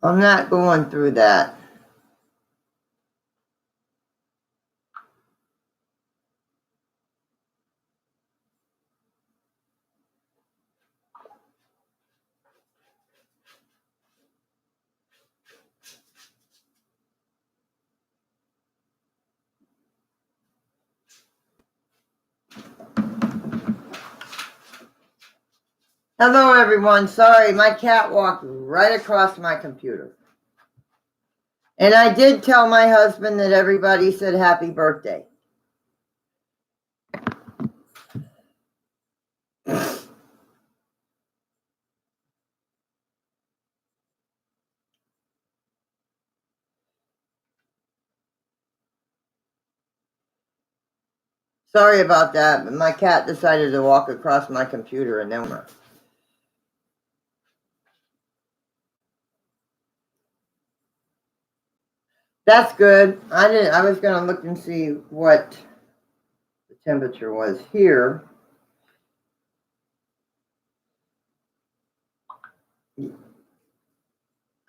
I'm not going through that. Hello, everyone. Sorry, my cat walked right across my computer. And I did tell my husband that everybody said happy birthday. Sorry about that, but my cat decided to walk across my computer and then that's good. I was gonna look and see what the temperature was here.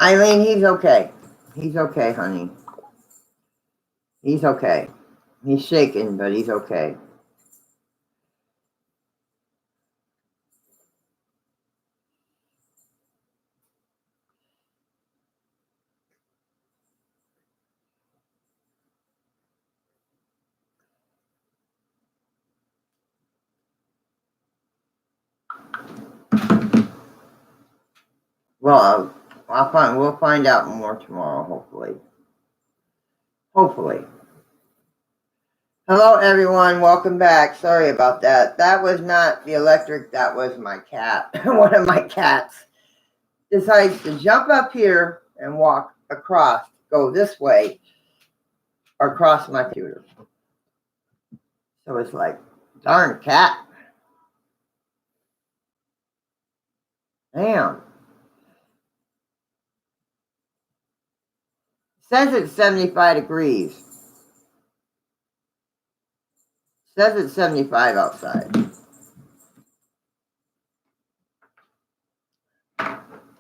Eileen, he's okay. He's okay, honey. He's okay. He's shaking, but he's okay. Well, we'll find out more tomorrow, hopefully. Hopefully. Hello, everyone. Welcome back. Sorry about that. That was not the electric. That was my cat. One of my cats decides to jump up here and walk across, go this way, or across my computer. So it's like, darn cat. Damn. Says it's 75 degrees. Says it's 75 outside.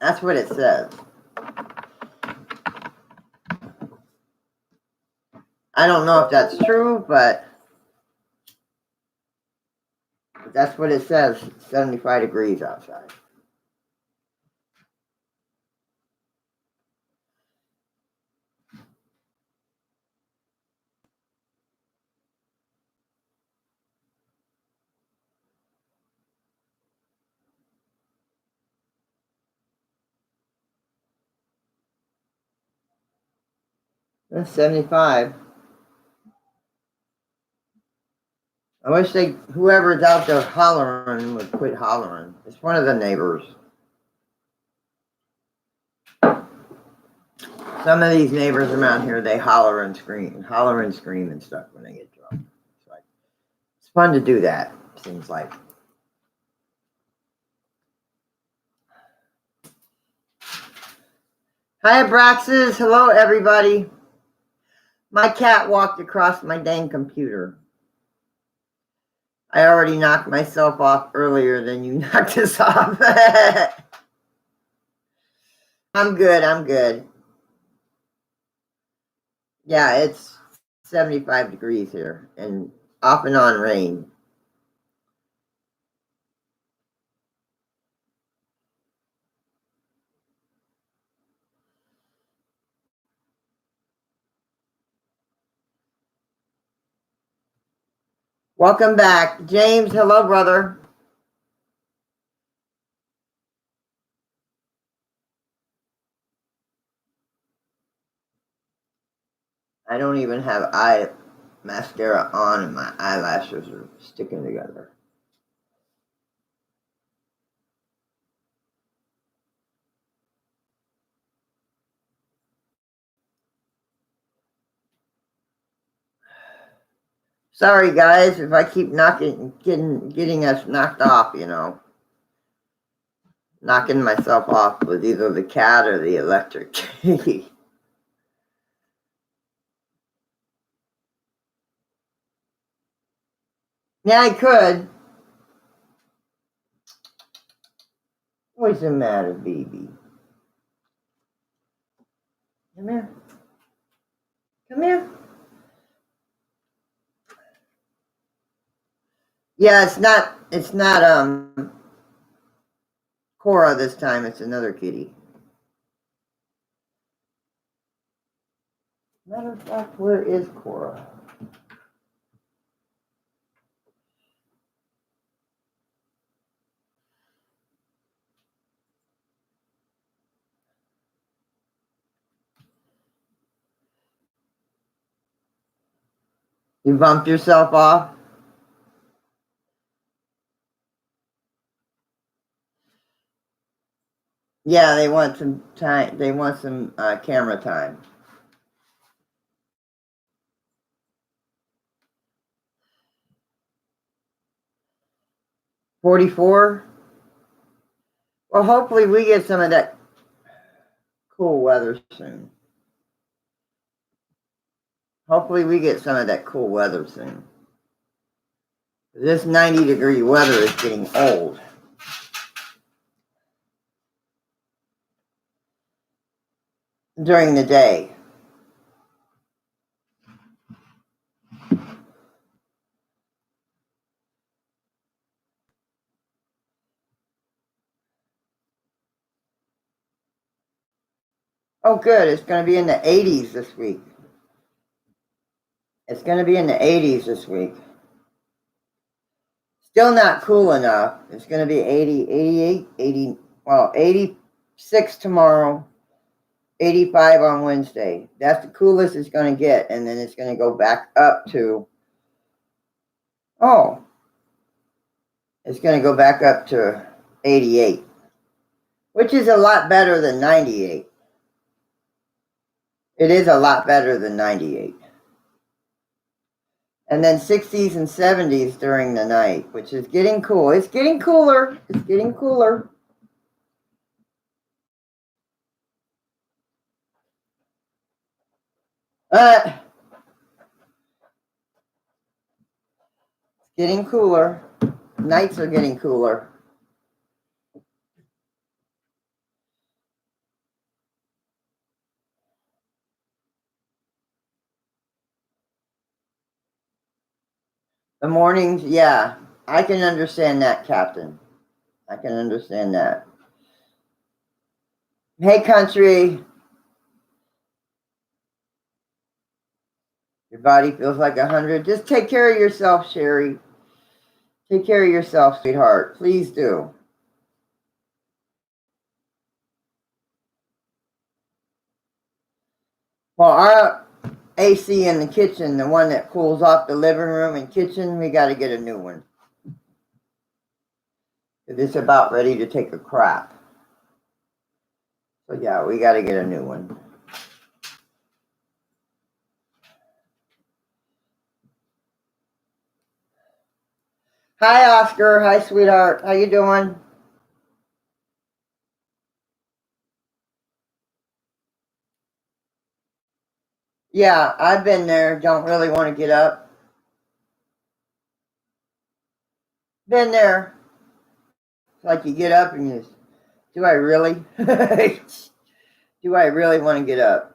That's what it says. I don't know if that's true, but that's what it says, 75 degrees outside. That's 75. I wish whoever's out there hollering would quit hollering. It's one of the neighbors. Some of these neighbors around here, they holler and scream and stuff when they get drunk. It's fun to do that, seems like. Hi, Abraxas. Hello, everybody. My cat walked across my dang computer. I already knocked myself off earlier than you knocked us off. I'm good. Yeah, it's 75 degrees here and off and on rain. Welcome back. James, hello, brother. I don't even have mascara on and my eyelashes are sticking together. Sorry guys if I keep getting us knocked off, you know. Knocking myself off with either the cat or the electric. Yeah, I could. What's the matter, baby? Come here. Come here. Yeah, it's not Cora this time, it's another kitty. Matter of fact, where is Cora? You bumped yourself off? Yeah, they want some time. They want some camera time. 44? Well, hopefully we get some of that cool weather soon. Hopefully we get some of that cool weather soon. This 90-degree weather is getting old. During the day. Oh, good. It's going to be in the 80s this week. It's going to be in the 80s this week. Still not cool enough. It's going to be 80, 88, 80, well, 86 tomorrow, 85 on Wednesday. That's the coolest it's going to get. And then it's going to go back up to, it's going to go back up to 88, which is a lot better than 98. It is a lot better than 98. And then 60s and 70s during the night, which is getting cool. It's getting cooler. It's getting cooler. It's getting cooler. Nights are getting cooler. The mornings, yeah. I can understand that, Captain. I can understand that. Hey, country. Your body feels like 100. Just take care of yourself, Sherry. Take care of yourself, sweetheart. Please do. Well, our AC in the kitchen, the one that cools off the living room and kitchen, we got to get a new one. It's about ready to take a crap. So yeah, we got to get a new one. Hi, Oscar. Hi, sweetheart. How you doing? Yeah, I've been there. Don't really want to get up. Been there. It's like you get up and you, do I really? Do I really want to get up?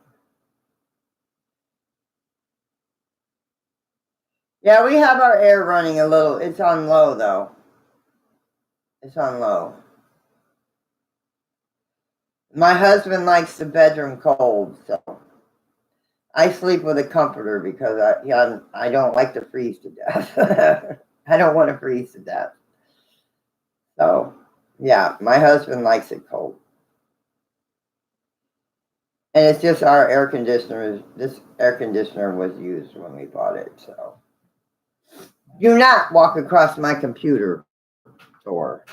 Yeah, we have our air running a little. It's on low, though. It's on low. My husband likes the bedroom cold, so I sleep with a comforter because I don't like to freeze to death. I don't want to freeze to death. So, yeah, my husband likes it cold. And it's just our air conditioner. This air conditioner was used when we bought it. So do not walk across my computer door.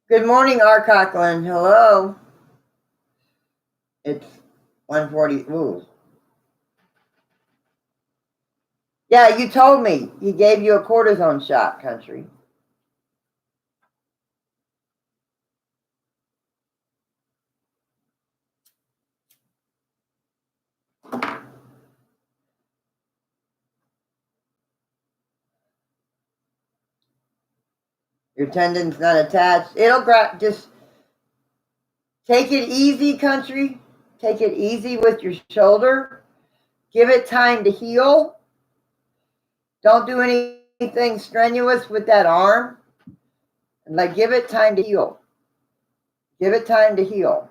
Good morning, R. Coughlin. Hello. It's 1:40. Ooh. Yeah, you told me. He gave you a cortisone shot, country. Your tendon's not attached. It'll just take it easy, country. Take it easy with your shoulder. Give it time to heal. Don't do anything strenuous with that arm. Like, give it time to heal. Give it time to heal.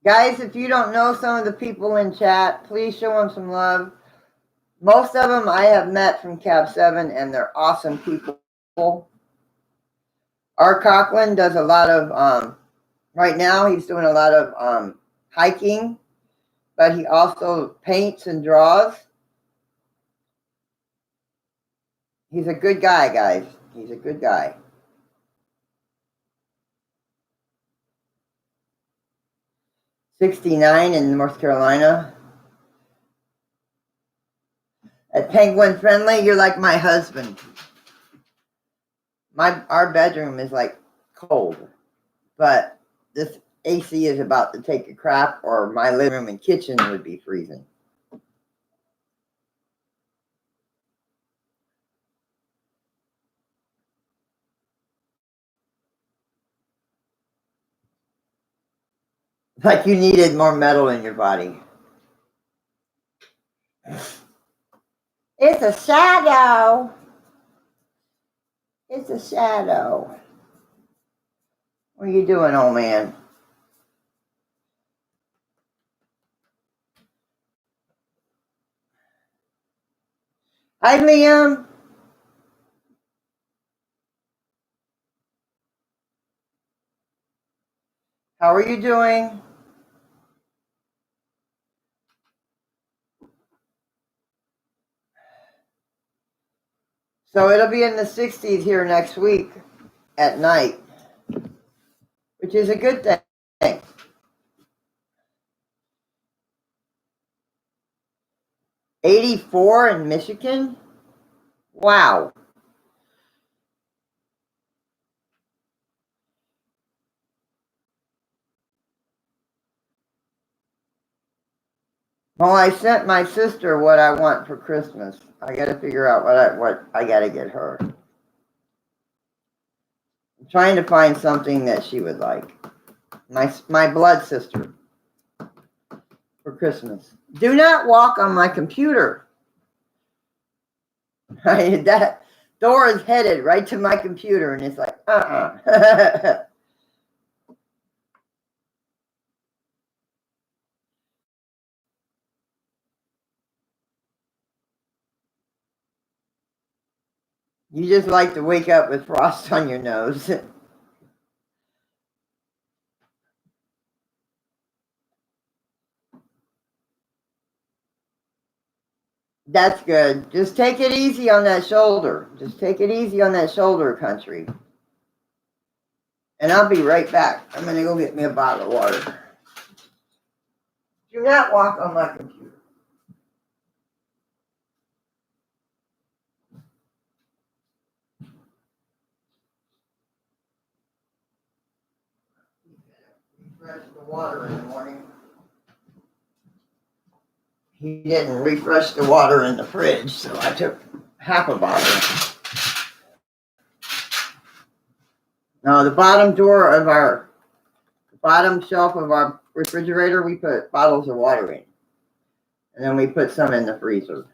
Guys, if you don't know some of the people in chat, please show them some love. Most of them I have met from Cab 7, and they're awesome people. Art Coughlin does a lot of, right now he's doing a lot of hiking, but he also paints and draws. He's a good guy, guys. He's a good guy. '69 in North Carolina. At Penguin Friendly, you're like my husband. Our bedroom is like cold, but this AC is about to take a crap, or my living room and kitchen would be freezing. Like you needed more metal in your body. It's a shadow. It's a shadow. What are you doing, old man? Hi, Liam. How are you doing? So it'll be in the 60s here next week at night, which is a good thing. 84 in Michigan? Wow. Well, I sent my sister what I want for Christmas. I got to figure out what I got to get her. I'm trying to find something that she would like. My blood sister for Christmas. Do not walk on my computer. That door is headed right to my computer, and it's like, You just like to wake up with frost on your nose. That's good. Just take it easy on that shoulder. Just take it easy on that shoulder, country. And I'll be right back. I'm going to go get me a bottle of water. Do not walk on my computer. Refresh the water in the morning. He didn't refresh the water in the fridge, so I took half a bottle. Now, the bottom bottom shelf of our refrigerator, we put bottles of water in. And then we put some in the freezer.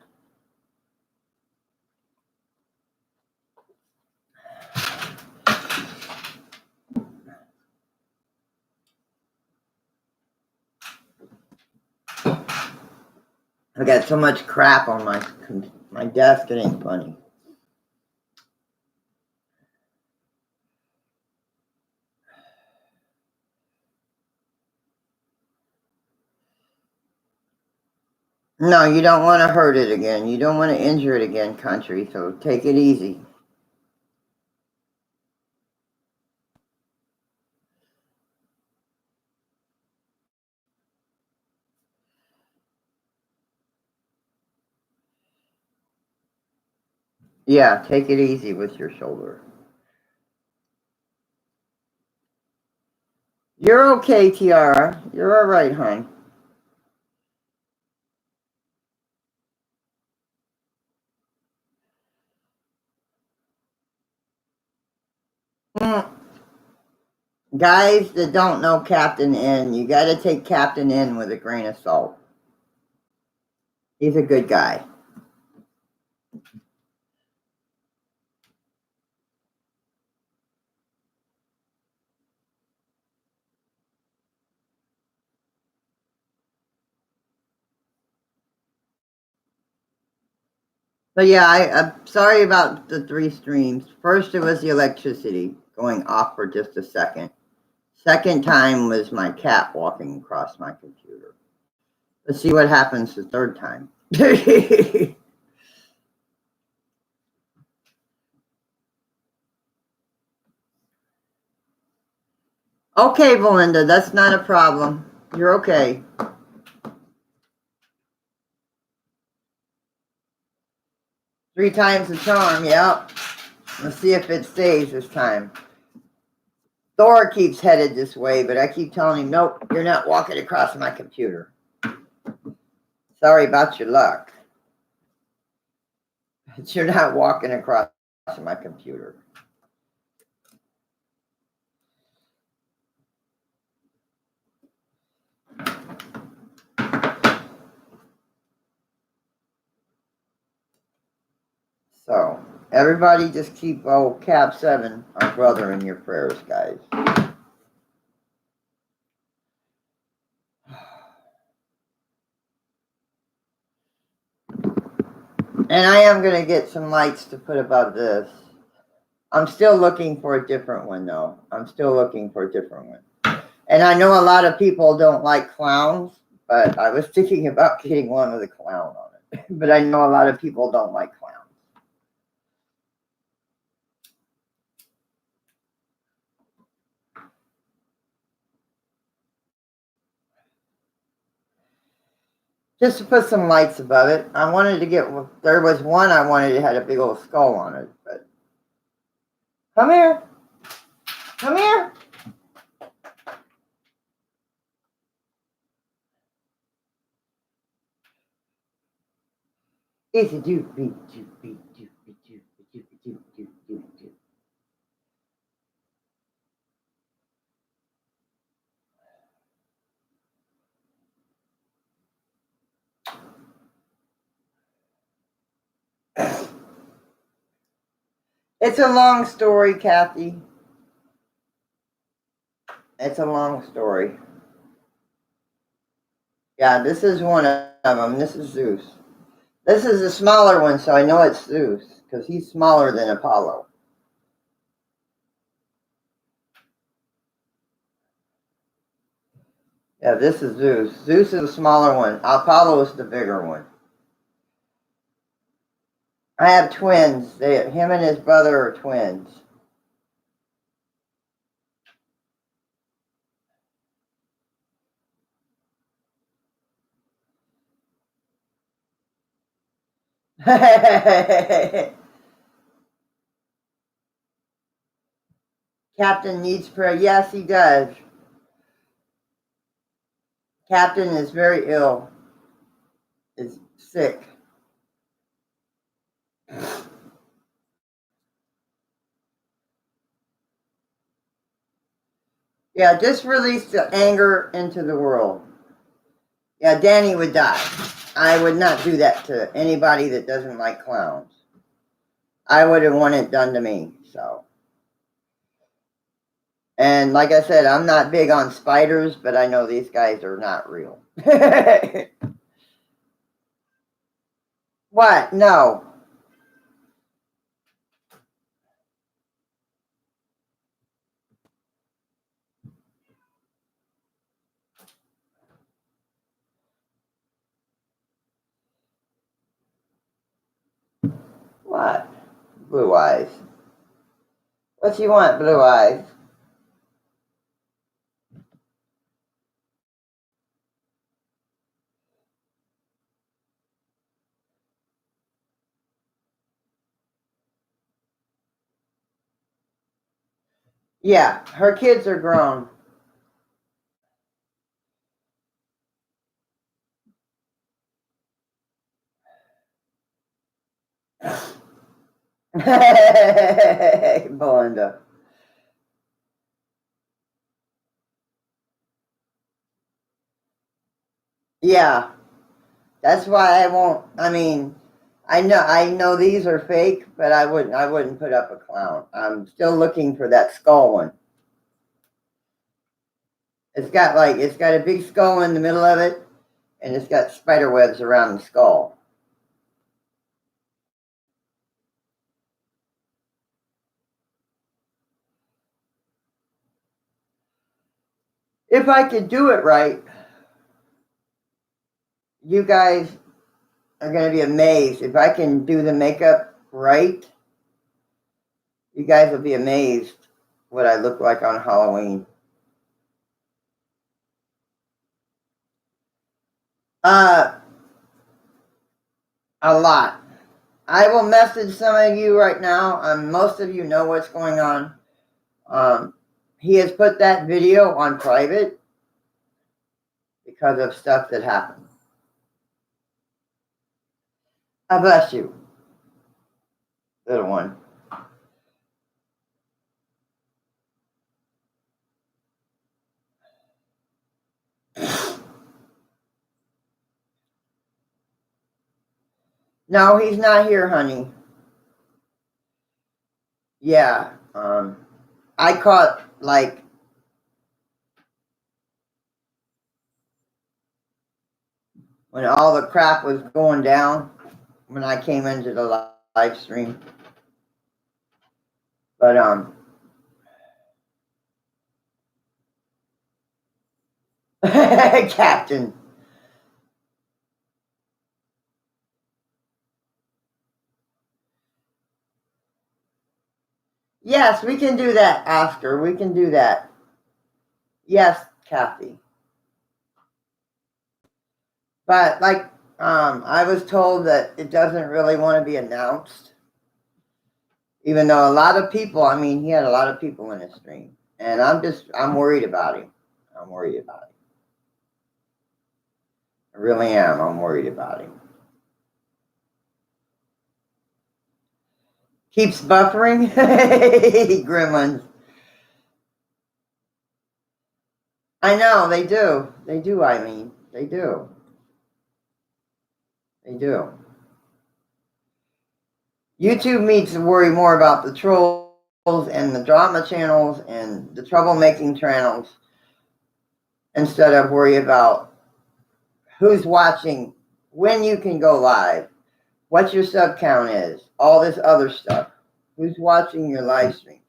I got so much crap on my desk, it ain't funny. No, you don't want to hurt it again. You don't want to injure it again, country. So take it easy. Yeah, take it easy with your shoulder. You're okay, Tiara. You're all right, hon. Guys that don't know Captain N, you got to take Captain N with a grain of salt. He's a good guy. But yeah, I'm sorry about the 3 streams. First, it was the electricity going off for just a second. Second time was my cat walking across my computer. Let's see what happens the third time. Okay, Belinda, that's not a problem. You're okay. Three times the charm, yep. Let's see if it stays this time. Thor keeps headed this way, but I keep telling him, nope, you're not walking across my computer. Sorry about your luck. But you're not walking across my computer. So, everybody just keep Cap 7, our brother, in your prayers, guys. And I am going to get some lights to put above this. I'm still looking for a different one, though. I'm still looking for a different one. And I know a lot of people don't like clowns, but I was thinking about getting one with a clown on it. But I know a lot of people don't like clowns. Just to put some lights above it. I wanted to get, there was one I wanted that had a big old skull on it, but. Come here. Come here. It's a doopy, doopy, doopy, doopy, doopy, doopy, doopy, doopy. It's a long story, Kathy. It's a long story. Yeah, this is one of them. This is Zeus. This is the smaller one, so I know it's Zeus, because he's smaller than Apollo. Yeah, this is Zeus. Zeus is the smaller one. Apollo is the bigger one. I have twins. Him and his brother are twins. Captain needs prayer. Yes, he does. Captain is very ill. Is sick. Yeah, just release the anger into the world. Yeah, Danny would die. I would not do that to anybody that doesn't like clowns. I wouldn't want it done to me, so. And like I said, I'm not big on spiders, but I know these guys are not real. What? No. What? Blue eyes. What you want, blue eyes? Yeah, her kids are grown. Belinda. Yeah, that's why I won't. I mean, I know these are fake, but I wouldn't put up a clown. I'm still looking for that skull one. It's got a big skull in the middle of it, and it's got spider webs around the skull. If I could do it right, you guys are going to be amazed. If I can do the makeup right, you guys will be amazed what I look like on Halloween. Uh, a lot. I will message some of you right now. Most of you know what's going on. Um, he has put that video on private because of stuff that happened. God bless you, little one. No, he's not here, honey. Yeah. I caught like when all the crap was going down when I came into the live stream. But Captain. Yes, we can do that, Oscar. We can do that. Yes, Kathy. But like I was told that it doesn't really want to be announced. Even though a lot of people, I mean, he had a lot of people in his stream. And I'm worried about him. I'm worried about him. I really am. I'm worried about him. Keeps buffering. Gremlins. I know, they do. They do, I mean. They do. They do. YouTube needs to worry more about the trolls and the drama channels and the troublemaking channels instead of worry about who's watching, when you can go live, what your sub count is, all this other stuff. Who's watching your live streams?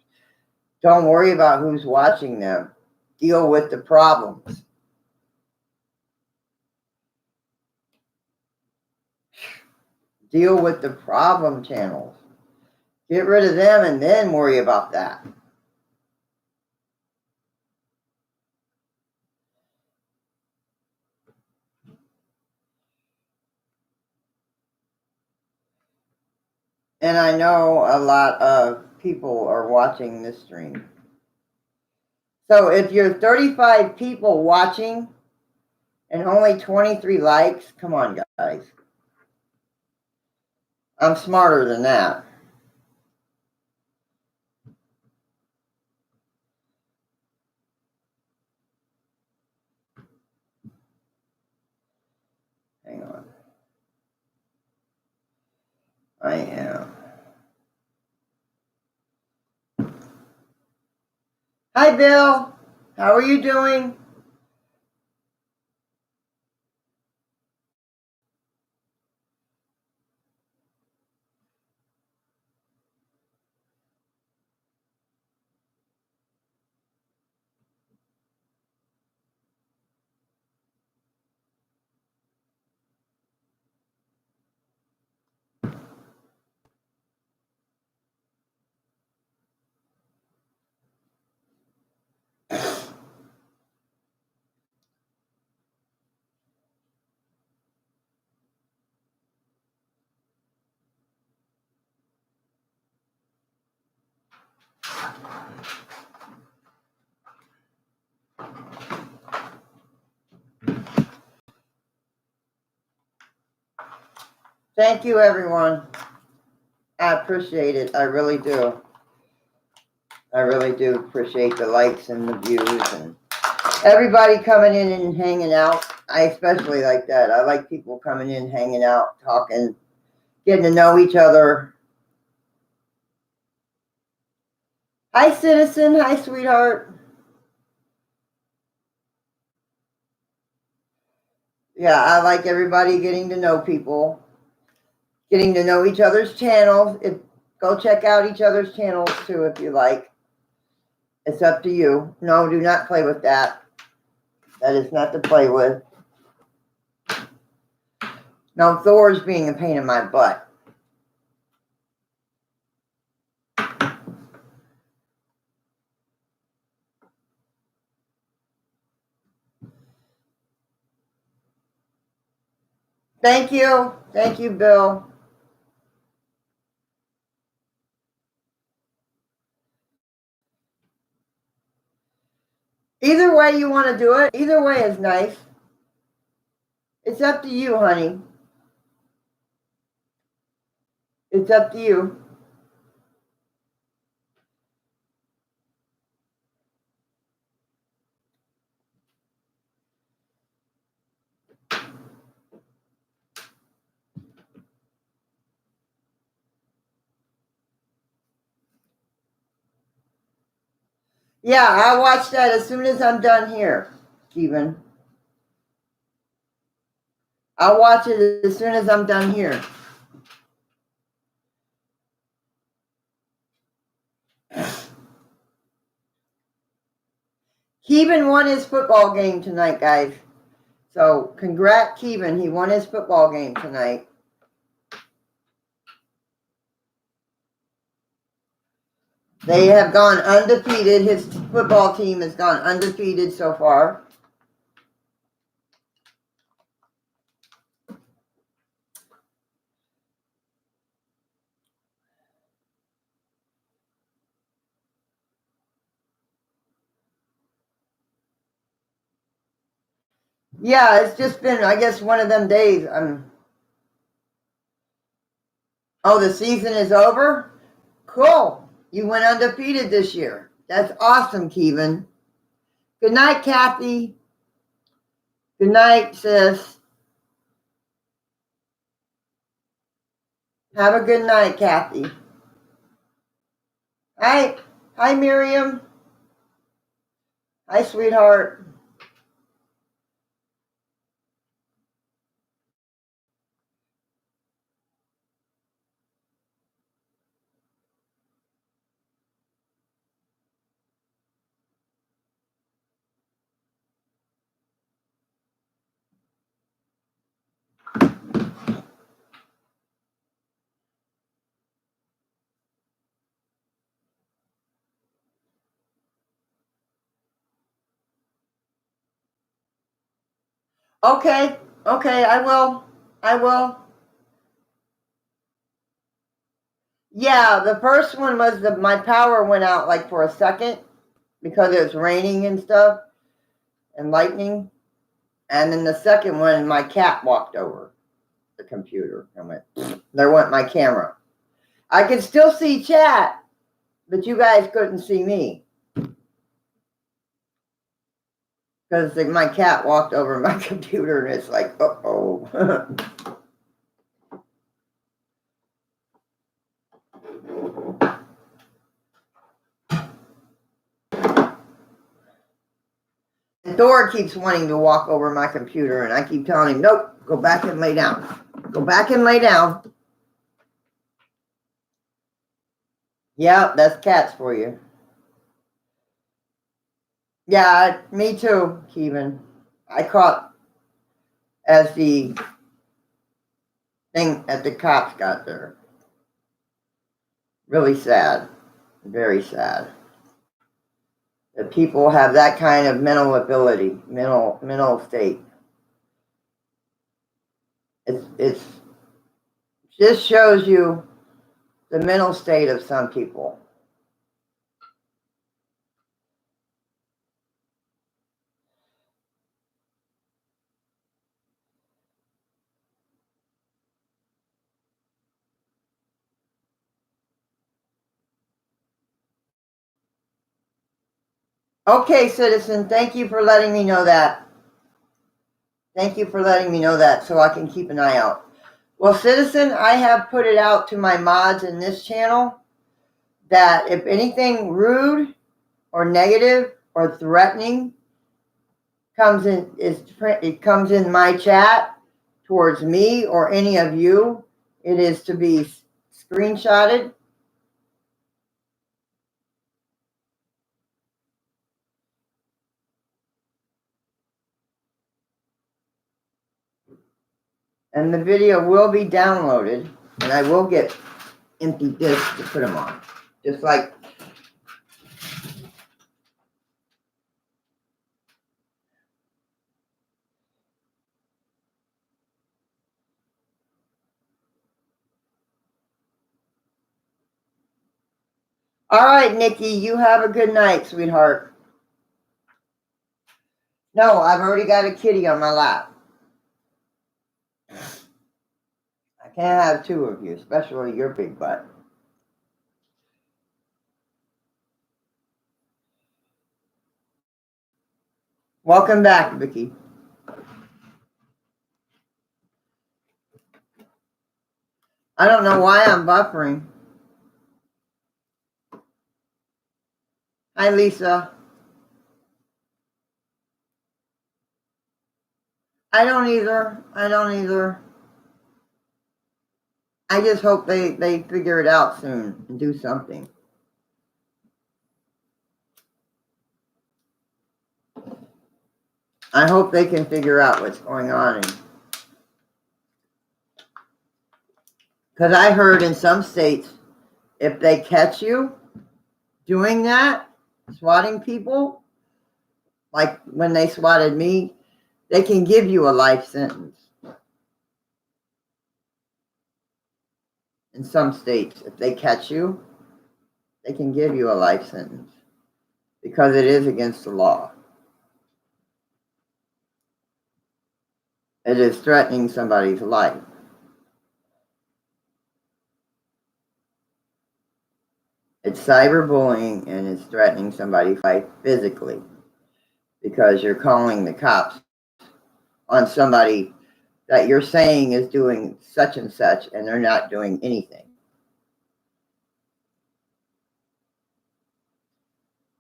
Don't worry about who's watching them. Deal with the problems. Deal with the problem channels. Get rid of them and then worry about that. And I know a lot of people are watching this stream. So if you're 35 people watching and only 23 likes, come on, guys. I'm smarter than that. Hang on. Hi, Bill. How are you doing? Thank you, everyone. I appreciate it. I really do. I really do appreciate the likes and the views and everybody coming in and hanging out. I especially like that. I like people coming in, hanging out, talking, getting to know each other. Hi, citizen. Hi, sweetheart. Yeah, I like everybody getting to know people, getting to know each other's channels. Go check out each other's channels too if you like. It's up to you. No, do not play with that. That is not to play with. No, Thor's being a pain in my butt. Thank you. Thank you, Bill. Either way you want to do it, either way is nice. It's up to you, honey. It's up to you. Yeah, I'll watch that as soon as I'm done here, Stephen. I'll watch it as soon as I'm done here. Keevan won his football game tonight, guys. So, congrats, Keevan. He won his football game tonight. They have gone undefeated. His football team has gone undefeated so far. Yeah, it's just been, I guess, one of them days. Oh, the season is over? Cool. You went undefeated this year. That's awesome, Keevan. Good night, Kathy. Good night, sis. Have a good night, Kathy. Hi. Hi, Miriam. Hi, sweetheart. Okay. Okay, I will. I will. Yeah, the first one was my power went out like for a second because it was raining and stuff and lightning. And then the second one, my cat walked over the computer and went, there went my camera. I could still see chat, but you guys couldn't see me because my cat walked over my computer and it's like, uh-oh. Thor keeps wanting to walk over my computer, and I keep telling him, nope, go back and lay down. Go back and lay down. Yeah, that's cats for you. Yeah, me too, Kevin. I caught as the thing at the cops got there. Really sad. Very sad. That people have that kind of mental ability, mental state. It's just shows you the mental state of some people. Okay, citizen, thank you for letting me know that. Thank you for letting me know that so I can keep an eye out. Well, citizen, I have put it out to my mods in this channel that if anything rude or negative or threatening comes in my chat towards me or any of you, it is to be screenshotted. And the video will be downloaded, and I will get empty discs to put them on. Just like, all right, Nikki, you have a good night, sweetheart. No, I've already got a kitty on my lap. I can't have two of you, especially your big butt. Welcome back, Vicky. I don't know why I'm buffering. Hi, Lisa. I don't either. I just hope they figure it out soon and do something. I hope they can figure out what's going on. Because I heard in some states, if they catch you doing that, swatting people, like when they swatted me, they can give you a life sentence. In some states, if they catch you, they can give you a life sentence because it is against the law. It is threatening somebody's life. It's cyberbullying and it's threatening somebody's life physically because you're calling the cops on somebody that you're saying is doing such and such and they're not doing anything.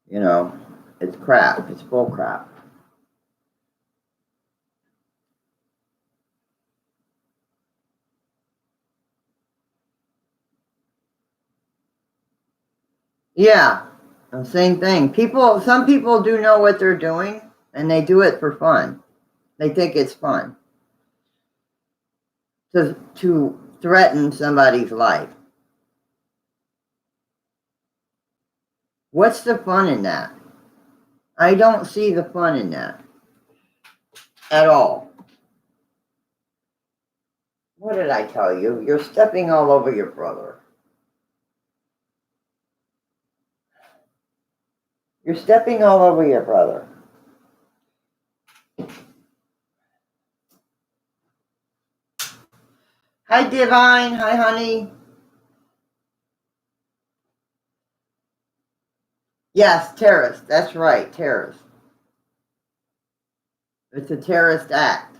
You know, it's crap. It's bull crap. Yeah, same thing. Some people do know what they're doing and they do it for fun. They think it's fun to threaten somebody's life. What's the fun in that? I don't see the fun in that at all. What did I tell you? You're stepping all over your brother. You're stepping all over your brother. Hi, Divine. Hi, honey. Yes, terrorist. That's right, terrorist. It's a terrorist act.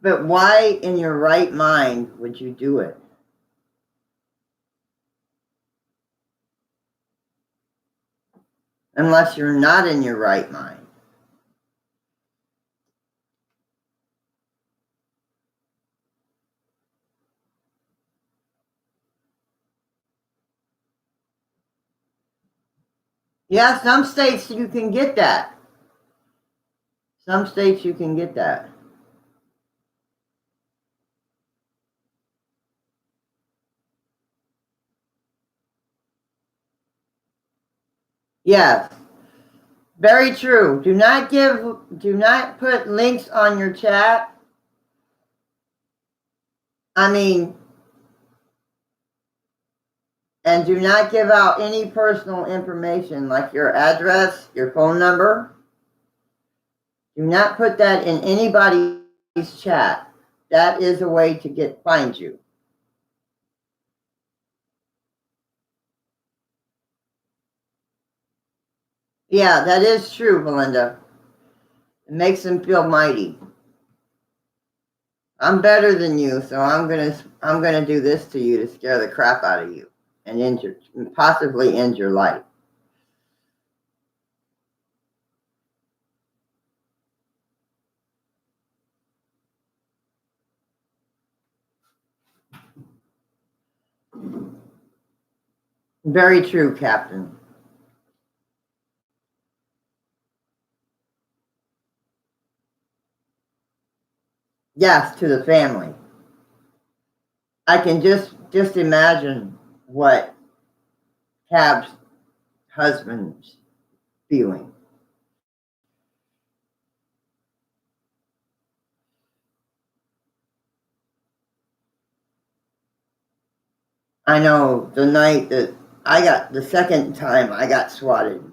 But why in your right mind would you do it? unless you're not in your right mind. Yeah, some states you can get that. Some states you can get that. Yes, very true. Do not put links on your chat. I mean, and do not give out any personal information like your address, your phone number. Do not put that in anybody's chat. That is a way to find you. Yeah, that is true, Melinda. It makes them feel mighty. I'm better than you, so I'm gonna do this to you to scare the crap out of you and possibly end your life. Very true, Captain. Yes, to the family. I can just imagine what Cab's husband's feeling. I know the night that the second time I got swatted,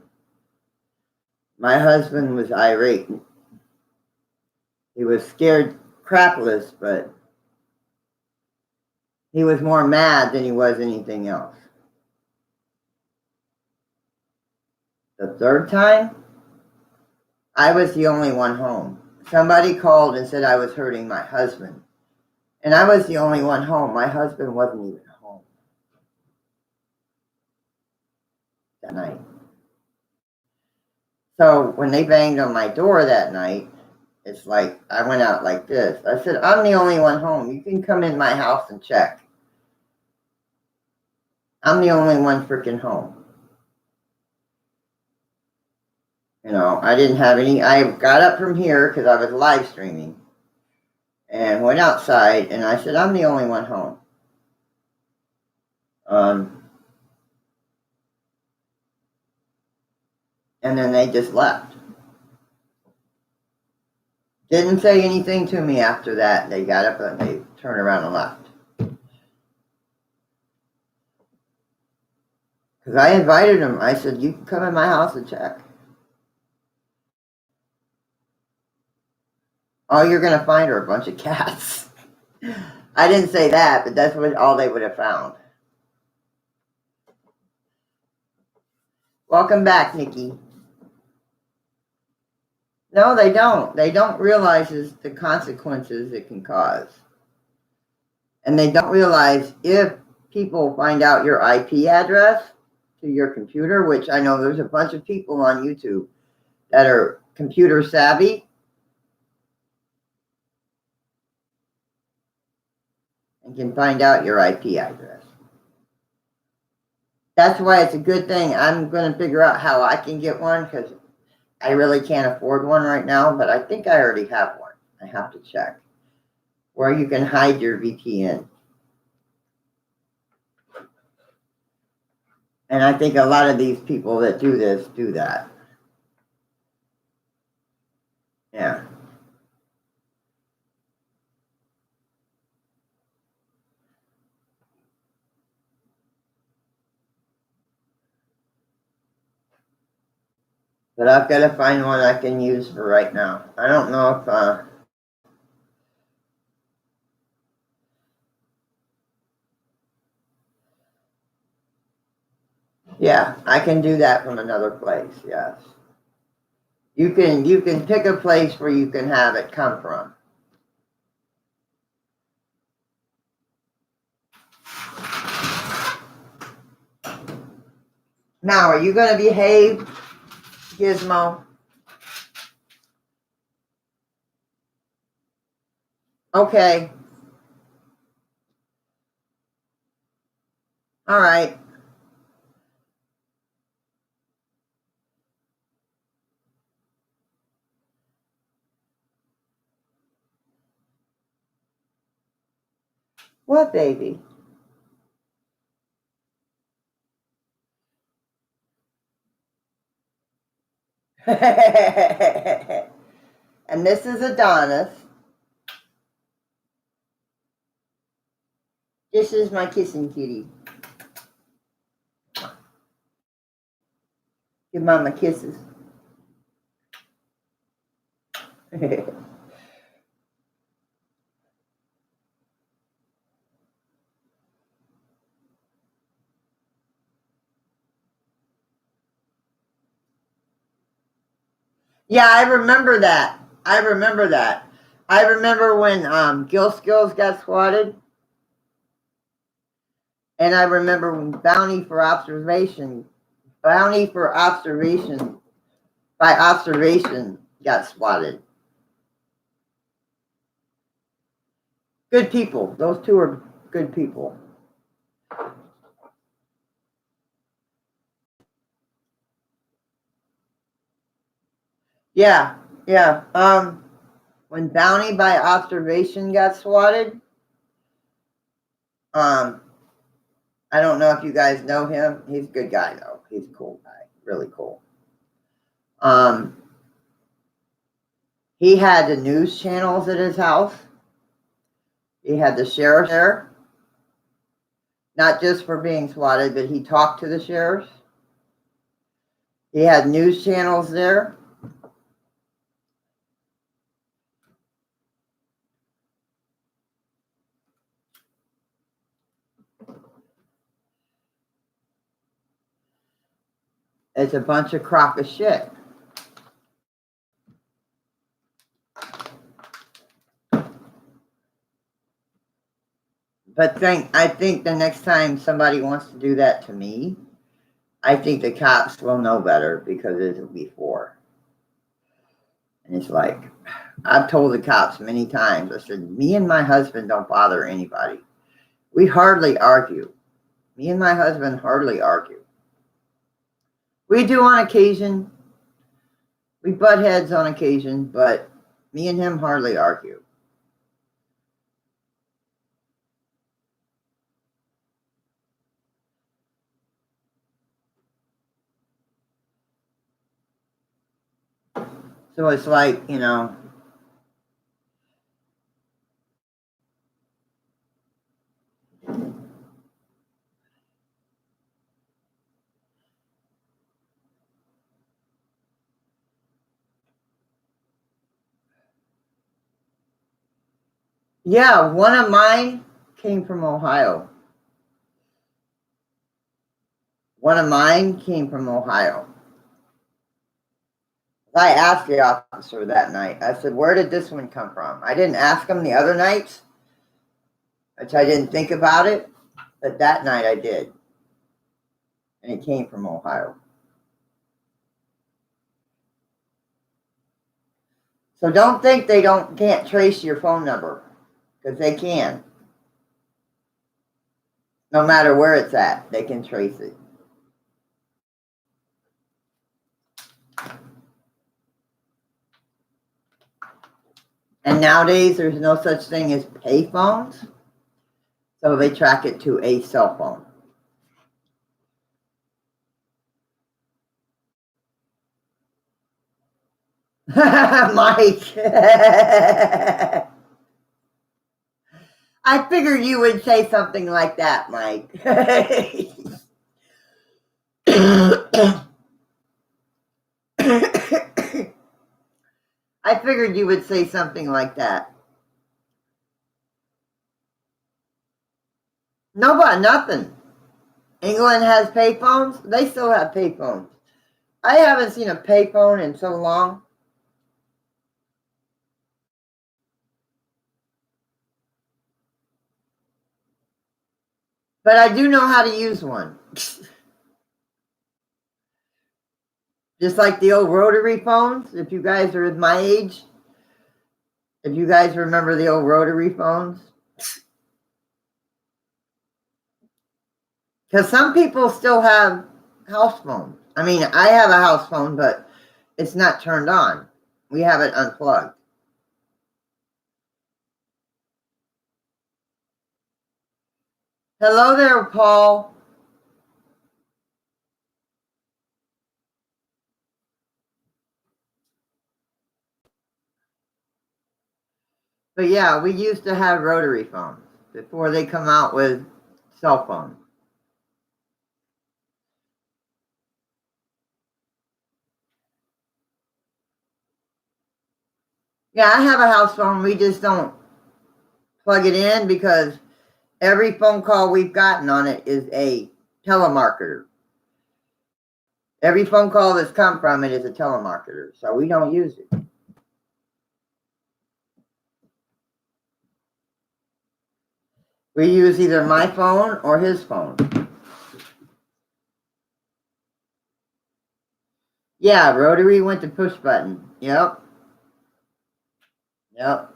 my husband was irate. He was scared crapless, but he was more mad than he was anything else. The third time, I was the only one home. Somebody called and said I was hurting my husband. And I was the only one home. My husband wasn't even home that night. So when they banged on my door that night, it's like I went out like this. I said, I'm the only one home. You can come in my house and check. I'm the only one freaking home. You know, I didn't have any. I got up from here because I was live streaming and went outside and I said, I'm the only one home. And then they just left. Didn't say anything to me after that. They got up and they turned around and left. Because I invited them. I said, you can come in my house and check. All you're going to find are a bunch of cats. I didn't say that, but that's all they would have found. Welcome back, Nikki. No, they don't. They don't realize the consequences it can cause. And they don't realize if people find out your IP address to your computer, which I know there's a bunch of people on YouTube that are computer savvy and can find out your IP address. That's why it's a good thing. I'm going to figure out how I can get one because I really can't afford one right now, but I think I already have one. I have to check where you can hide your VPN. And I think a lot of these people that do this do that. Yeah. But I've got to find one I can use for right now. I don't know if... yeah, I can do that from another place, yes. You can pick a place where you can have it come from. Now, are you going to behave Gizmo. Okay. All right. What, baby? And this is Adonis. This is my kissing kitty. Give Mama kisses. Yeah, I remember that. I remember that. I remember when Gil Skills got swatted. And I remember when Bounty for Observation by observation got swatted. Good people. Those two are good people. Yeah, yeah. When Bounty by observation got swatted, I don't know if you guys know him. He's a good guy though. He's a cool guy. Really cool. He had the news channels at his house. He had the sheriff there. Not just for being swatted, but he talked to the sheriffs. He had news channels there. It's a bunch of crock of shit. But I think the next time somebody wants to do that to me, I think the cops will know better because it'll be before. And it's like, I've told the cops many times, I said, me and my husband don't bother anybody. We hardly argue. Me and my husband hardly argue. We do on occasion. We butt heads on occasion, but me and him hardly argue. So it's like, you know, yeah, one of mine came from Ohio. One of mine came from Ohio. I asked the officer that night, I said, where did this one come from? I didn't ask him the other nights, which I didn't think about it, but that night I did. And it came from Ohio. So don't think they can't trace your phone number, because they can. No matter where it's at, they can trace it. And nowadays, there's no such thing as pay phones, so they track it to a cell phone. Mike. I figured you would say something like that, Mike. I figured you would say something like that. No, but nothing. England has payphones. They still have payphones. I haven't seen a payphone in so long. But I do know how to use one. Just like the old rotary phones, if you guys are my age, if you guys remember the old rotary phones. Because some people still have house phones. I mean, I have a house phone, but it's not turned on. We have it unplugged. Hello there, Paul. But yeah, we used to have rotary phones before they come out with cell phones. Yeah, I have a house phone. We just don't plug it in because every phone call we've gotten on it is a telemarketer. Every phone call that's come from it is a telemarketer, so we don't use it. We use either my phone or his phone. Yeah, rotary went to push button. Yep. Yep.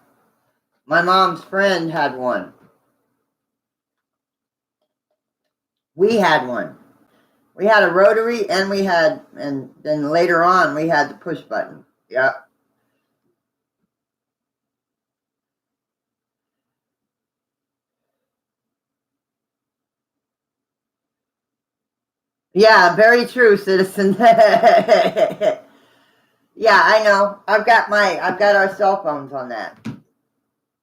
My mom's friend had one. We had one. We had a rotary and and then later on we had the push button. Yep. Yeah, very true, citizen. Yeah, I know. I've got our cell phones on that.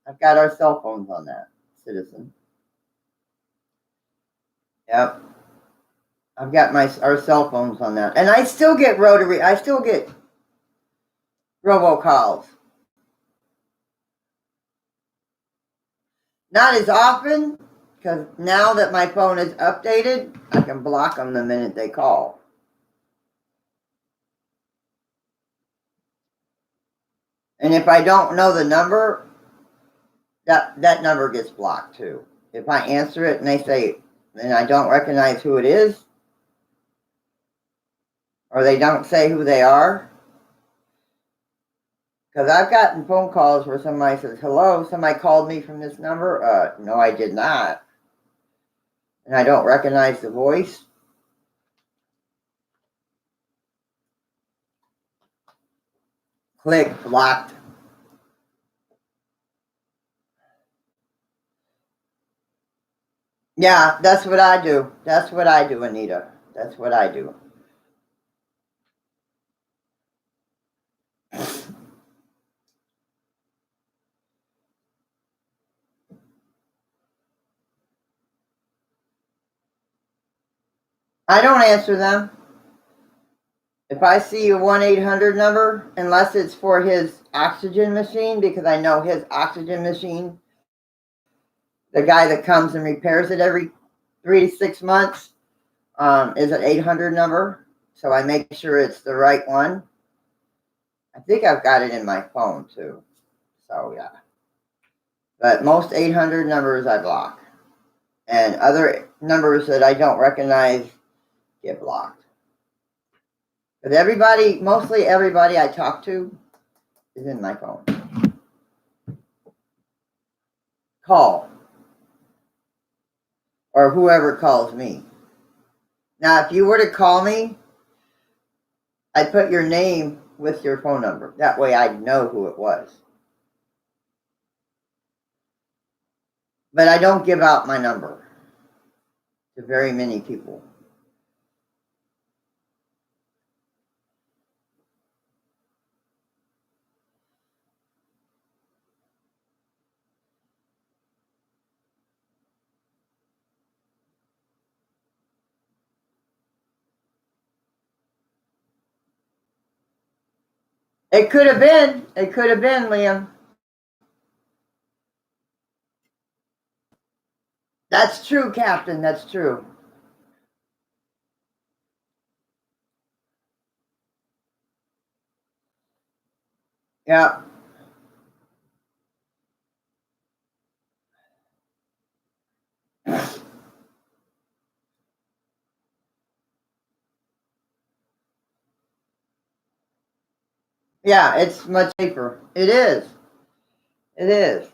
I've got our cell phones on that, citizen. Yep. I've got our cell phones on that. And I still get rotary. I still get robocalls. Not as often, because now that my phone is updated, I can block them the minute they call. And if I don't know the number, that number gets blocked too. If I answer it and they say, and I don't recognize who it is, or they don't say who they are, because I've gotten phone calls where somebody says, hello, somebody called me from this number. No, I did not. And I don't recognize the voice. Click, blocked. Yeah, that's what I do. That's what I do, Anita. That's what I do. I don't answer them. If I see a 1-800 number, unless it's for his oxygen machine, because I know his oxygen machine, the guy that comes and repairs it every 3 to 6 months, is an 800 number. So I make sure it's the right one. I think I've got it in my phone too. So yeah. But most 800 numbers I block. And other numbers that I don't recognize get blocked. But mostly everybody I talk to is in my phone. Call. Or whoever calls me. Now, if you were to call me, I'd put your name with your phone number. That way I'd know who it was. But I don't give out my number to very many people. It could have been, Liam. That's true, Captain. That's true. Yeah. Yeah, it's much safer. It is. It is.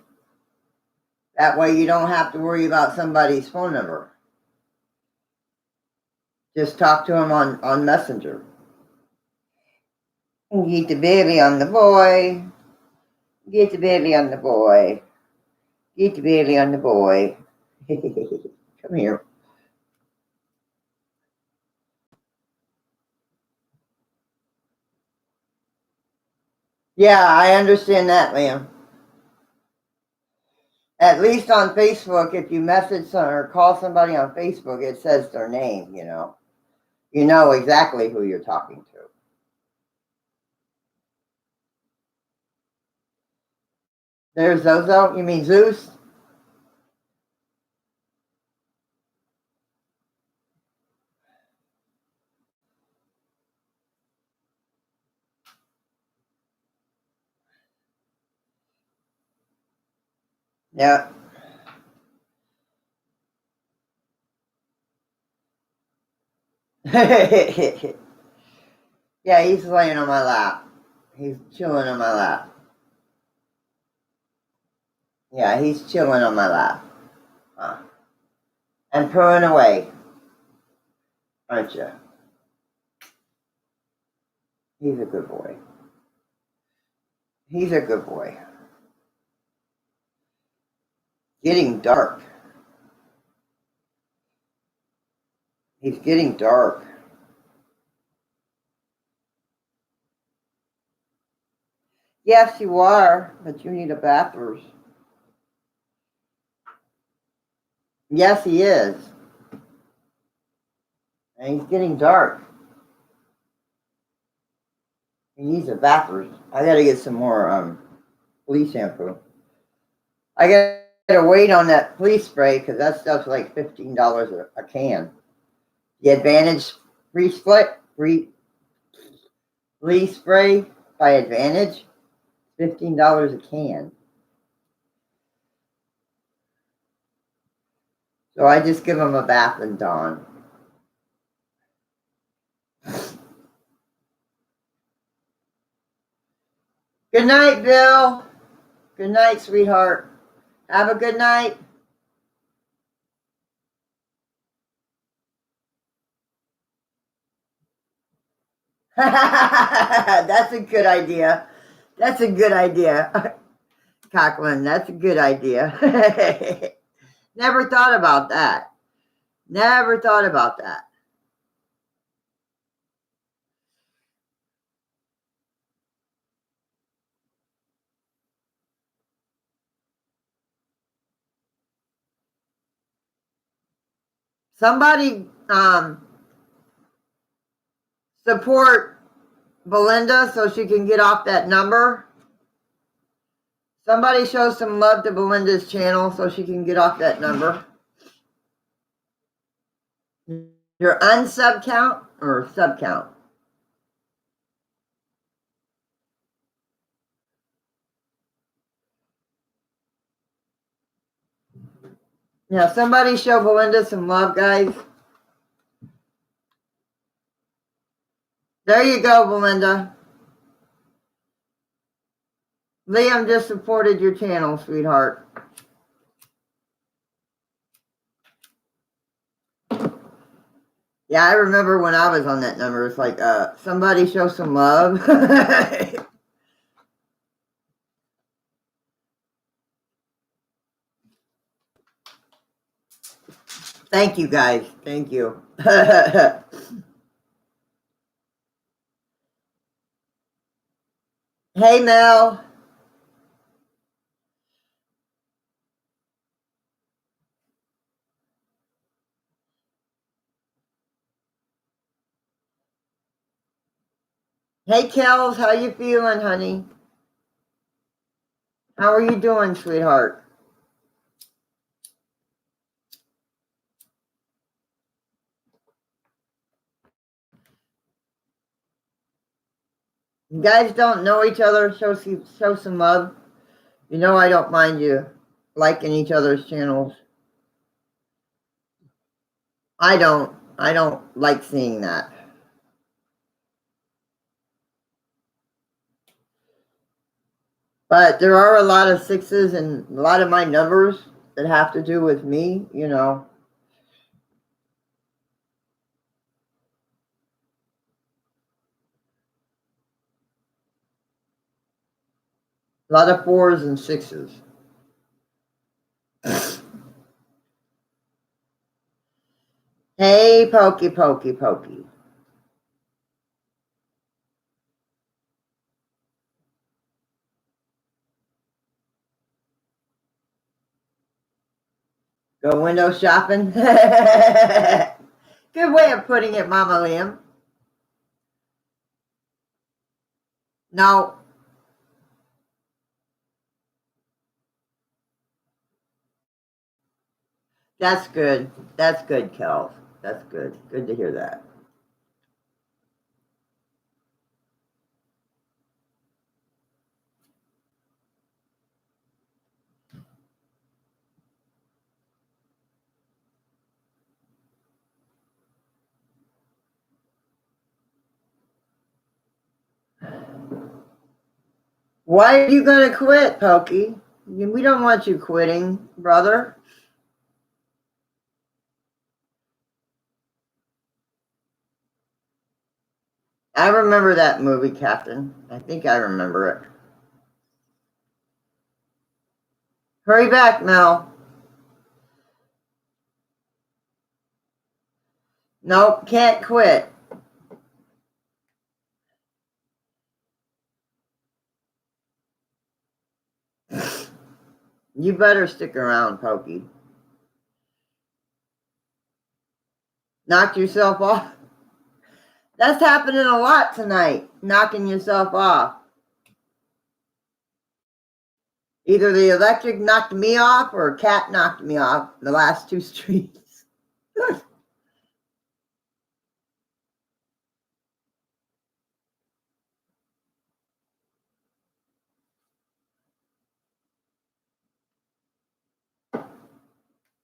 That way you don't have to worry about somebody's phone number. Just talk to them on Messenger. Get the baby on the boy. Get the baby on the boy. Get the baby on the boy. Come here. Yeah, I understand that, Liam. At least on Facebook, if you message or call somebody on Facebook, it says their name, you know. You know exactly who you're talking to. There's Zozo. You mean Zeus? Yeah. Yeah, he's laying on my lap. He's chilling on my lap. Yeah, he's chilling on my lap. And purring away, aren't you? He's a good boy. He's a good boy. Getting dark. He's getting dark. Yes, you are, but you need a bathroom. Yes, he is. And he's getting dark. He needs a bathroom. I gotta get some more police shampoo. I gotta wait on that police spray because that stuff's like $15 a can. The Advantage police spray by Advantage, $15 a can. So I just give him a bath and dawn. Good night, Bill. Good night, sweetheart. Have a good night. That's a good idea. That's a good idea. Coughlin, that's a good idea. Never thought about that. Never thought about that. Somebody support Belinda so she can get off that number. Somebody show some love to Belinda's channel so she can get off that number. Your unsub count or sub count? Now, somebody show Belinda some love, guys. There you go, Belinda. Liam just supported your channel, sweetheart. Yeah, I remember when I was on that number. It's like, somebody show some love. Thank you, guys. Thank you. Hey, Mel. Hey, Kels. How you feeling, honey? How are you doing, sweetheart? You guys don't know each other. Show some love. You know I don't mind you liking each other's channels. I don't like seeing that. But there are a lot of sixes and a lot of my numbers that have to do with me, you know. A lot of fours and sixes. Hey, Pokey, Pokey, Pokey. Go window shopping. Good way of putting it, Mama Liam. No. That's good. That's good, Kels. That's good. Good to hear that. Why are you going to quit, Pokey? We don't want you quitting, brother. I remember that movie, Captain. I think I remember it. Hurry back, Mel. Nope, can't quit. You better stick around, Pokey. Knocked yourself off? That's happening a lot tonight, knocking yourself off. Either the electric knocked me off or a cat knocked me off the last two streets.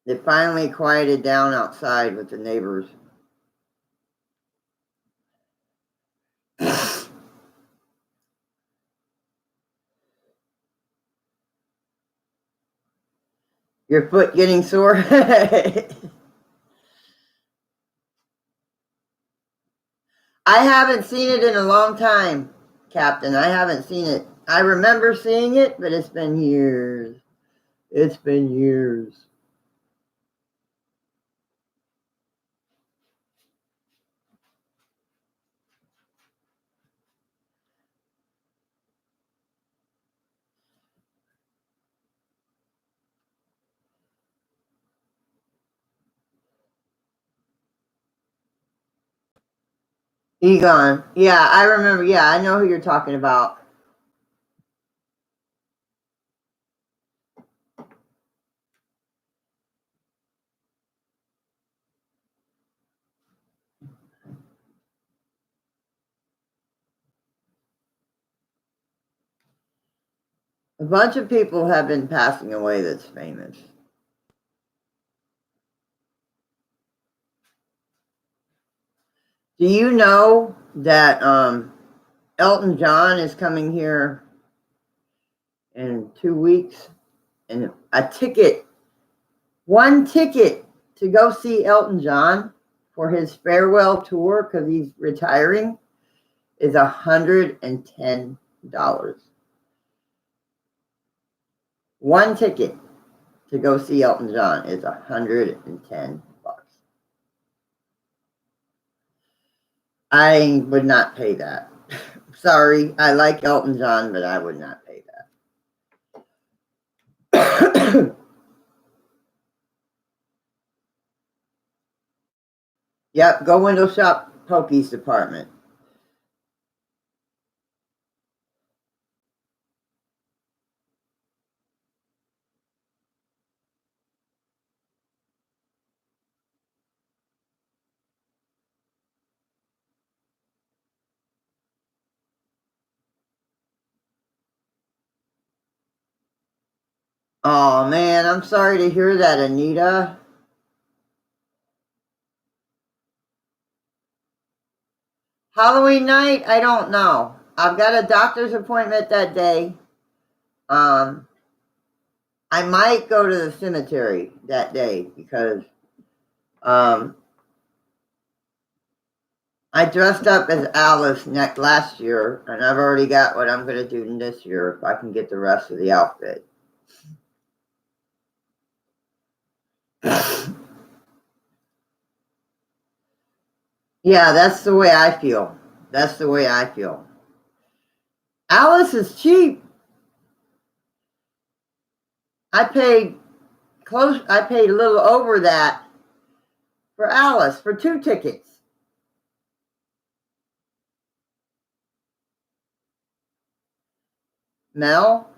It finally quieted down outside with the neighbors. Your foot getting sore? I haven't seen it in a long time, Captain. I haven't seen it. I remember seeing it, but it's been years. It's been years. Egon. Yeah, I remember. Yeah, I know who you're talking about. A bunch of people have been passing away that's famous. Do you know that Elton John is coming here in 2 weeks? And one ticket to go see Elton John for his farewell tour because he's retiring is $110. One ticket to go see Elton John is $110. I would not pay that. Sorry, I like Elton John, but I would not pay that. Yep, go window shop Pokey's department. Oh man, I'm sorry to hear that, Anita. Halloween night, I don't know. I've got a doctor's appointment that day. I might go to the cemetery that day because I dressed up as Alice last year, and I've already got what I'm going to do this year if I can get the rest of the outfit. Yeah, that's the way I feel. That's the way I feel. Alice is cheap. I paid a little over that for Alice for 2 tickets. Mel?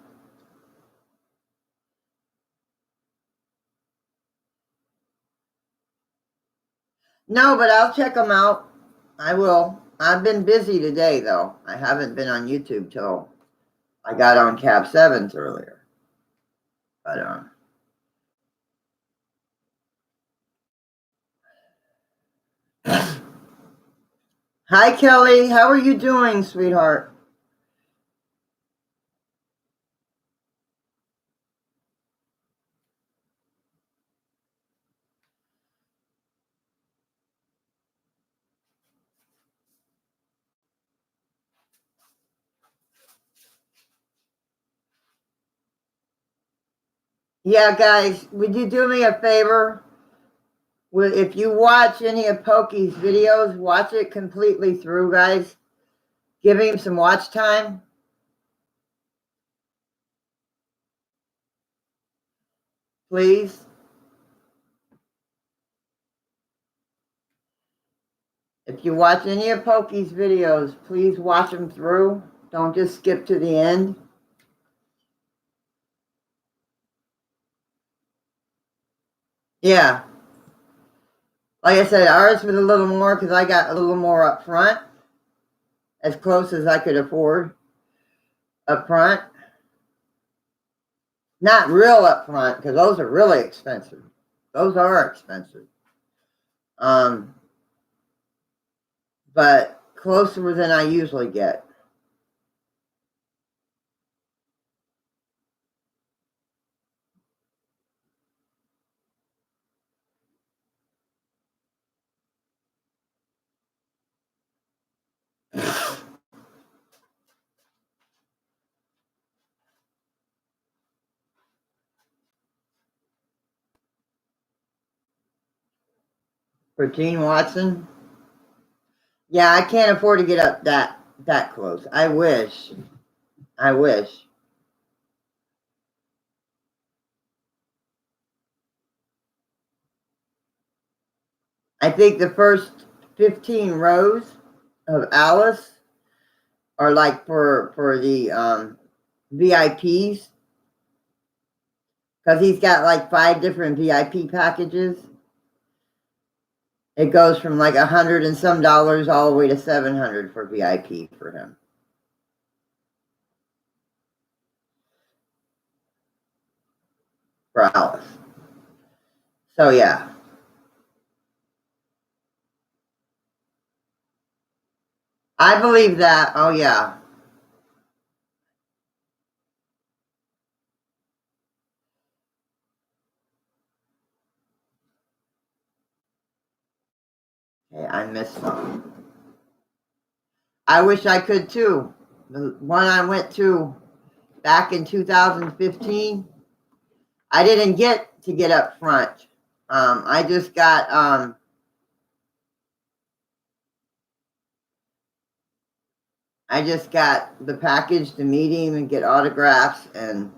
No, but I'll check them out. I will. I've been busy today, though. I haven't been on YouTube till I got on Cab 7s earlier. But, Hi, Kelly. How are you doing, sweetheart? Yeah, guys, would you do me a favor? If you watch any of Pokey's videos, watch it completely through, guys. Give him some watch time. Please. If you watch any of Pokey's videos, please watch them through. Don't just skip to the end. Yeah. Like I said, ours was a little more because I got a little more up front, as close as I could afford up front. Not real up front because those are really expensive. Those are expensive. But closer than I usually get. For Gene Watson? Yeah, I can't afford to get up that close. I wish. I wish. I think the first 15 rows of Alice are like for the VIPs because he's got like 5 different VIP packages. It goes from like $100 and some all the way to $700 for VIP for him. For Alice. So yeah. I believe that. Oh yeah. Okay, I missed some. I wish I could too. The one I went to back in 2015, I didn't get to get up front. I just got the package to meet him and get autographs and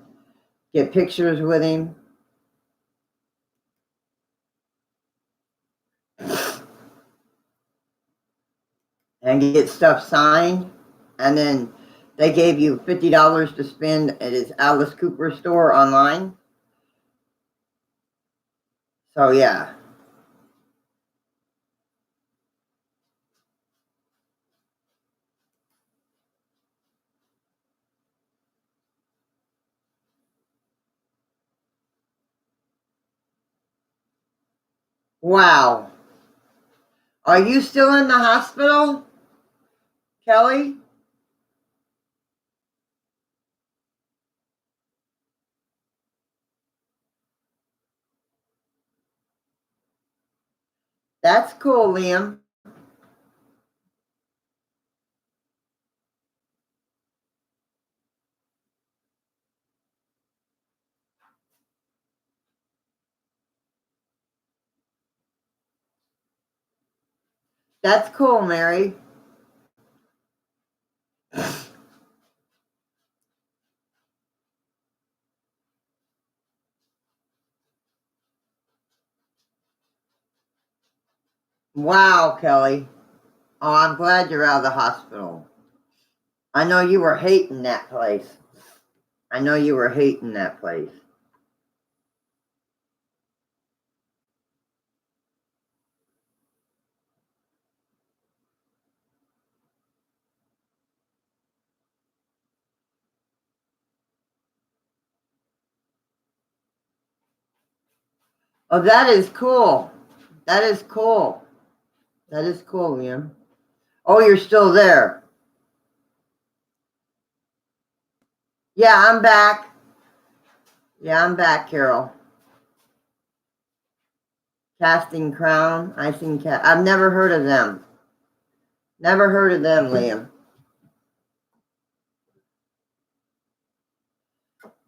get pictures with him. And get stuff signed. And then they gave you $50 to spend at his Alice Cooper store online. So yeah. Wow. Are you still in the hospital, Kelly? That's cool, Liam. That's cool, Mary. Wow, Kelly. Oh, I'm glad you're out of the hospital. I know you were hating that place. I know you were hating that place. Oh, that is cool. That is cool. That is cool, Liam. Oh, you're still there. Yeah, I'm back. Yeah, I'm back, Carol. Casting Crown. I've never heard of them. Never heard of them, Liam.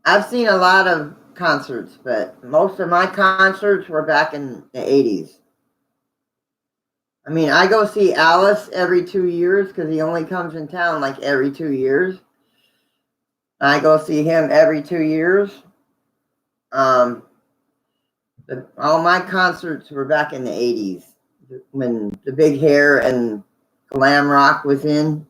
I've seen a lot of concerts, but most of my concerts were back in the 80s. I mean, I go see Alice every 2 years because he only comes in town like every 2 years. I go see him every 2 years. All my concerts were back in the 80s when the big hair and glam rock was in.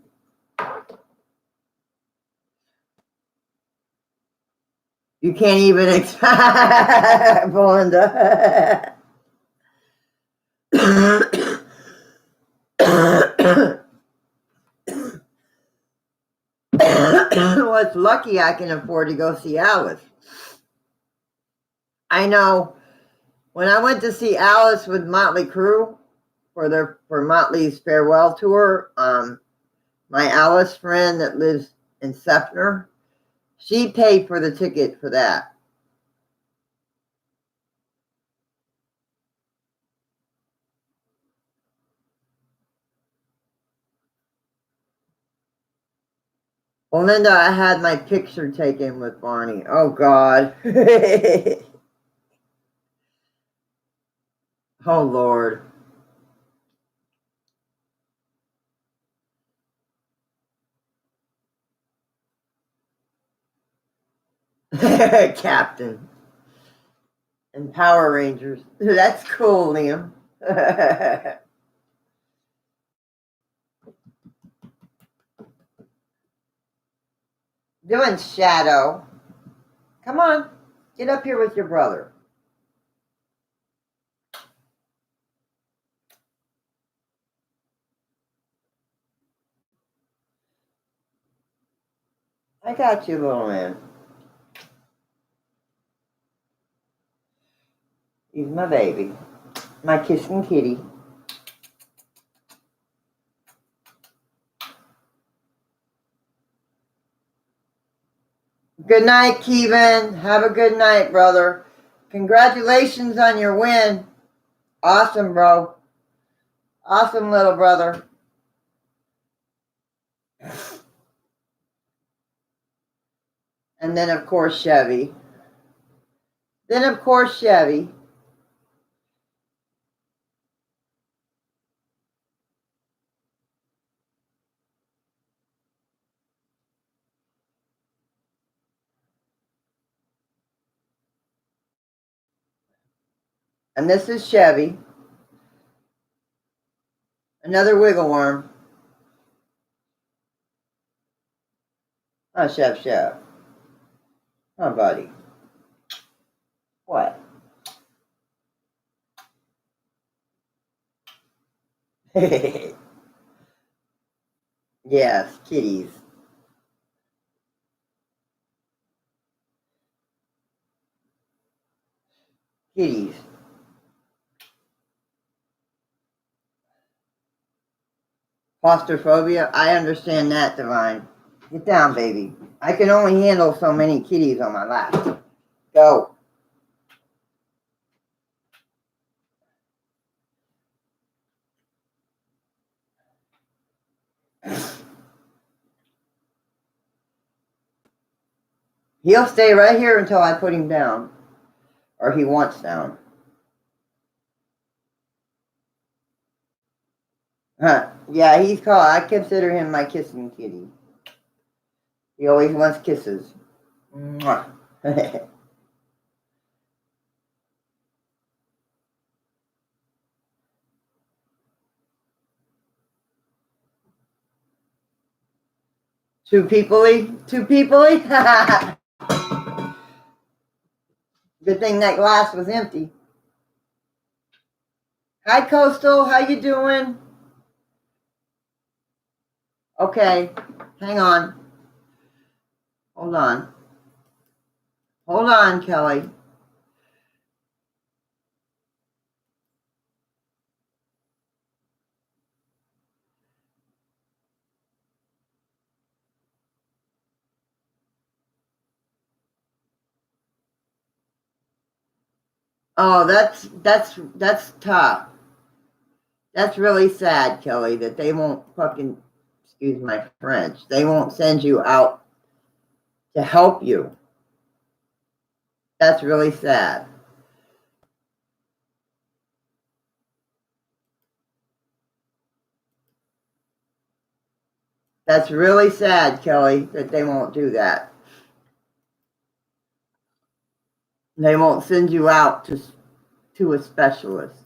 You can't even expect Belinda. Well, it's lucky I can afford to go see Alice. I know when I went to see Alice with Motley Crue for Motley's farewell tour, my Alice friend that lives in Sefner, she paid for the ticket for that. Well, Linda, I had my picture taken with Barney. Oh, God. Oh, Lord. Captain. And Power Rangers. That's cool, Liam. Doing Shadow. Come on. Get up here with your brother. I got you, little man. He's my baby. My kissing kitty. Good night, Kevin. Have a good night, brother. Congratulations on your win. Awesome, bro. Awesome, little brother. And then, of course, Chevy. And this is Chevy. Another wiggle worm. Oh, Chef. Oh, buddy. What? Yes, kitties. Kitties. Claustrophobia? I understand that, Divine. Get down, baby. I can only handle so many kitties on my lap. Go. He'll stay right here until I put him down, or he wants down. Yeah, he's called. I consider him my kissing kitty. He always wants kisses. Mwah. Two peoply. Good thing that glass was empty. Hi, Coastal. How you doing? Okay, hang on. Hold on. Hold on, Kelly. Oh, that's tough. That's really sad, Kelly, that they won't fucking, excuse my French, they won't send you out to help you. That's really sad. That's really sad, Kelly, that they won't do that. They won't send you out to a specialist.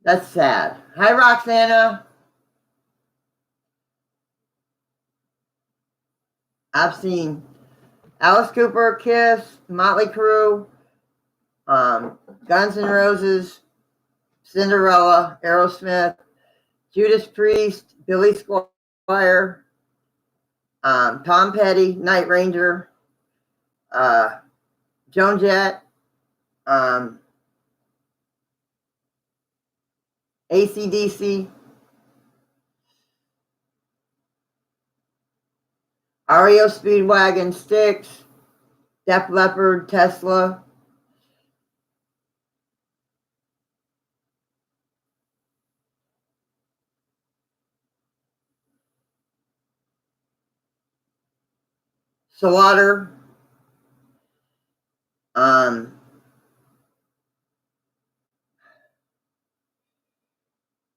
That's sad. Hi, Roxana. I've seen Alice Cooper, Kiss, Motley Crue, Guns N' Roses, Cinderella, Aerosmith, Judas Priest, Billy Squire, Tom Petty, Night Ranger, Joan Jett, AC/DC, REO Speedwagon, Styx, Def Leppard, Tesla. Slaughter.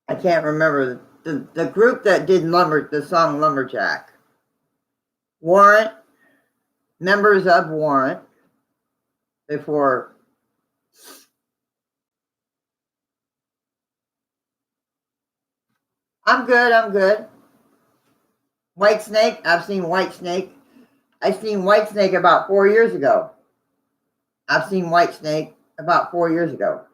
I can't remember the group that did the song Lumberjack. Warrant, members of Warrant before. I'm good. Whitesnake, I've seen Whitesnake. I've seen Whitesnake about 4 years ago. I've seen Whitesnake about 4 years ago.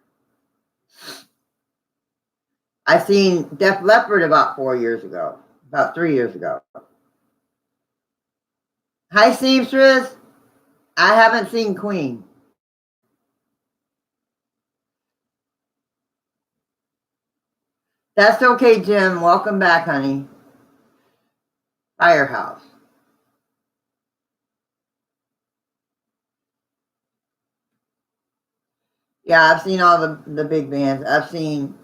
I've seen Def Leppard about 4 years ago, about 3 years ago. Hi, Seamstress. I haven't seen Queen. That's okay, Jim. Welcome back, honey. Firehouse. Yeah, I've seen all the big bands. I've seen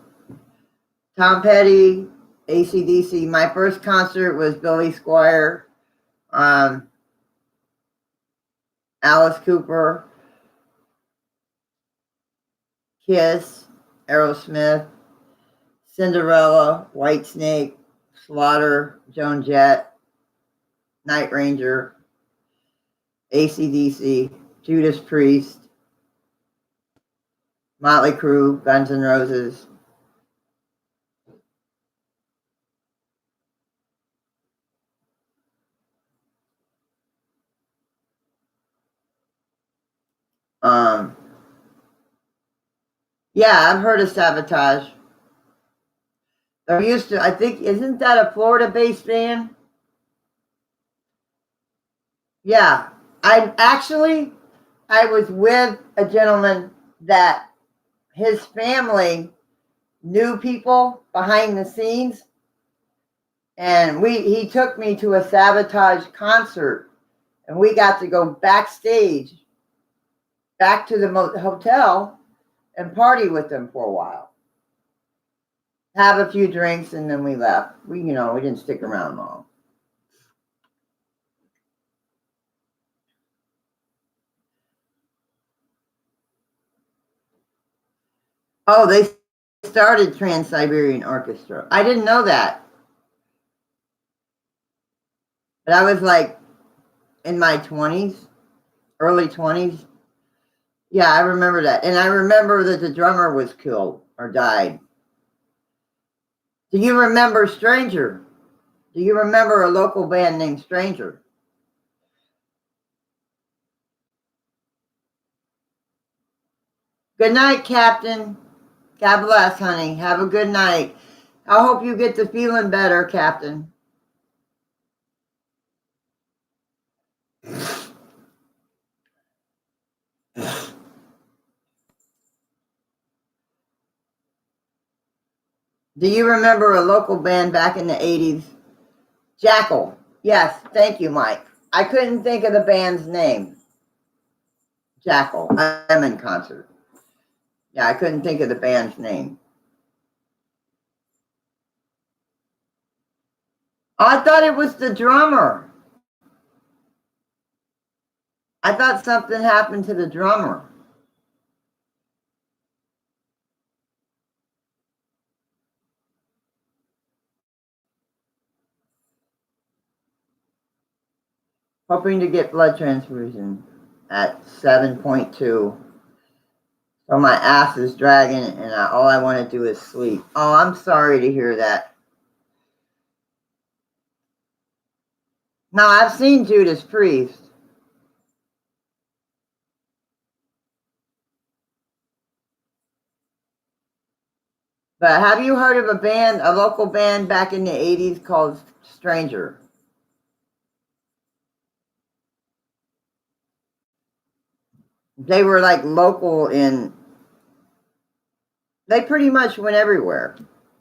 Tom Petty, AC/DC. My first concert was Billy Squire, Alice Cooper, Kiss, Aerosmith, Cinderella, Whitesnake, Slaughter, Joan Jett, Night Ranger, AC/DC, Judas Priest, Motley Crue, Guns N' Roses. Yeah, I've heard of Sabotage. They're used to, I think, isn't that a Florida-based band? Yeah, I was with a gentleman that his family knew people behind the scenes, and he took me to a Sabotage concert, and we got to go backstage, back to the hotel, and party with them for a while. have a few drinks, and then we left. We didn't stick around long. Oh, they started Trans-Siberian Orchestra. I didn't know that. But I was like in my 20s, early 20s. Yeah, I remember that. And I remember that the drummer was killed or died. Do you remember Stranger? Do you remember a local band named Stranger? Good night, Captain. God bless, honey. Have a good night. I hope you get to feeling better, Captain. Do you remember a local band back in the 80s? Jackal. Yes, thank you, Mike. I couldn't think of the band's name. Jackal. I'm in concert. Yeah, I couldn't think of the band's name. I thought it was the drummer. I thought something happened to the drummer. Hoping to get blood transfusion at 7.2. So my ass is dragging, and all I want to do is sleep. Oh, I'm sorry to hear that. Now, I've seen Judas Priest. But have you heard of a local band back in the 80s called Stranger? They were like local they pretty much went everywhere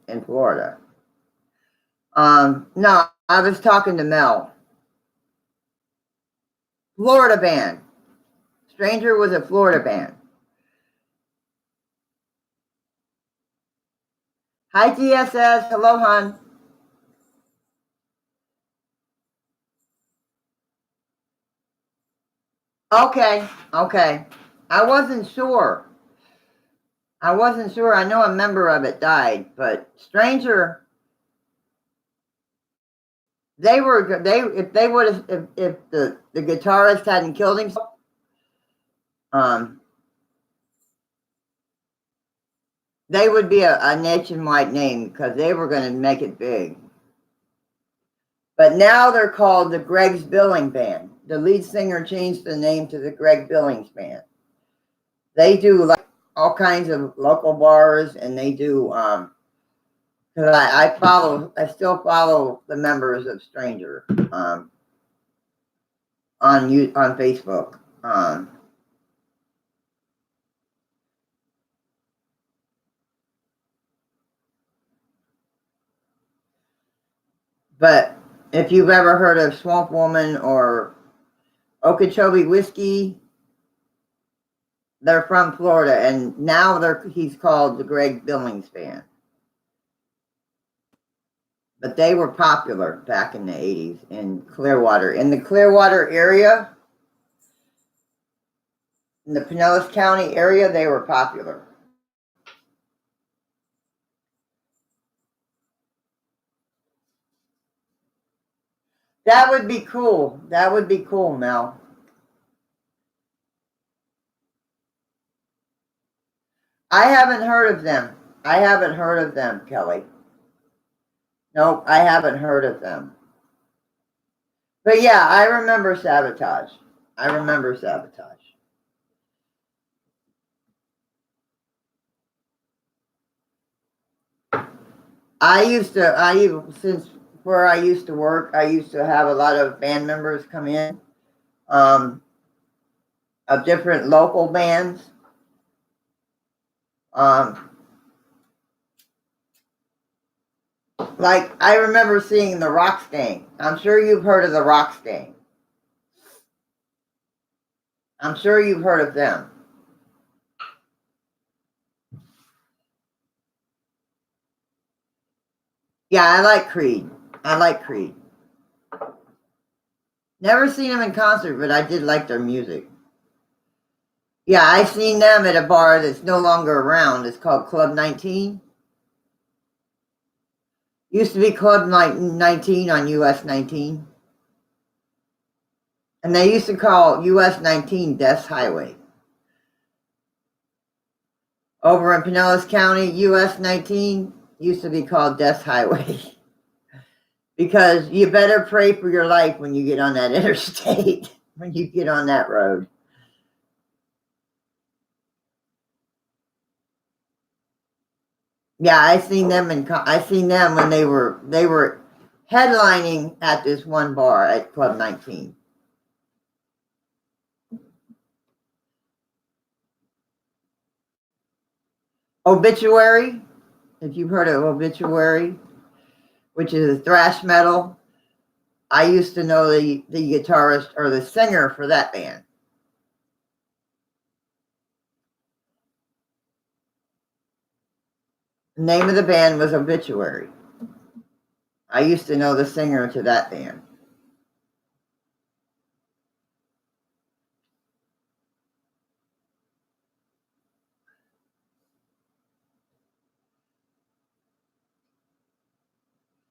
in Florida. No, I was talking to Mel. Florida band. Stranger was a Florida band. Hi, TSS. Hello, hon. Okay. I wasn't sure. I know a member of it died, but Stranger, if the guitarist hadn't killed himself, they would be a nationwide name because they were going to make it big. But now they're called the Greg's Billing Band. The lead singer changed the name to the Greg Billings Band. They do like all kinds of local bars, and they do. Because I still follow the members of Stranger on Facebook. But if you've ever heard of Swamp Woman or Okeechobee Whiskey, they're from Florida, and now he's called the Greg Billings Band. But they were popular back in the 80s in Clearwater. In the Clearwater area, in the Pinellas County area, they were popular. That would be cool. That would be cool, Mel. I haven't heard of them. I haven't heard of them, Kelly. Nope, I haven't heard of them. But yeah, I remember Sabotage. I remember Sabotage. Since where I used to work, I used to have a lot of band members come in of different local bands. Like I remember seeing the Rocks Gang. I'm sure you've heard of the Rocks Gang. I'm sure you've heard of them. Yeah, I like Creed. I like Creed. Never seen them in concert, but I did like their music. Yeah, I seen them at a bar that's no longer around. It's called Club 19. Used to be Club 19 on US 19. And they used to call US 19 Death's Highway. Over in Pinellas County, US 19 used to be called Death's Highway. Because you better pray for your life when you get on that interstate, when you get on that road. Yeah, I seen them when they were headlining at this one bar at Club 19. Obituary, if you've heard of Obituary, which is a thrash metal. I used to know the guitarist or the singer for that band. The name of the band was Obituary. I used to know the singer to that band.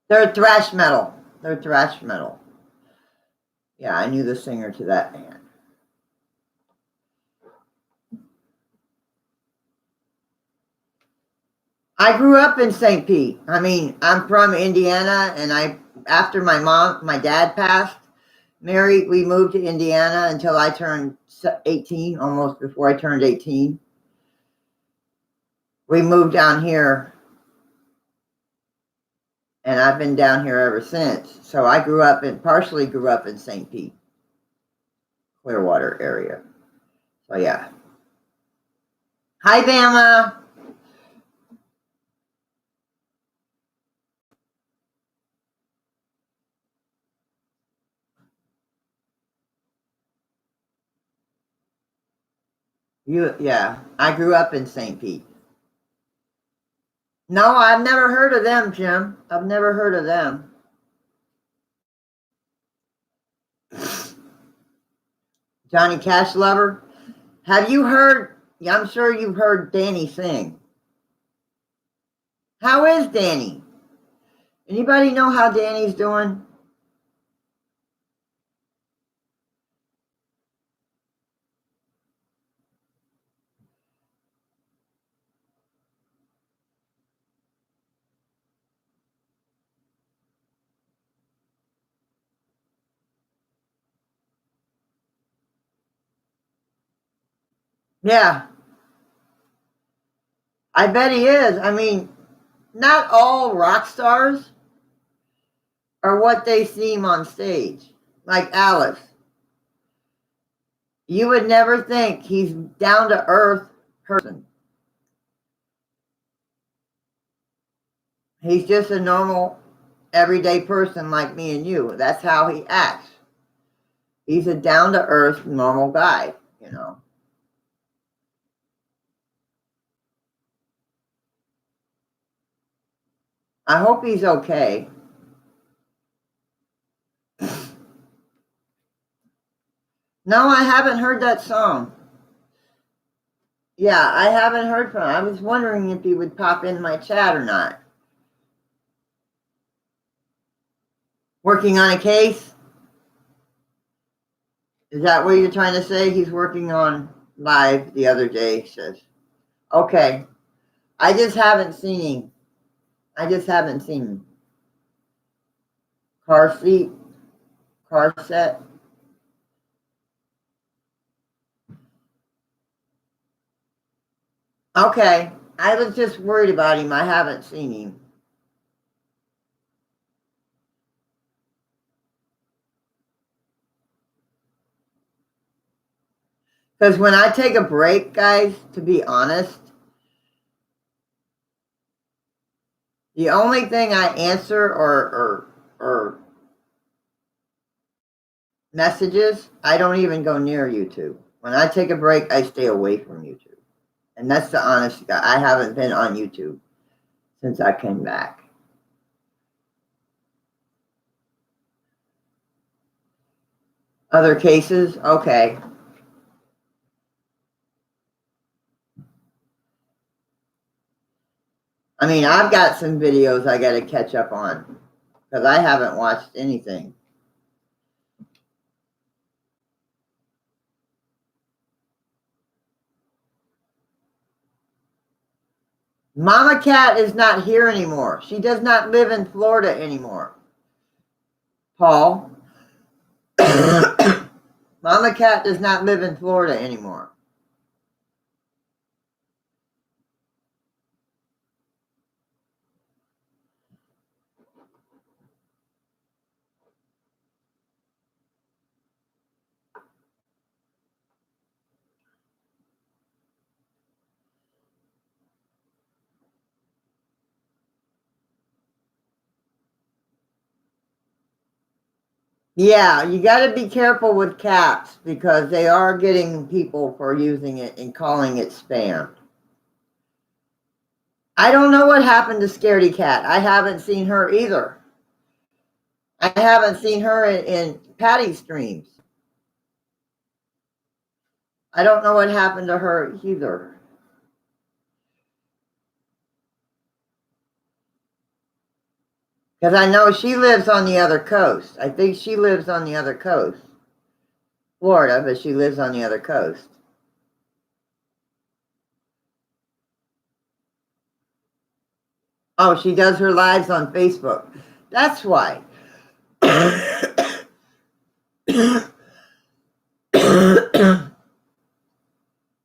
They're thrash metal. They're thrash metal. Yeah, I knew the singer to that band. I grew up in St. Pete. I mean, I'm from Indiana, and after my dad passed, we moved to Indiana until I turned 18, almost before I turned 18. We moved down here, and I've been down here ever since. So I partially grew up in St. Pete, Clearwater area. So yeah. Hi, Bama. Yeah, I grew up in St. Pete. No, I've never heard of them, Jim. I've never heard of them. Johnny Cash lover. Have you heard? I'm sure you've heard Danny sing. How is Danny? Anybody know how Danny's doing? Yeah, I bet he is. I mean, not all rock stars are what they seem on stage. Like Alice. You would never think he's down to earth person. He's just a normal, everyday person like me and you. That's how he acts. He's a down to earth, normal guy, you know. I hope he's okay. No, I haven't heard that song. Yeah, I haven't heard from him. I was wondering if he would pop in my chat or not. Working on a case? Is that what you're trying to say? He's working on live the other day, says. Okay. I just haven't seen him. I just haven't seen him. Car seat, car set. Okay. I was just worried about him. I haven't seen him. Because when I take a break, guys, to be honest, the only thing I answer or messages, I don't even go near YouTube. When I take a break, I stay away from YouTube. And that's the honest guy. I haven't been on YouTube since I came back. Other cases? Okay. I mean, I've got some videos I got to catch up on because I haven't watched anything. Mama Cat is not here anymore. She does not live in Florida anymore. Paul. Mama Cat does not live in Florida anymore. Yeah, you got to be careful with cats because they are getting people for using it and calling it spam. I don't know what happened to Scaredy Cat. I haven't seen her either. I haven't seen her in Patty's streams. I don't know what happened to her either. Because I know she lives on the other coast. I think she lives on the other coast. Florida, but she lives on the other coast. Oh, she does her lives on Facebook. That's why. Oh,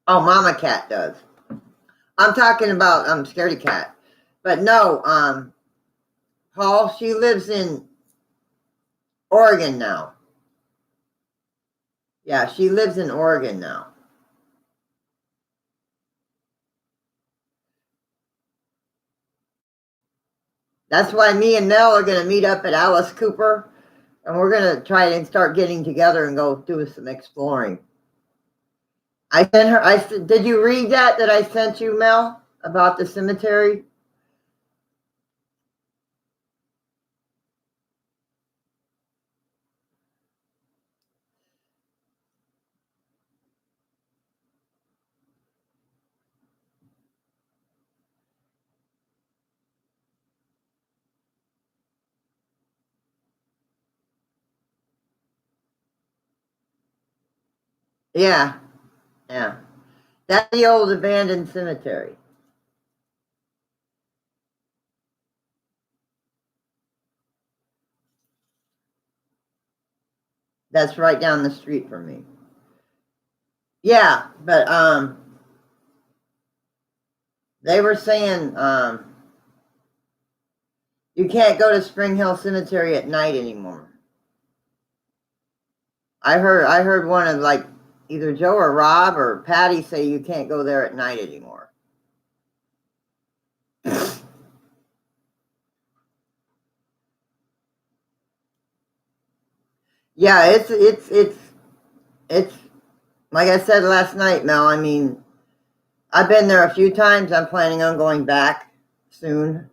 Mama Cat does. I'm talking about Scaredy Cat. But no, Paul, she lives in Oregon now. Yeah, she lives in Oregon now. That's why me and Mel are going to meet up at Alice Cooper, and we're going to try and start getting together and go do some exploring. I sent her. Did you read that I sent you, Mel, about the cemetery? Yeah, yeah. That's the old abandoned cemetery. That's right down the street from me. Yeah, but they were saying you can't go to Spring Hill Cemetery at night anymore. I heard one of like either Joe or Rob or Patty say you can't go there at night anymore. Yeah, it's like I said last night, Mel. I mean, I've been there a few times. I'm planning on going back soon.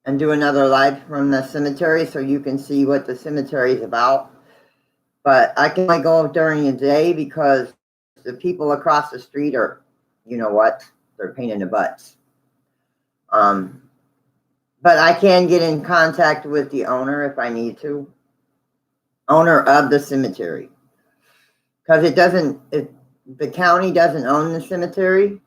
And do another live from the cemetery so you can see what the cemetery is about. But I can only go during the day because the people across the street are, you know what, they're pain in the butts. But I can get in contact with the owner if I need to. Owner of the cemetery. Because the county doesn't own the cemetery.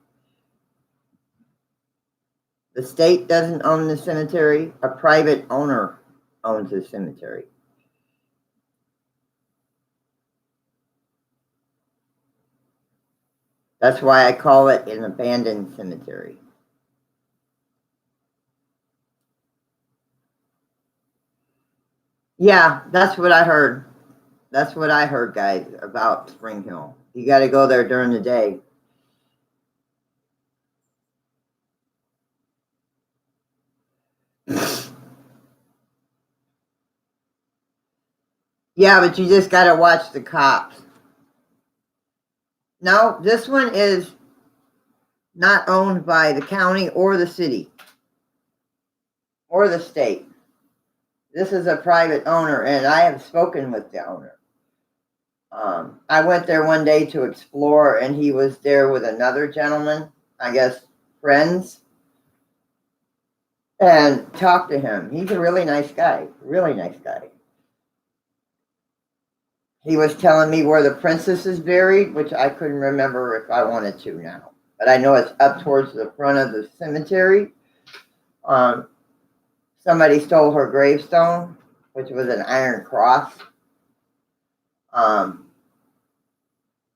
The state doesn't own the cemetery. A private owner owns the cemetery. That's why I call it an abandoned cemetery. Yeah, that's what I heard. That's what I heard, guys, about Spring Hill. You got to go there during the day. Yeah, but you just got to watch the cops. No, this one is not owned by the county or the city. or the state. This is a private owner, and I have spoken with the owner. I went there one day to explore, and he was there with another gentleman, I guess friends, and talked to him. He's a really nice guy, really nice guy. He was telling me where the princess is buried, which I couldn't remember if I wanted to now. But I know it's up towards the front of the cemetery. Somebody stole her gravestone, which was an iron cross.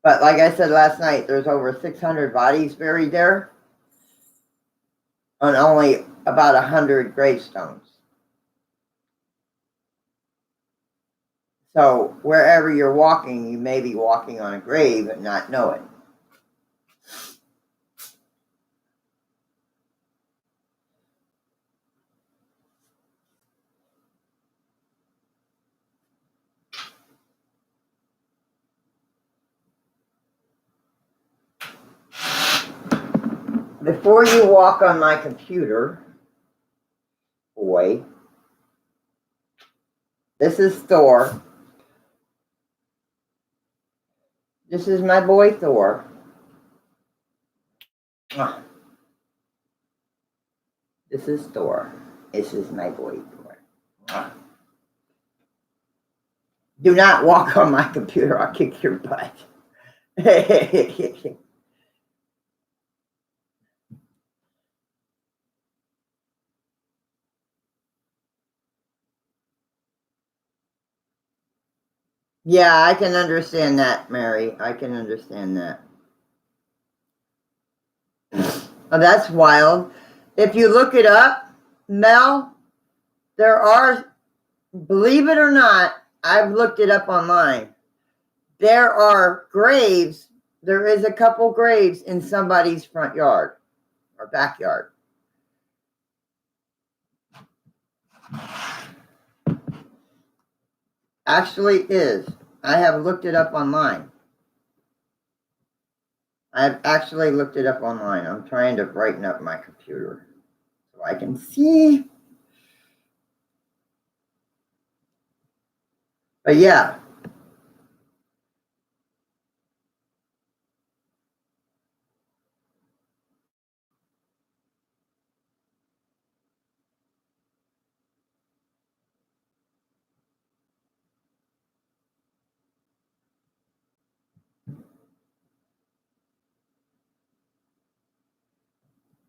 But like I said last night, there's over 600 bodies buried there on only about 100 gravestones. So wherever you're walking, you may be walking on a grave and not know it. Before you walk on my computer, boy, this is Thor. This is my boy Thor. This is Thor. This is my boy Thor. Do not walk on my computer. I'll kick your butt. Yeah, I can understand that, Mary. I can understand that. Oh, that's wild. If you look it up, Mel, there are, believe it or not, I've looked it up online. There are graves. There is a couple graves in somebody's front yard or backyard. Actually is. I have looked it up online. I've actually looked it up online. I'm trying to brighten up my computer so I can see. But yeah.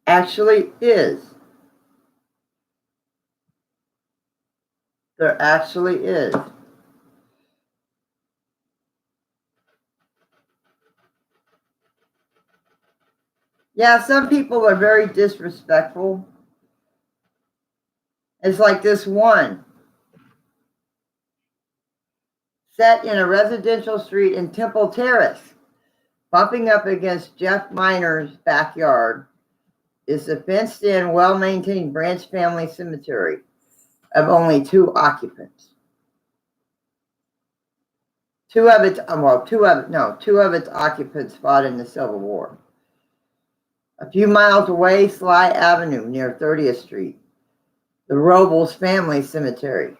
Actually is. There actually is. Yeah, some people are very disrespectful. It's like this one set in a residential street in Temple Terrace, bumping up against Jeff Miner's backyard, is the fenced-in, well-maintained Branch family cemetery of only 2 occupants. Two of its occupants fought in the Civil War. A few miles away, Sly Avenue near 30th Street, the Robles family cemetery.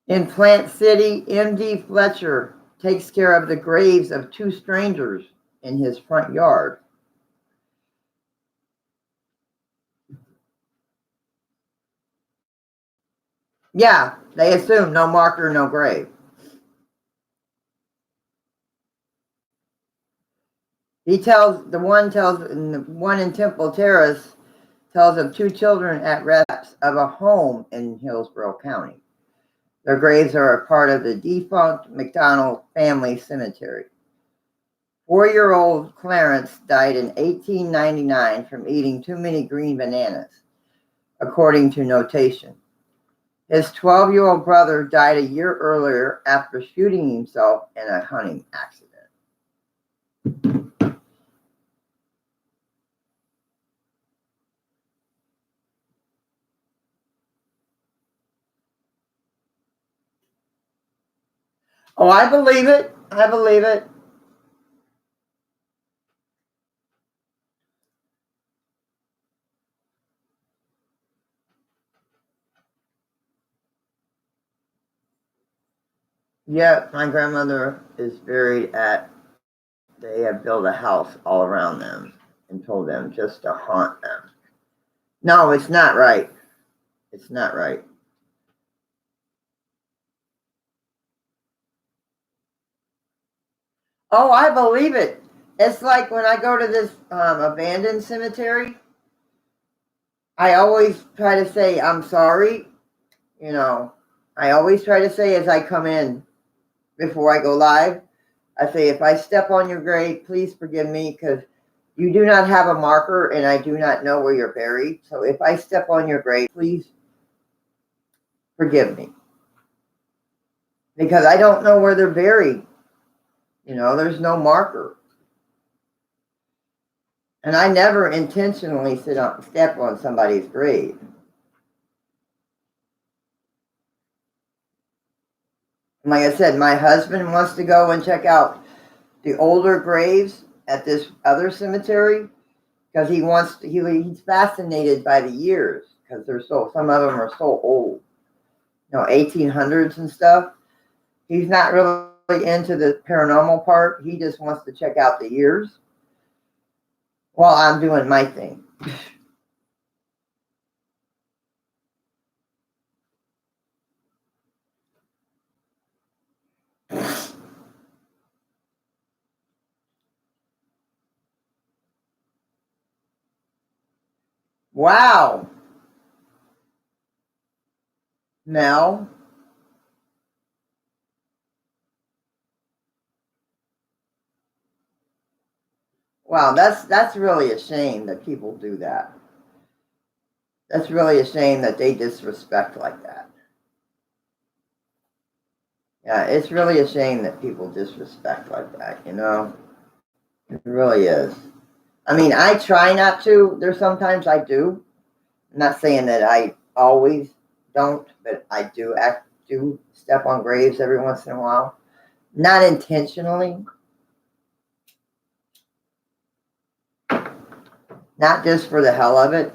In Plant City, M.D. Fletcher takes care of the graves of 2 strangers in his front yard. Yeah, they assume no marker, no grave. The one in Temple Terrace tells of 2 children at rest of a home in Hillsborough County. Their graves are a part of the defunct McDonald family cemetery. 4-year-old Clarence died in 1899 from eating too many green bananas, according to notation. His 12-year-old brother died a year earlier after shooting himself in a hunting accident. Oh, I believe it. I believe it. Yeah, my grandmother is buried at, they have built a house all around them and told them just to haunt them. No, it's not right. It's not right. Oh, I believe it. It's like when I go to this abandoned cemetery, I always try to say, I'm sorry. You know, I always try to say as I come in before I go live, I say, if I step on your grave, please forgive me because you do not have a marker and I do not know where you're buried. So if I step on your grave, please forgive me because I don't know where they're buried. You know, there's no marker. And I never intentionally step on somebody's grave. Like I said, my husband wants to go and check out the older graves at this other cemetery because he's fascinated by the years because some of them are so old, 1800s and stuff. He's not really into the paranormal part. He just wants to check out the years while I'm doing my thing. Wow, Mel. Wow, that's really a shame that people do that. That's really a shame that they disrespect like that. Yeah, it's really a shame that people disrespect like that. It really is. I mean, I try not to. There's sometimes I do. I'm not saying that I always don't, but I do step on graves every once in a while. Not intentionally, not just for the hell of it.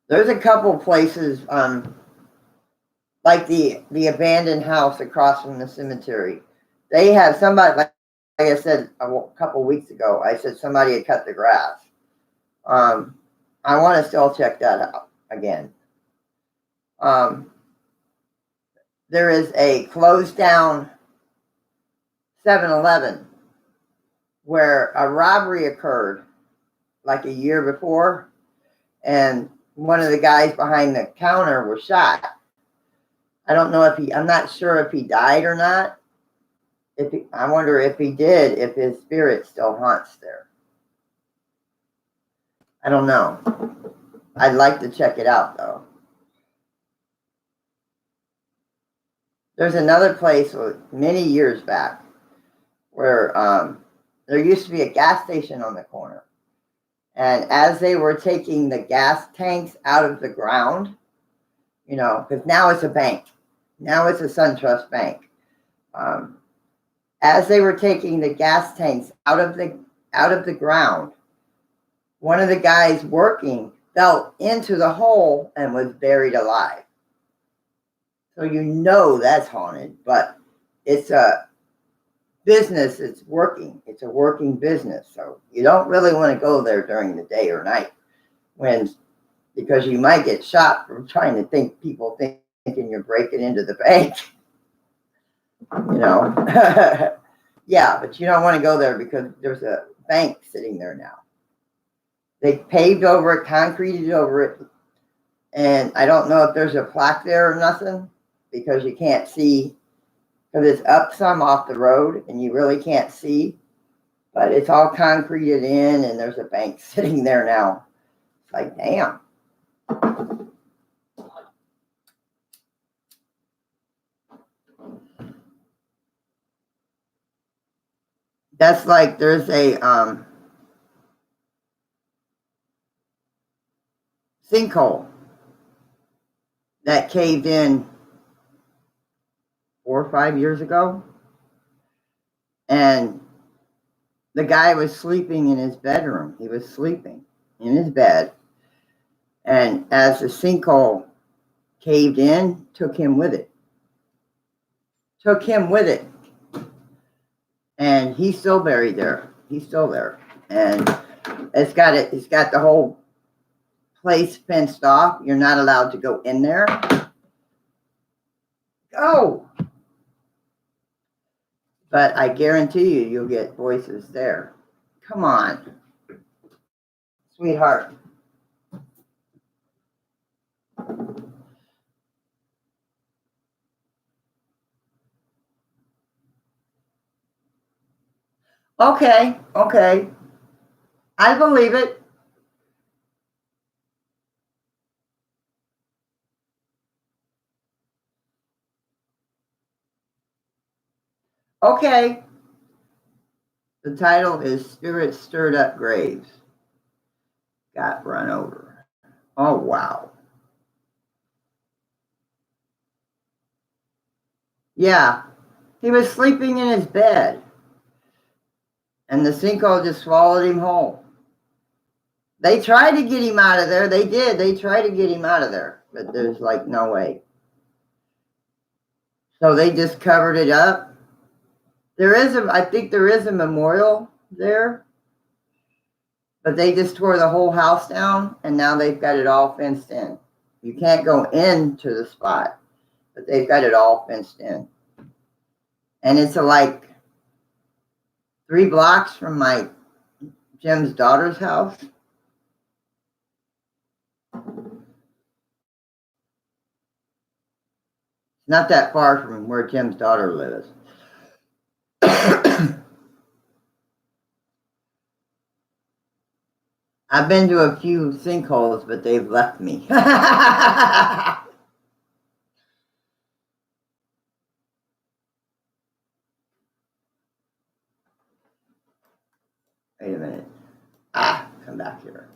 There's a couple places, like the abandoned house across from the cemetery. They have somebody, like I said a couple weeks ago, I said somebody had cut the grass. Um, I want to still check that out again. Um, there is a closed down 7-Eleven where a robbery occurred like a year before, and one of the guys behind the counter was shot. I don't know I'm not sure if he died or not. I wonder if he did, if his spirit still haunts there. I don't know. I'd like to check it out though. There's another place many years back where there used to be a gas station on the corner. And as they were taking the gas tanks out of the ground, because now it's a bank, now it's a SunTrust bank. Um, as they were taking the gas tanks out of the ground, one of the guys working fell into the hole and was buried alive. So that's haunted, but it's a business. It's working. It's a working business. So you don't really want to go there during the day or night because you might get shot for trying to people thinking you're breaking into the bank. Yeah, but you don't want to go there because there's a bank sitting there now. They paved over it, concreted over it, and I don't know if there's a plaque there or nothing because you can't see, because it's up some off the road and you really can't see, but it's all concreted in and there's a bank sitting there now. It's like, damn. That's like there's a sinkhole that caved in 4 or 5 years ago, and the guy was sleeping in his bedroom. He was sleeping, in his bed. And as the sinkhole caved in, took him with it. Took him with it. And he's still buried there. He's still there. And it's got the whole place fenced off. You're not allowed to go in there. Go! But I guarantee you, you'll get voices there. Come on, sweetheart. Okay, okay. I believe it. Okay. The title is Spirits Stirred Up Graves. Got run over. Oh, wow. Yeah. He was sleeping in his bed. And the sinkhole just swallowed him whole. They tried to get him out of there. They did. They tried to get him out of there. But there's like no way. So they just covered it up. I think there is a memorial there. But they just tore the whole house down, and now they've got it all fenced in. You can't go into the spot, but they've got it all fenced in. And it's like 3 blocks from my Jim's daughter's house. It's not that far from where Jim's daughter lives. I've been to a few sinkholes, but they've left me. Wait a minute. Come back here.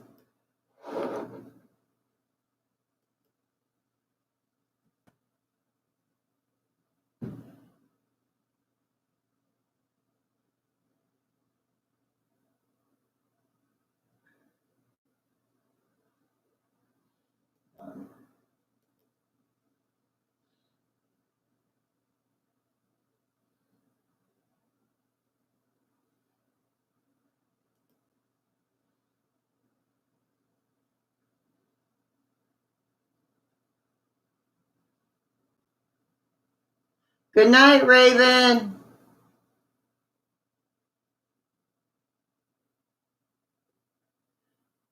Good night, Raven.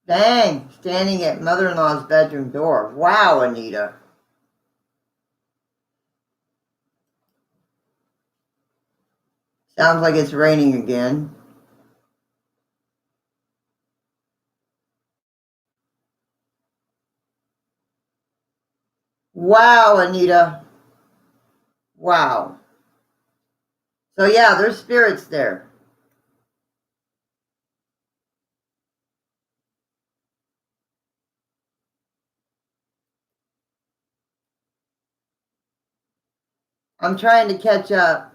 Dang, standing at mother-in-law's bedroom door. Wow, Anita. Sounds like it's raining again. Wow, Anita. Wow. So yeah, there's spirits there. I'm trying to catch up.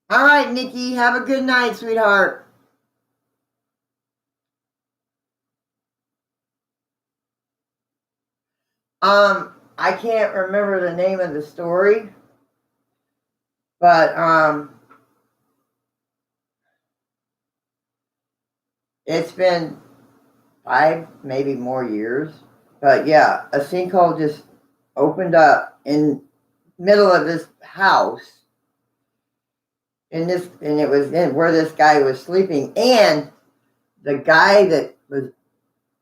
All right, Nikki, have a good night, sweetheart. I can't remember the name of the story, but it's been 5, maybe more years. But yeah, a sinkhole just opened up in middle of this house, and it was in where this guy was sleeping, and the guy that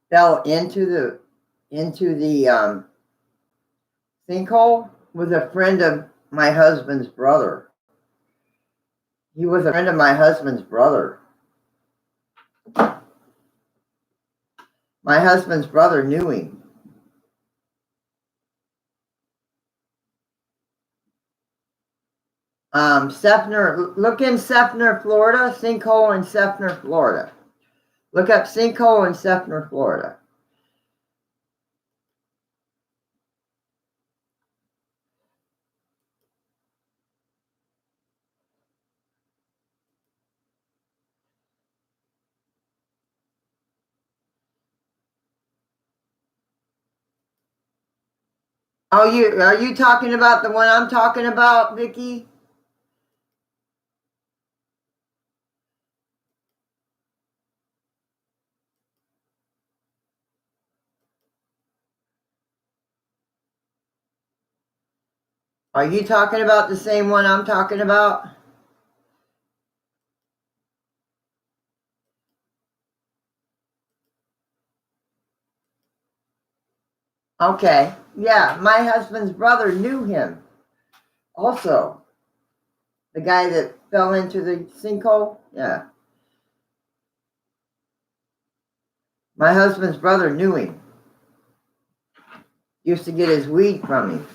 fell into the sinkhole was a friend of my husband's brother. He was a friend of my husband's brother. My husband's brother knew him. Sefner, look in Sefner, Florida, sinkhole in Sefner, Florida. Look up sinkhole in Sefner, Florida. Oh, are you talking about the one I'm talking about, Vicki? Are you talking about the same one I'm talking about? Okay. Yeah, my husband's brother knew him also. The guy that fell into the sinkhole? Yeah. My husband's brother knew him. Used to get his weed from him.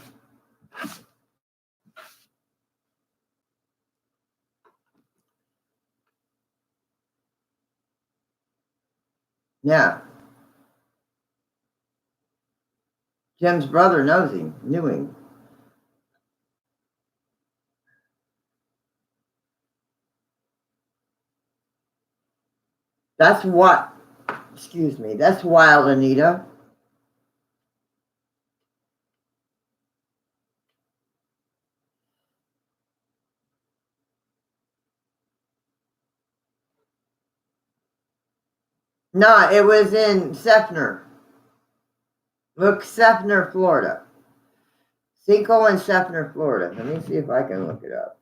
Yeah. Jim's brother knew him. That's what, excuse me, that's wild, Anita. No, it was in Sefner. Look, Sefner, Florida. Sinkhole in Sefner, Florida. Let me see if I can look it up.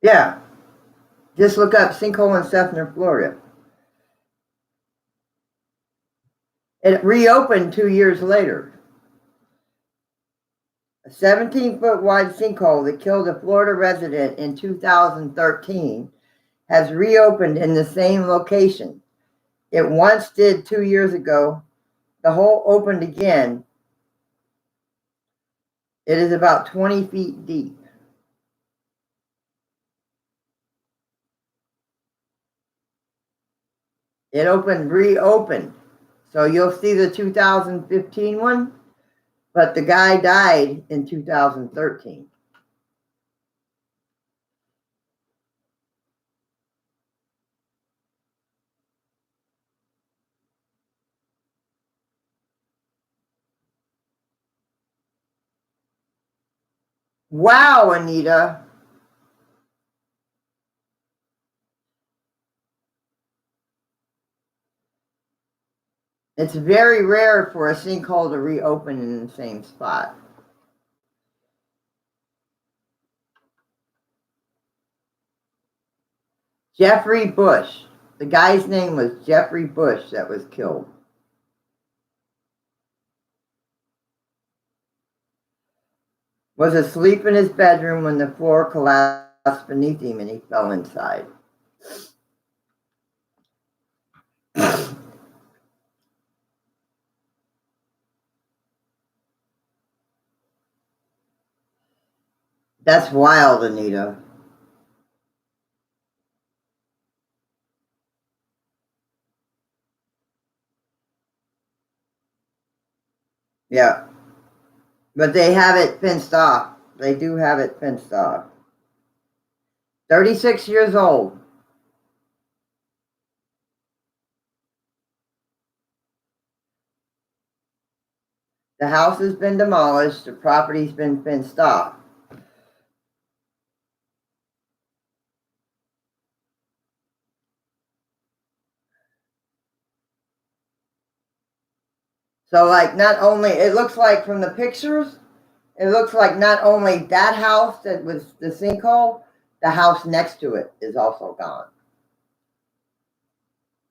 Yeah, just look up sinkhole in Sefner, Florida. It reopened 2 years later. A 17-foot wide sinkhole that killed a Florida resident in 2013 has reopened in the same location. It once did 2 years ago. The hole opened again. It is about 20 feet deep. It reopened. So you'll see the 2015 one, but the guy died in 2013. Wow, Anita. It's very rare for a sinkhole to reopen in the same spot. Jeffrey Bush. The guy's name was Jeffrey Bush that was killed. Was asleep in his bedroom when the floor collapsed beneath him and he fell inside. That's wild, Anita. Yeah. But they have it fenced off. They do have it fenced off. 36 years old. The house has been demolished. The property's been fenced off. So, like, not only, it looks like from the pictures, it looks like not only that house that was the sinkhole, the house next to it is also gone.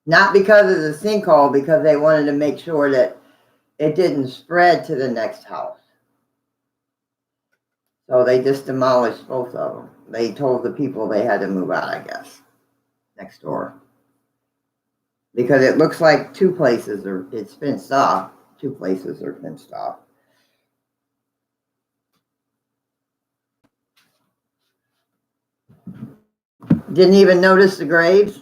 Not because of the sinkhole, because they wanted to make sure that it didn't spread to the next house. So they just demolished both of them. They told the people they had to move out, I guess, next door. Because it looks like two places it's fenced off. Two places are fenced off. Didn't even notice the graves?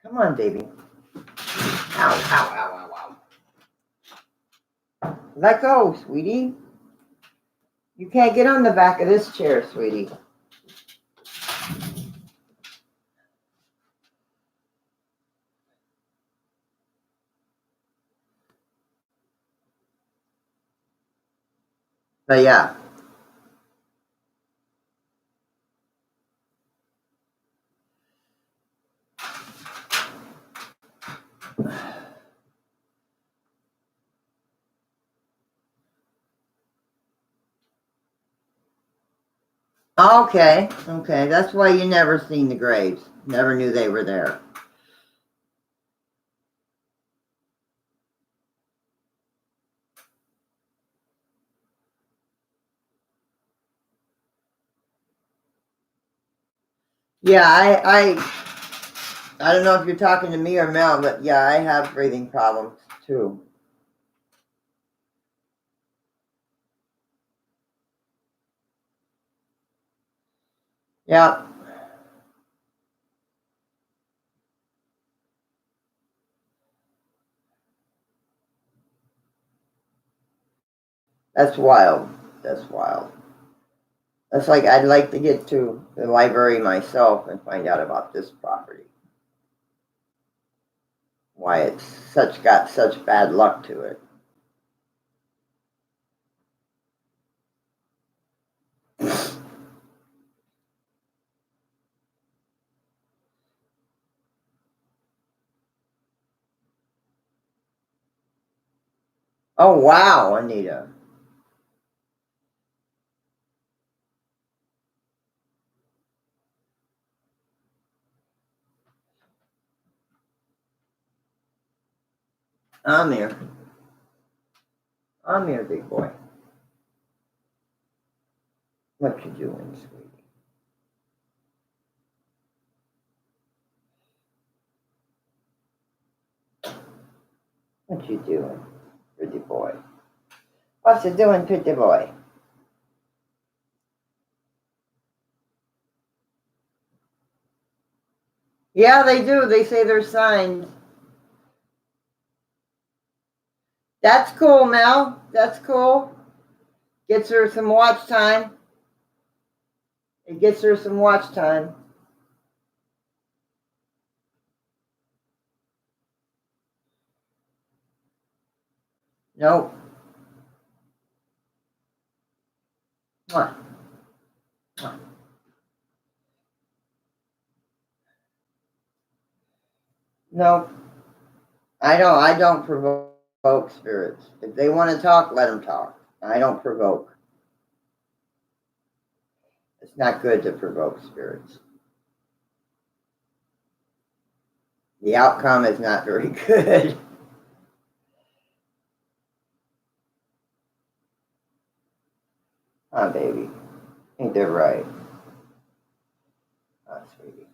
Come on, baby. Ow, ow, ow, ow, ow. Let go, sweetie. You can't get on the back of this chair, sweetie. But yeah. Okay, okay. That's why you never seen the graves. Never knew they were there. Yeah, I don't know if you're talking to me or Mel, but yeah, I have breathing problems too. Yeah. That's wild. That's wild. That's like I'd like to get to the library myself and find out about this property. Why it's got such bad luck to it. Oh wow, Anita. I'm here. I'm here, big boy. What you doing, sweetie? What you doing, pretty boy? What you doing, pretty boy? Yeah, they do. They say they're signed. That's cool, Mel. That's cool. Gets her some watch time. It gets her some watch time. Nope. Mwah. Mwah. Nope. I don't provoke spirits. If they want to talk, let them talk. I don't provoke. It's not good to provoke spirits. The outcome is not very good. Huh, baby. Ain't that right? Oh, sweetie.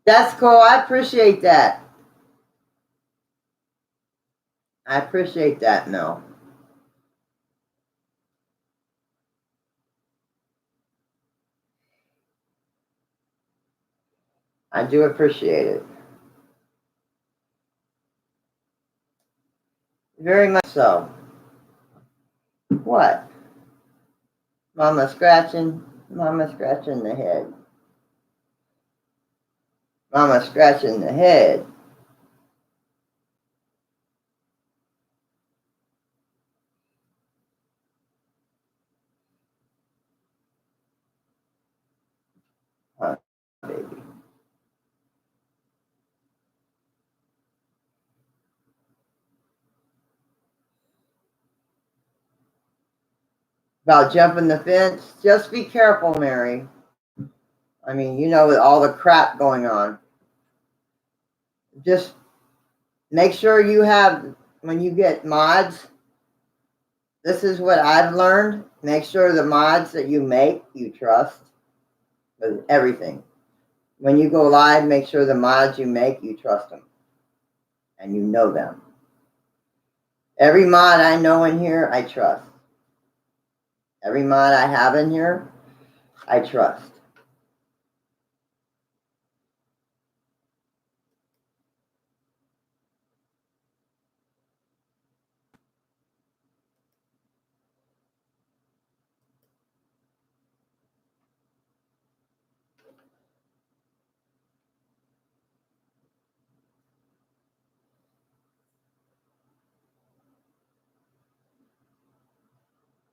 That's cool. I appreciate that. I appreciate that, Mel. I do appreciate it. Very much so. What? Mama scratching? Mama scratching the head. Mama scratching the head. Huh, baby. About jumping the fence? Just be careful, Mary. I mean, you know, with all the crap going on, just make sure you have, when you get mods, this is what I've learned. Make sure the mods that you make, you trust with everything. When you go live, make sure the mods you make, you trust them and you know them. Every mod I know in here, I trust. Every mod I have in here, I trust.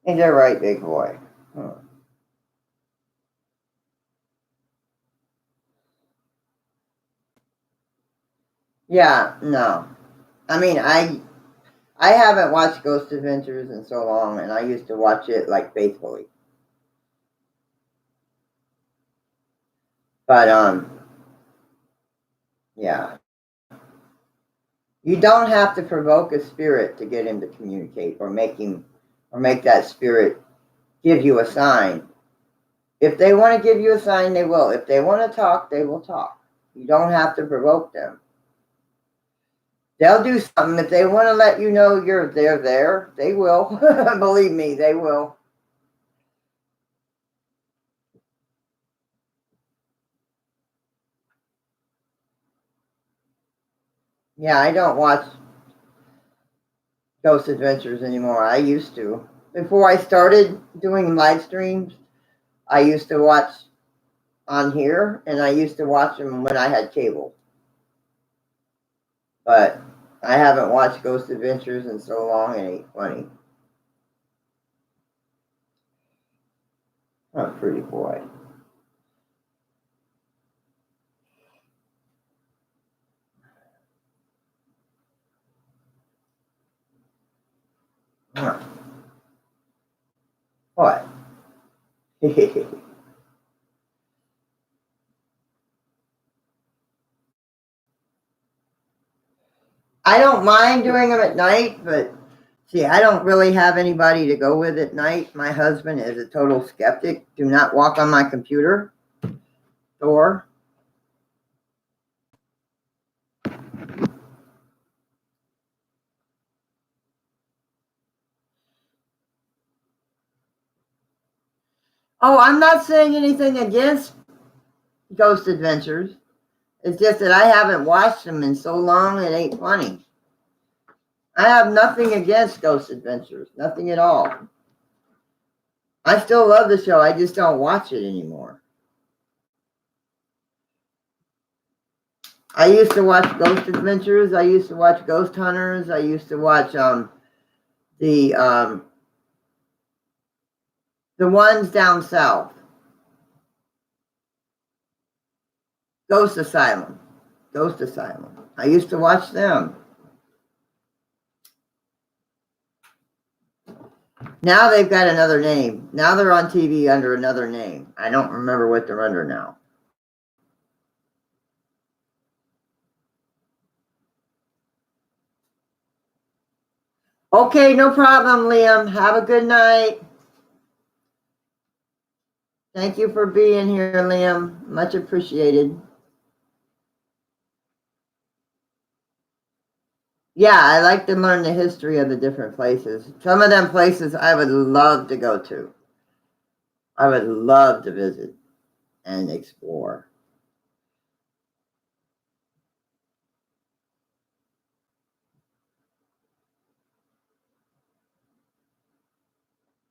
Ain't that right, big boy? Yeah, no. I mean, I haven't watched Ghost Adventures in so long, and I used to watch it like faithfully. But yeah. You don't have to provoke a spirit to get him to communicate or make that spirit give you a sign. If they want to give you a sign, they will. If they want to talk, they will talk. You don't have to provoke them. They'll do something. If they want to let you know they're there, they will. Believe me, they will. Yeah, I don't watch Ghost Adventures anymore. I used to. Before I started doing live streams, I used to watch on here, and I used to watch them when I had cable. But I haven't watched Ghost Adventures in so long, it ain't funny. Oh, pretty boy. Huh. What? I don't mind doing them at night, but see, I don't really have anybody to go with at night. My husband is a total skeptic. Do not walk on my computer door. Oh, I'm not saying anything against Ghost Adventures. It's just that I haven't watched them in so long, it ain't funny. I have nothing against Ghost Adventures, nothing at all. I still love the show, I just don't watch it anymore. I used to watch Ghost Adventures, I used to watch Ghost Hunters, I used to watch the ones down south. Ghost Asylum. Ghost Asylum. I used to watch them. Now they've got another name. Now they're on TV under another name. I don't remember what they're under now. Okay, no problem, Liam. Have a good night. Thank you for being here, Liam. Much appreciated. Yeah, I like to learn the history of the different places. Some of them places I would love to go to. I would love to visit and explore.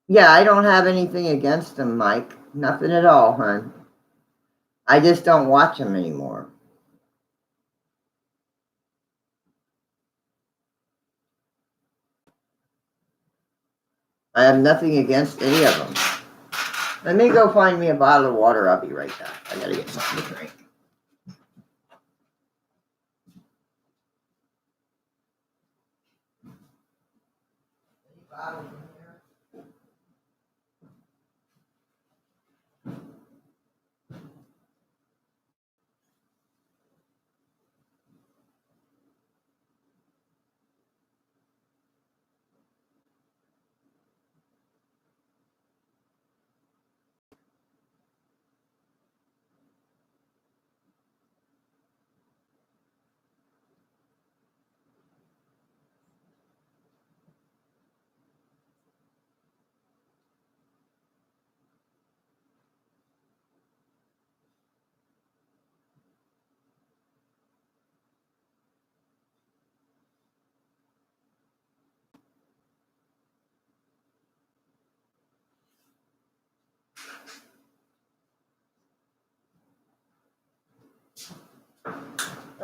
Yeah, I don't have anything against them, Mike. Nothing at all, hon. I just don't watch them anymore. I have nothing against any of them. Let me go find me a bottle of water. I'll be right back. I gotta get something to drink. Any bottles in here?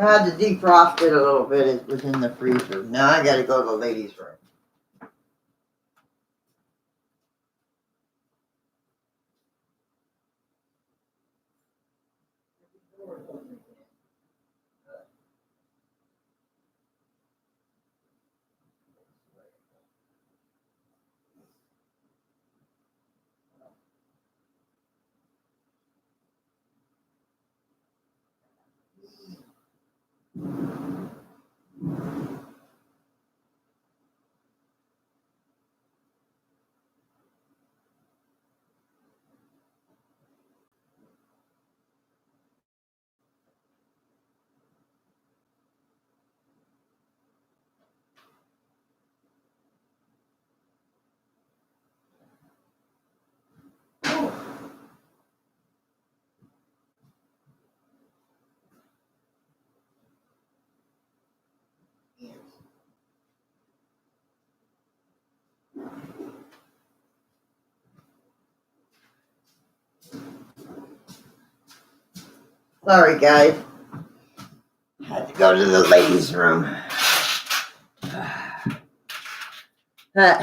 I had to defrost it a little bit. It was in the freezer. Now I got to go to the ladies' room. Sorry, guys. Had to go to the ladies' room. Where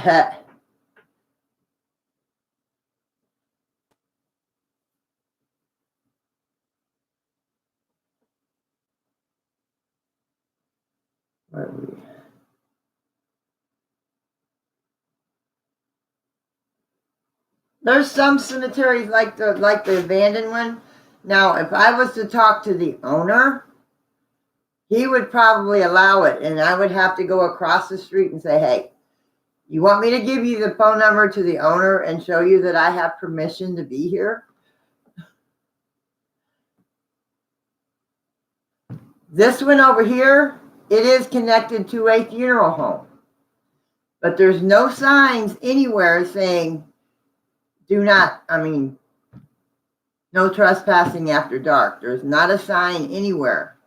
are we? There's some cemeteries like the abandoned one. Now, if I was to talk to the owner, he would probably allow it, and I would have to go across the street and say, "Hey, you want me to give you the phone number to the owner and show you that I have permission to be here?" This one over here, it is connected to a funeral home, but there's no signs anywhere saying no trespassing after dark. There's not a sign anywhere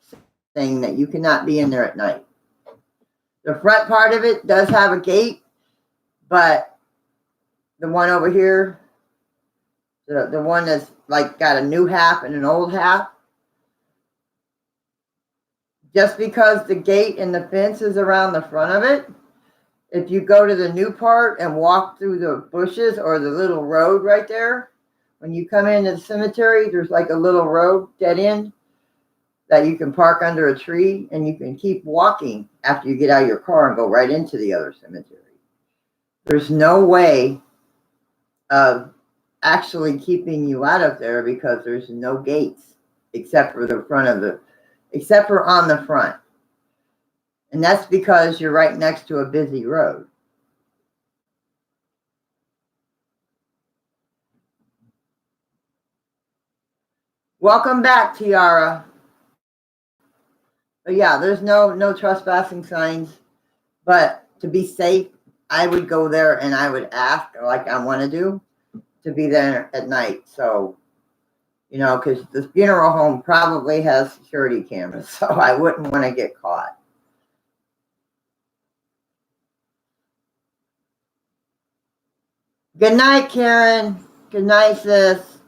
saying that you cannot be in there at night. The front part of it does have a gate, but the one over here, the one that's like got a new half and an old half, just because the gate and the fence is around the front of it, if you go to the new part and walk through the bushes or the little road right there, when you come into the cemetery, there's like a little road dead end that you can park under a tree, and you can keep walking after you get out of your car and go right into the other cemetery. There's no way of actually keeping you out of there because there's no gates except for on the front. And that's because you're right next to a busy road. Welcome back, Tiara. But yeah, there's no trespassing signs. But to be safe, I would go there and I would ask, like I want to do, to be there at night. So, because the funeral home probably has security cameras, so I wouldn't want to get caught. Good night, Karen. Good night, sis.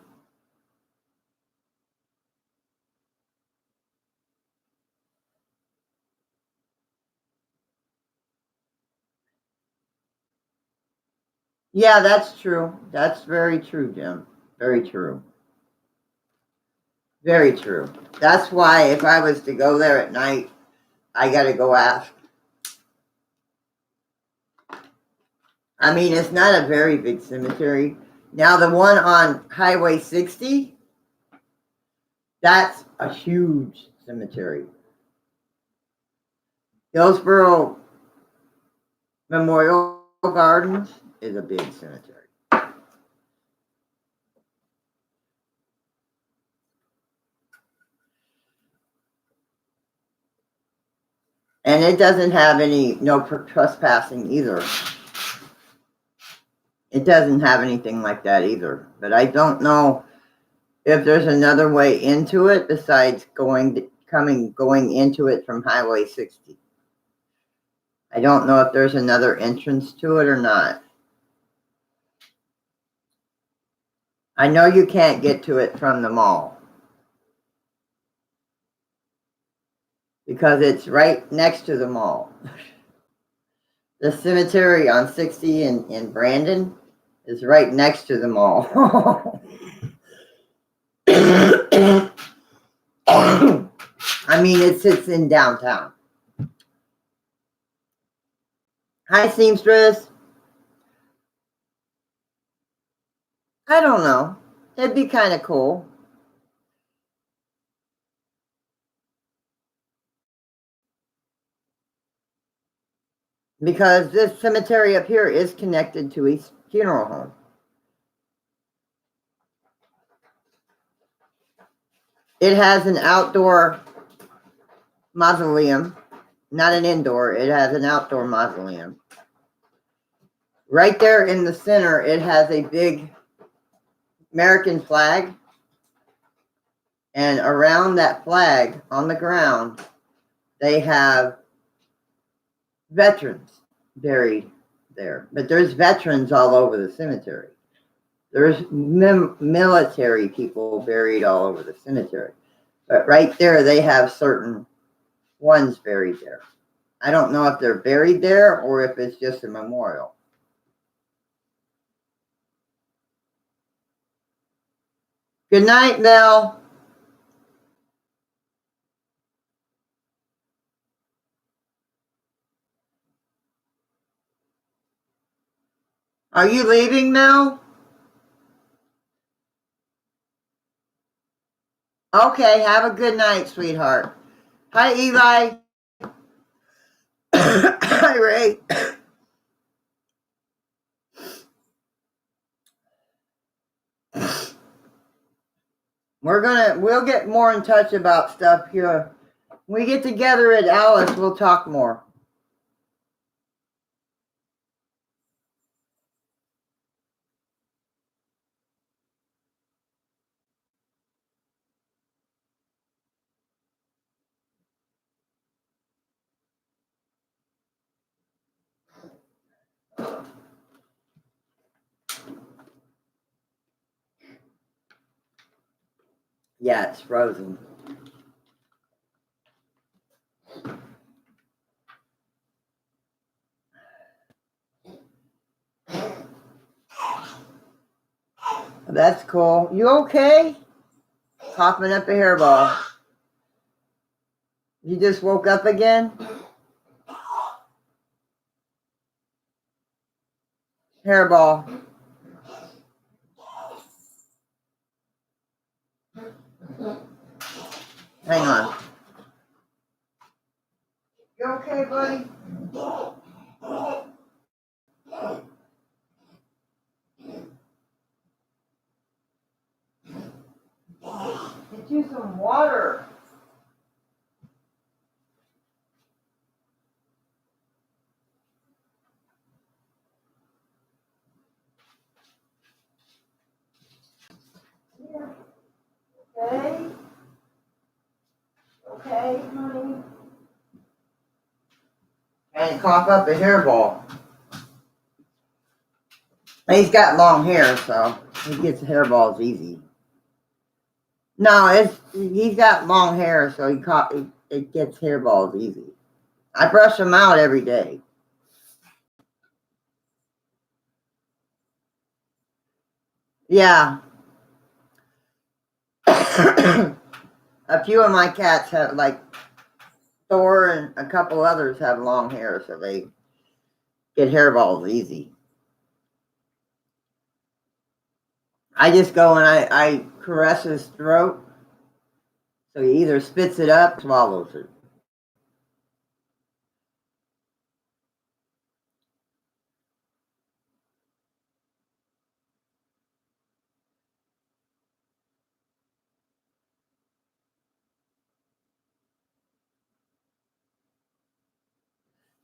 Yeah, that's true. That's very true, Jim. Very true. Very true. That's why if I was to go there at night, I got to go ask. I mean, it's not a very big cemetery. Now, the one on Highway 60, that's a huge cemetery. Hillsborough Memorial Gardens is a big cemetery. And it doesn't have no trespassing either. It doesn't have anything like that either. But I don't know if there's another way into it besides going into it from Highway 60. I don't know if there's another entrance to it or not. I know you can't get to it from the mall. I know you can't get to it from the mall. because it's right next to the mall. The cemetery on 60 in Brandon is right next to the mall. I mean, it sits in downtown. Hi, seamstress. I don't know. It'd be kind of cool. Because this cemetery up here is connected to a funeral home. It has an outdoor mausoleum, not an indoor. It has an outdoor mausoleum. Right there in the center, it has a big American flag. And around that flag on the ground, they have veterans buried there. But there's veterans all over the cemetery. There's military people buried all over the cemetery. But right there, they have certain ones buried there. I don't know if they're buried there or if it's just a memorial. Good night, Mel. Are you leaving, Mel? Okay, have a good night, sweetheart. Hi, Eli. Hi, Ray. We'll get more in touch about stuff here. When we get together at Alice, we'll talk more. Yeah, it's frozen. That's cool. You okay? Popping up a hairball. You just woke up again? Hairball. Hang on. You okay, buddy? Get you some water. Here. Okay? Okay, honey? And cough up a hairball. He's got long hair, so he gets hairballs easy. No, he's got long hair, so it gets hairballs easy. I brush him out every day. Yeah. A few of my cats have, like Thor and a couple others have long hair, so they get hairballs easy. I just go and I caress his throat, so he either spits it up or swallows it.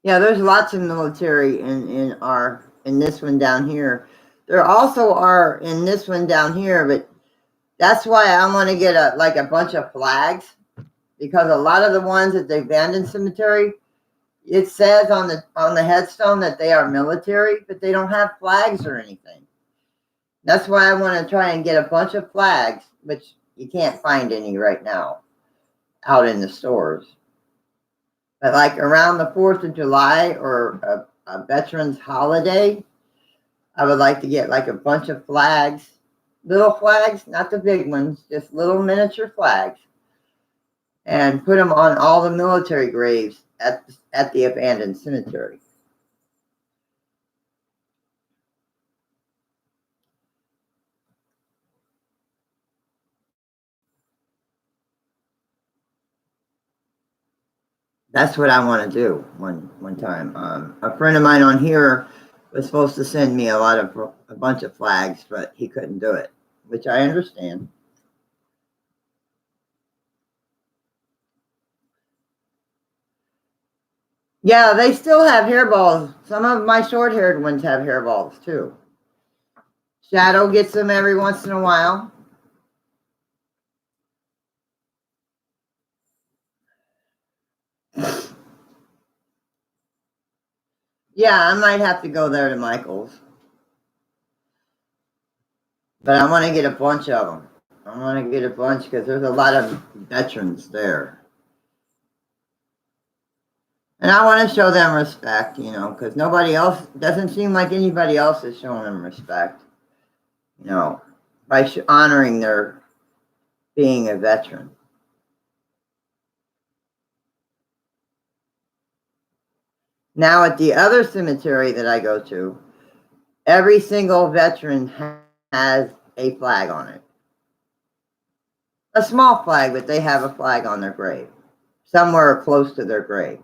Yeah, there's lots of military in this one down here. There also are in this one down here, but that's why I want to get a bunch of flags, because a lot of the ones at the abandoned cemetery, it says on the headstone that they are military, but they don't have flags or anything. That's why I want to try and get a bunch of flags, which you can't find any right now out in the stores. But like around the 4th of July or a veterans holiday, I would like to get like a bunch of flags, little flags, not the big ones, just little miniature flags, and put them on all the military graves at the abandoned cemetery. That's what I want to do one time. A friend of mine on here was supposed to send me a bunch of flags, but he couldn't do it, which I understand. Yeah, they still have hairballs. Some of my short-haired ones have hairballs too. Shadow gets them every once in a while. Yeah, I might have to go there to Michael's. But I want to get a bunch of them. I want to get a bunch because there's a lot of veterans there. And I want to show them respect, you know, because nobody else, doesn't seem like anybody else is showing them respect, you know, by honoring their being a veteran. Now, at the other cemetery that I go to, every single veteran has a flag on it. A small flag, but they have a flag on their grave, somewhere close to their grave.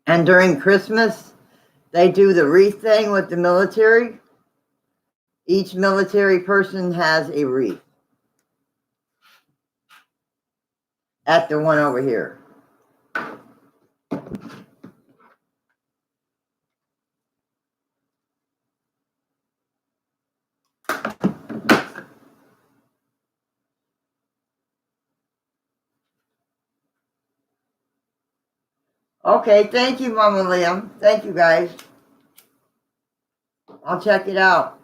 And during Christmas, they do the wreath thing with the military. Each military person has a wreath. At the one over here. Okay, thank you, Mama Liam. Thank you, guys. I'll check it out.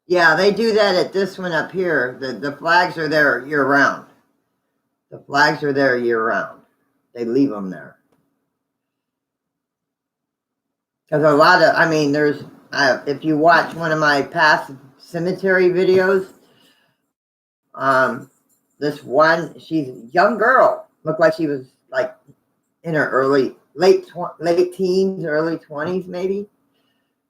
Yeah, they do that at this one up here. The flags are there year round. The flags are there year round. They leave them there. Because a lot of, I mean, there's, if you watch one of my past cemetery videos, this one, she's a young girl. Looked like she was like in her late teens, early 20s, maybe.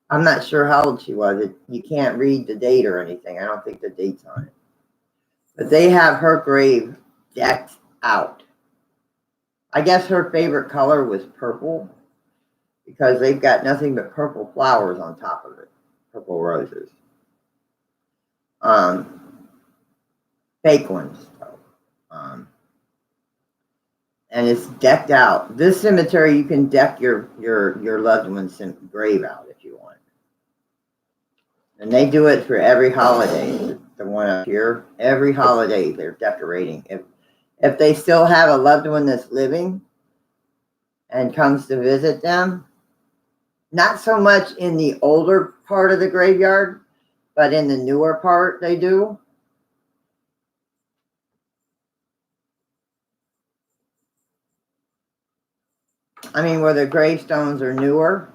I'm not sure how old she was. You can't read the date or anything. I don't think the date's on it. But they have her grave decked out. I guess her favorite color was purple because they've got nothing but purple flowers on top of it, purple roses. Fake ones, though. And it's decked out. This cemetery, you can deck your loved one's grave out if you want. And they do it for every holiday. The one up here, every holiday they're decorating. If they still have a loved one that's living and comes to visit them, not so much in the older part of the graveyard, but in the newer part they do. I mean, where the gravestones are newer.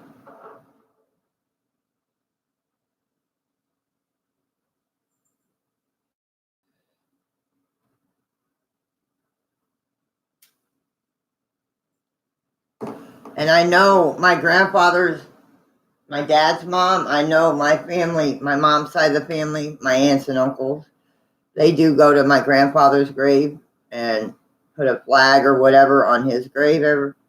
And I know my dad's mom, I know my family, my mom's side of the family, my aunts and uncles, they do go to my grandfather's grave and put a flag or whatever on his grave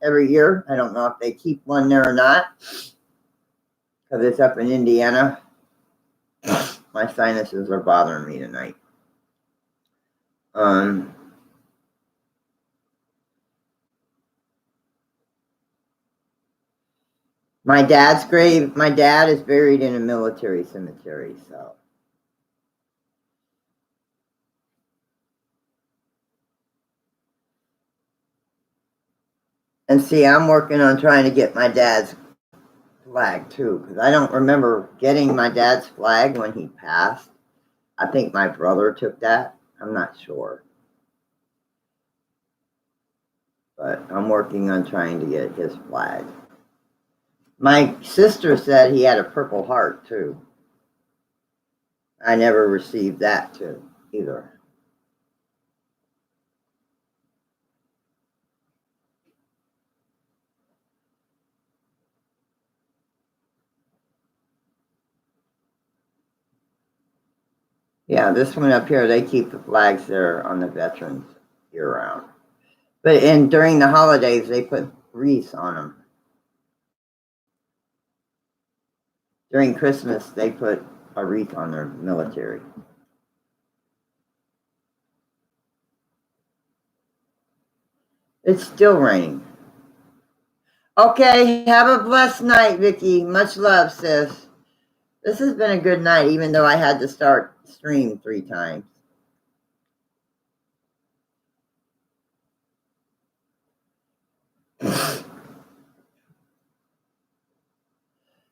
every year. I don't know if they keep one there or not because it's up in Indiana. My sinuses are bothering me tonight. My dad's grave, my dad is buried in a military cemetery, so And see, I'm working on trying to get my dad's flag too, because I don't remember getting my dad's flag when he passed. I think my brother took that. I'm not sure. But I'm working on trying to get his flag. My sister said he had a Purple Heart too. I never received that too either. Yeah, this one up here, they keep the flags there on the veterans year round. But during the holidays, they put wreaths on them. During Christmas, they put a wreath on their military. It's still raining. Okay, have a blessed night, Vicky. Much love, sis. This has been a good night, even though I had to start stream 3 times.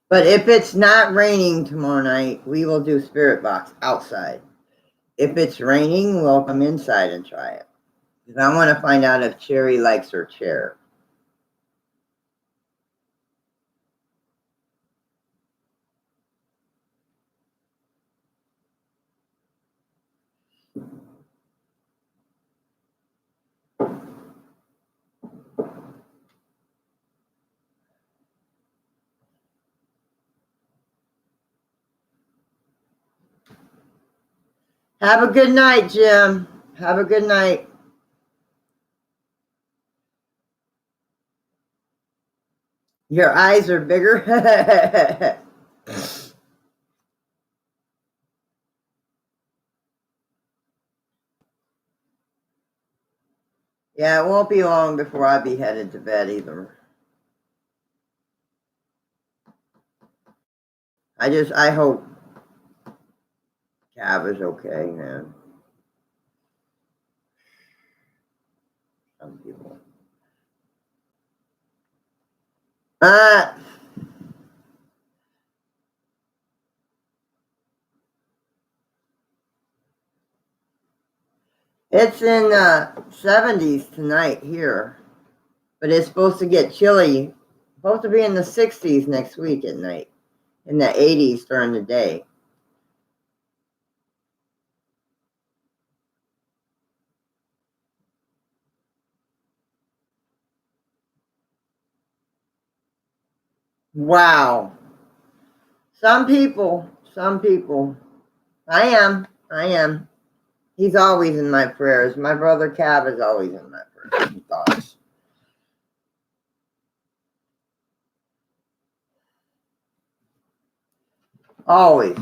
But if it's not raining tomorrow night, we will do Spirit Box outside. If it's raining, we'll come inside and try it. Because I want to find out if Cherry likes her chair. Have a good night, Jim. Have a good night. Your eyes are bigger. Yeah, it won't be long before I'll be headed to bed either. I hope Cav is okay, man. Some people. It's in 70s tonight here, but it's supposed to get chilly. Supposed to be in the 60s next week at night, in the 80s during the day. Wow. Some people. I am. He's always in my prayers. My brother Cav is always in my prayers and thoughts. Always.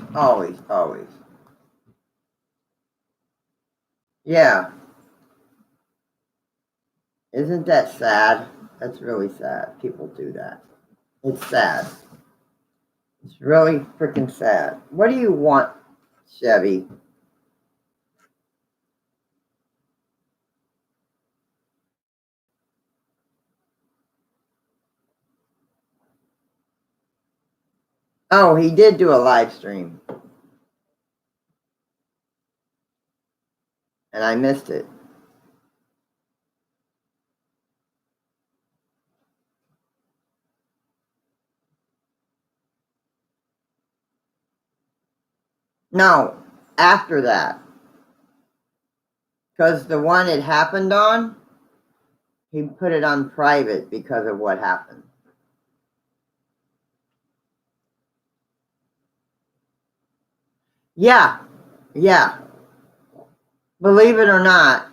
Yeah. Isn't that sad? That's really sad. People do that. It's sad. It's really freaking sad. What do you want, Chevy? Oh, he did do a live stream. And I missed it. No, after that. Because the one it happened on, he put it on private because of what happened. Yeah. Believe it or not,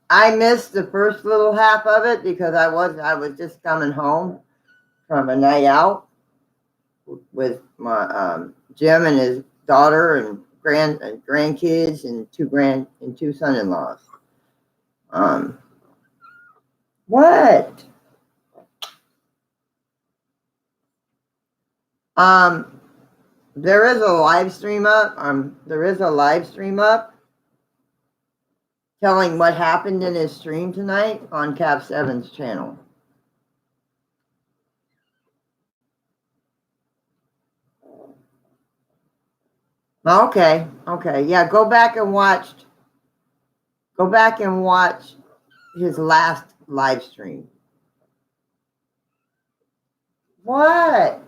I missed the first little half of it because I was just coming home from a night out with my Jim and his daughter and grandkids and two son-in-laws. What? There is a live stream up. Telling what happened in his stream tonight on Cap 7's channel. Okay, okay. Yeah, go back and watch. Go back and watch his last live stream. What?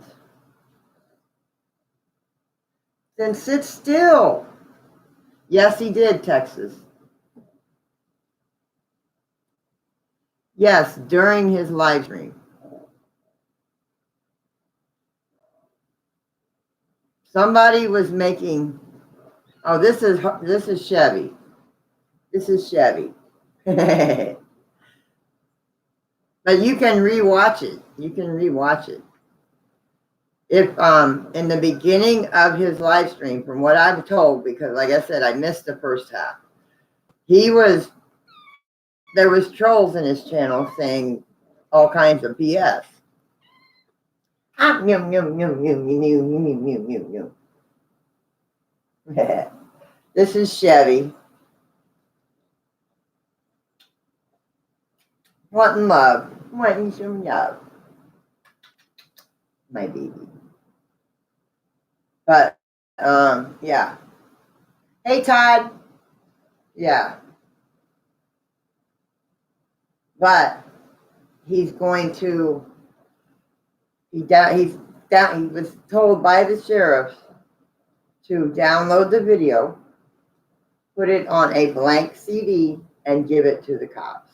Then sit still. Yes, he did, Texas. Yes, during his live stream. Somebody was making. Oh, this is Chevy. This is Chevy. But you can rewatch it. You can rewatch it. If in the beginning of his live stream, from what I've told, because like I said, I missed the first half. He was there was trolls in his channel saying all kinds of BS. This is Chevy. Wanting love. Wanting some love. My baby. But yeah. Hey Todd. Yeah. But he's going to he's down he was told by the sheriffs to download the video, put it on a blank CD, and give it to the cops.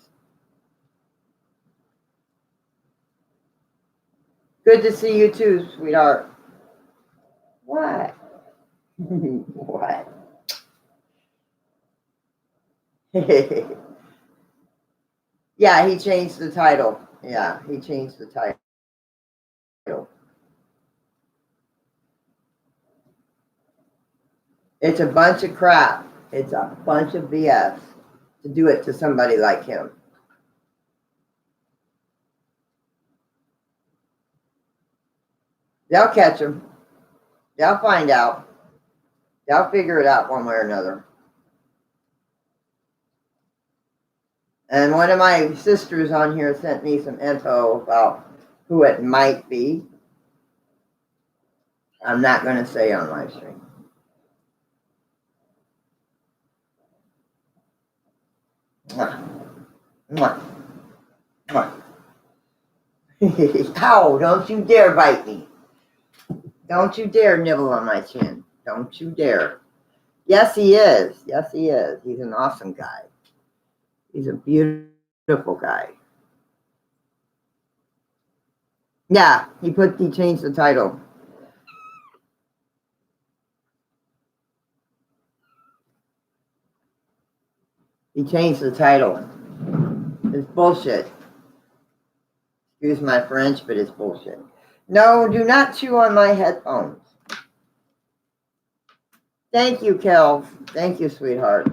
Good to see you too, sweetheart. What? What? Yeah, he changed the title. Yeah, he changed the title. It's a bunch of crap. It's a bunch of BS to do it to somebody like him. They'll catch him. They'll find out. They'll figure it out one way or another. And one of my sisters on here sent me some info about who it might be. I'm not going to say on live stream. Mwah. Mwah. Mwah. Ow, don't you dare bite me. Don't you dare nibble on my chin. Don't you dare. Yes, he is. Yes, he is. He's an awesome guy. He's a beautiful guy. Yeah, he changed the title. He changed the title. It's bullshit. Excuse my French, but it's bullshit. No, do not chew on my headphones. Thank you, Kel. Thank you, sweetheart.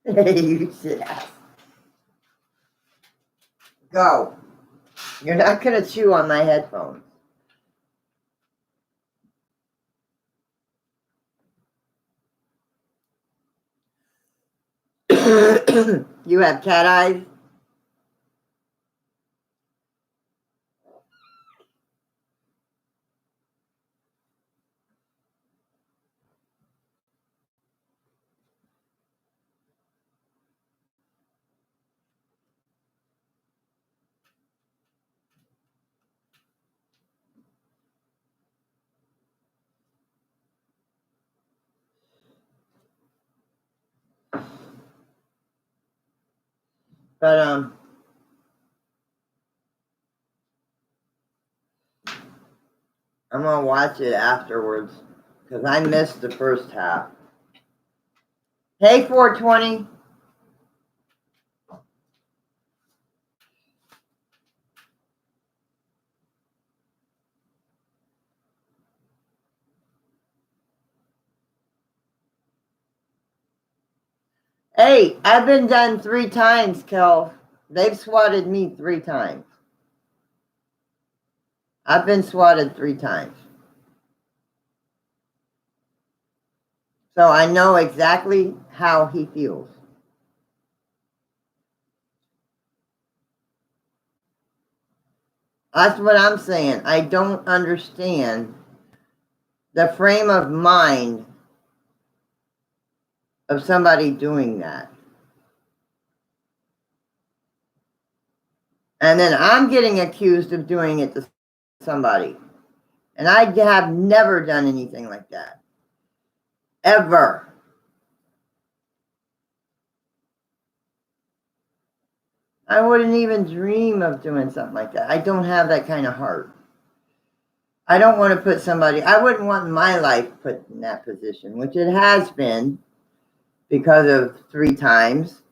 You should ask. Go. You're not going to chew on my headphones. You have cat eyes? But I'm going to watch it afterwards because I missed the first half. Hey, 420. Hey, I've been done 3 times, Kel. They've swatted me 3 times. I've been swatted 3 times. So I know exactly how he feels. That's what I'm saying. I don't understand the frame of mind of somebody doing that. And then I'm getting accused of doing it to somebody. And I have never done anything like that. Ever. I wouldn't even dream of doing something like that. I don't have that kind of heart. I don't want to put somebody, I wouldn't want my life put in that position, which it has been because of 3 times.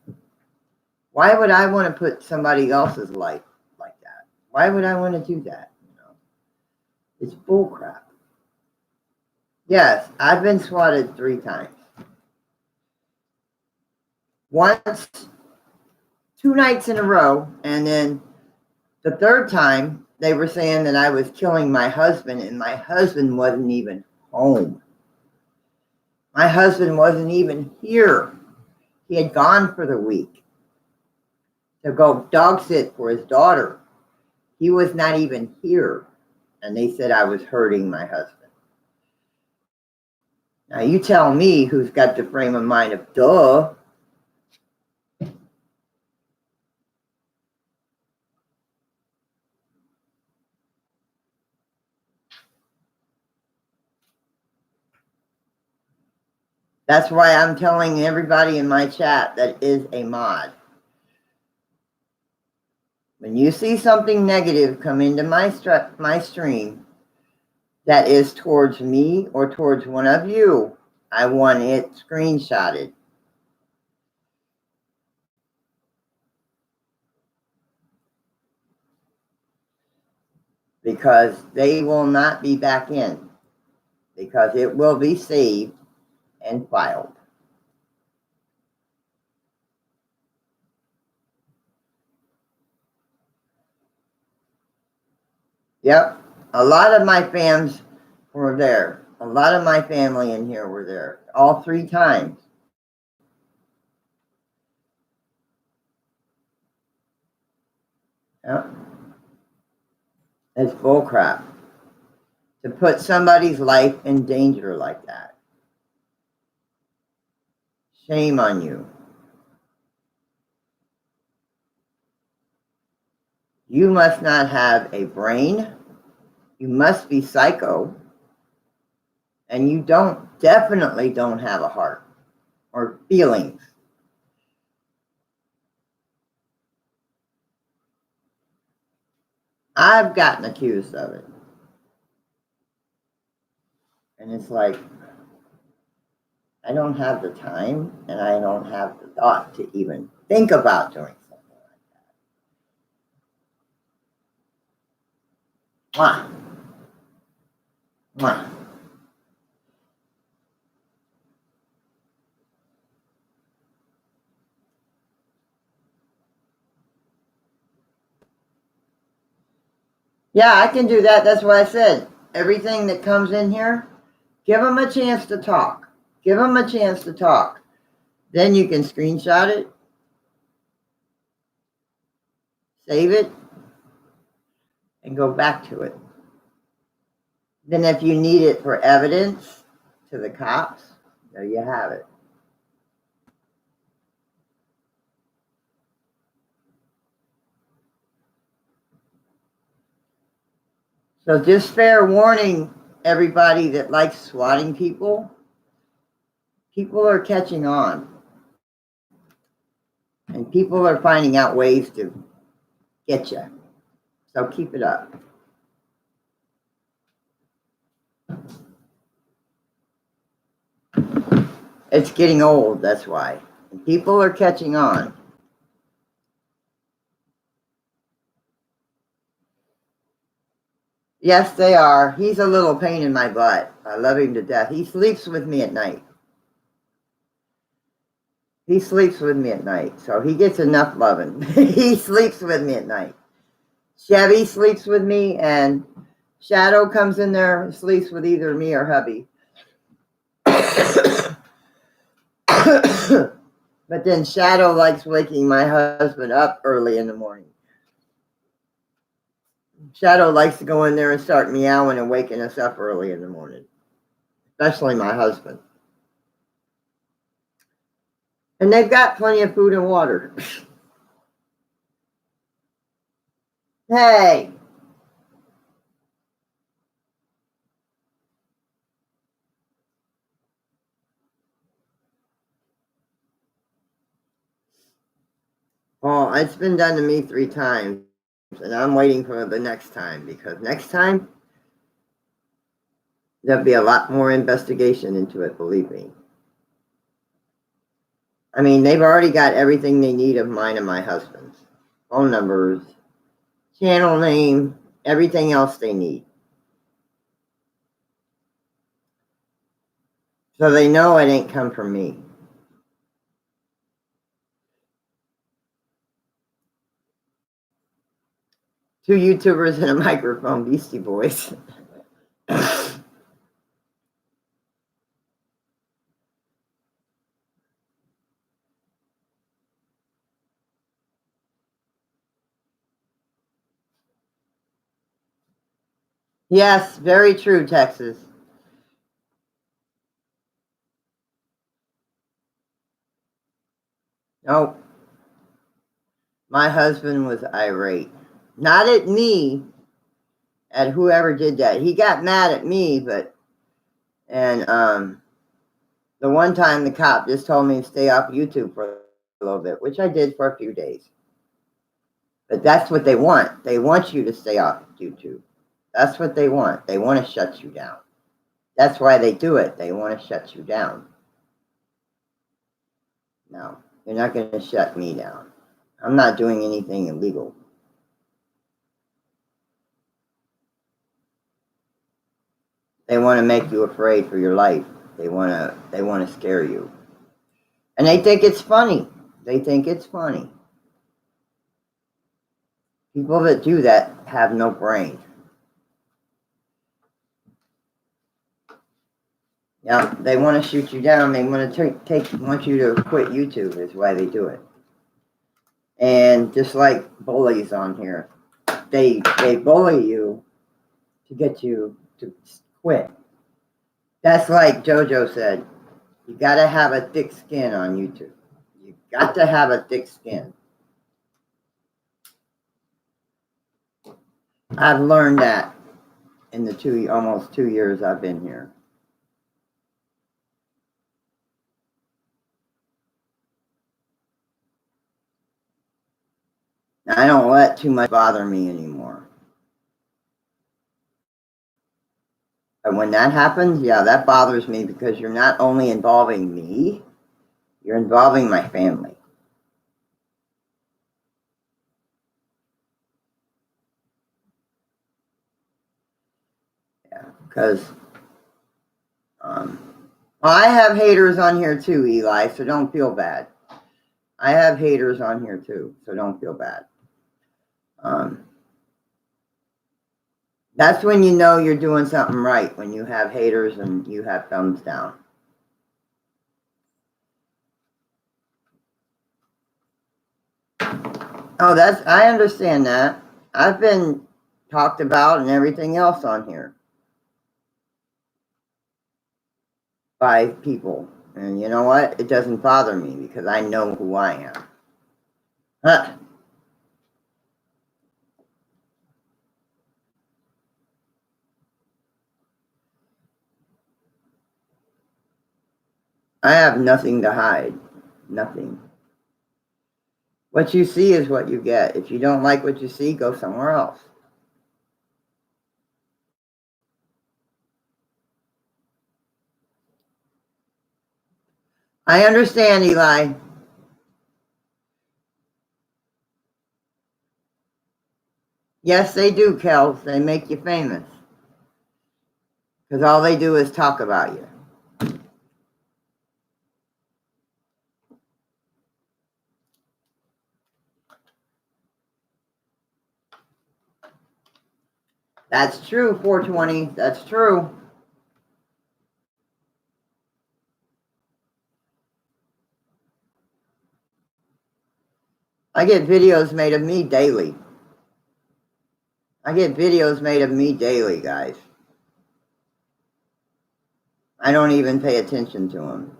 Why would I want to put somebody else's life like that? Why would I want to do that? You know, it's bullcrap. Yes, I've been swatted 3 times. Once, 2 nights in a row, and then the 3rd time they were saying that I was killing my husband, and my husband wasn't even home. My husband wasn't even here. He had gone for the week to go dog sit for his daughter. He was not even here. And they said I was hurting my husband. Now you tell me who's got the frame of mind of duh. That's why I'm telling everybody in my chat that is a mod. When you see something negative come into my stream that is towards me or towards one of you, I want it screenshotted. Because they will not be back in. Because it will be saved and filed. Yep. A lot of my fams were there. A lot of my family in here were there. All 3 times. Yep. It's bullcrap to put somebody's life in danger like that. Shame on you. You must not have a brain. You must be psycho. And you definitely don't have a heart or feelings. I've gotten accused of it. And it's like, I don't have the time and I don't have the thought to even think about doing something like that. Mwah. Mwah. Yeah, I can do that. That's why I said everything that comes in here, give them a chance to talk. Give them a chance to talk. Then you can screenshot it, save it, and go back to it. Then if you need it for evidence to the cops, there you have it. So just fair warning, everybody that likes swatting people, people are catching on. And people are finding out ways to get you. So keep it up. It's getting old, that's why. And people are catching on. Yes, they are. He's a little pain in my butt. I love him to death. He sleeps with me at night. He sleeps with me at night, so he gets enough loving. He sleeps with me at night. Chevy sleeps with me, and Shadow comes in there, sleeps with either me or hubby. But then Shadow likes waking my husband up early in the morning. Shadow likes to go in there and start meowing and waking us up early in the morning, especially my husband. And they've got plenty of food and water. Hey, well, it's been done to me 3 times, and I'm waiting for the next time because next time there'll be a lot more investigation into it, believe me. I mean, they've already got everything they need of mine and my husband's phone numbers, channel name, everything else they need. So they know it ain't come from me. Two YouTubers and a microphone, Beastie Boys. Yes, very true, Texas. Nope. My husband was irate. Not at me, at whoever did that. He got mad at me, and the one time the cop just told me to stay off YouTube for a little bit, which I did for a few days. But that's what they want. They want you to stay off YouTube. That's what they want. They want to shut you down. That's why they do it. They want to shut you down. No, you're not going to shut me down. I'm not doing anything illegal. They want to make you afraid for your life. They want to scare you. And they think it's funny. They think it's funny. People that do that have no brain. Yeah, they want to shoot you down. They want to want you to quit YouTube is why they do it. And just like bullies on here, they bully you to get you to quit. That's like JoJo said, you got to have a thick skin on YouTube. You got to have a thick skin. I've learned that in the almost 2 years I've been here. I don't let too much bother me anymore. But when that happens, yeah, that bothers me because you're not only involving me, you're involving my family. Yeah, because I have haters on here too, Eli, so don't feel bad. I have haters on here too, so don't feel bad. That's when you know you're doing something right, when you have haters and you have thumbs down. Oh, I understand that. I've been talked about and everything else on here by people. And you know what? It doesn't bother me because I know who I am. Huh. I have nothing to hide. Nothing. What you see is what you get. If you don't like what you see, go somewhere else. I understand, Eli. Yes, they do, Kels. They make you famous. Because all they do is talk about you. That's true, 420. That's true. I get videos made of me daily. I get videos made of me daily, guys. I don't even pay attention to them.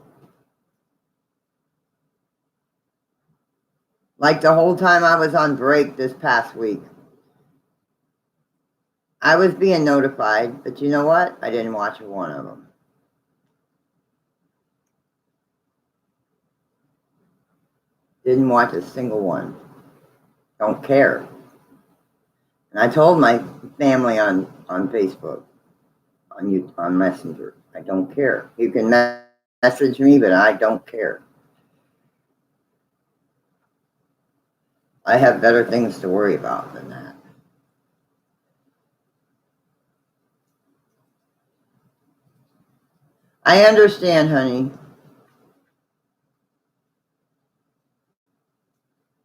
Like the whole time I was on break this past week, I was being notified, but you know what? I didn't watch one of them. Didn't watch a single one. Don't care. And I told my family on Facebook, on Messenger, I don't care. You can message me, but I don't care. I have better things to worry about than that. I understand, honey.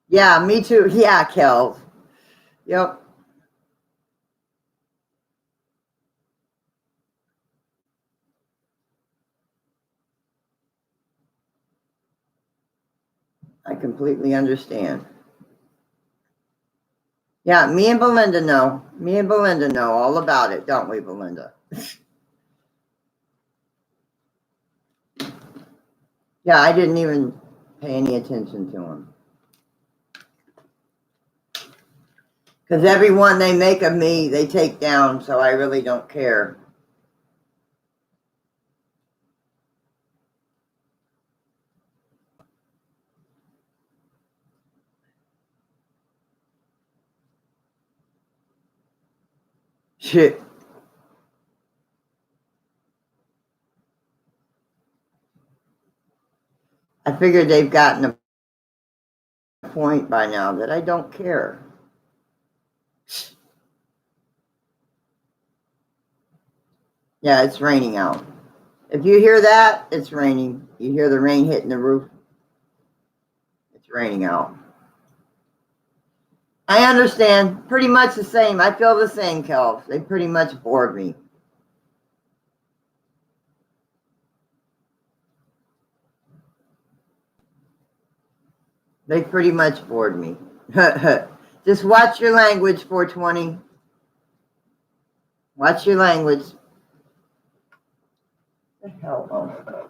Yeah, me too. Yeah, Kels. Yep. I completely understand. Yeah, me and Belinda know. Me and Belinda know all about it, don't we, Belinda? Yeah, I didn't even pay any attention to them. Because everyone they make of me, they take down, so I really don't care. Shit. I figured they've gotten a point by now that I don't care. Yeah, it's raining out. If you hear that, it's raining. You hear the rain hitting the roof, it's raining out. I understand. Pretty much the same. I feel the same, Kel. They pretty much bored me. They pretty much bored me. Just watch your language, 420. Watch your language. The hell, oh.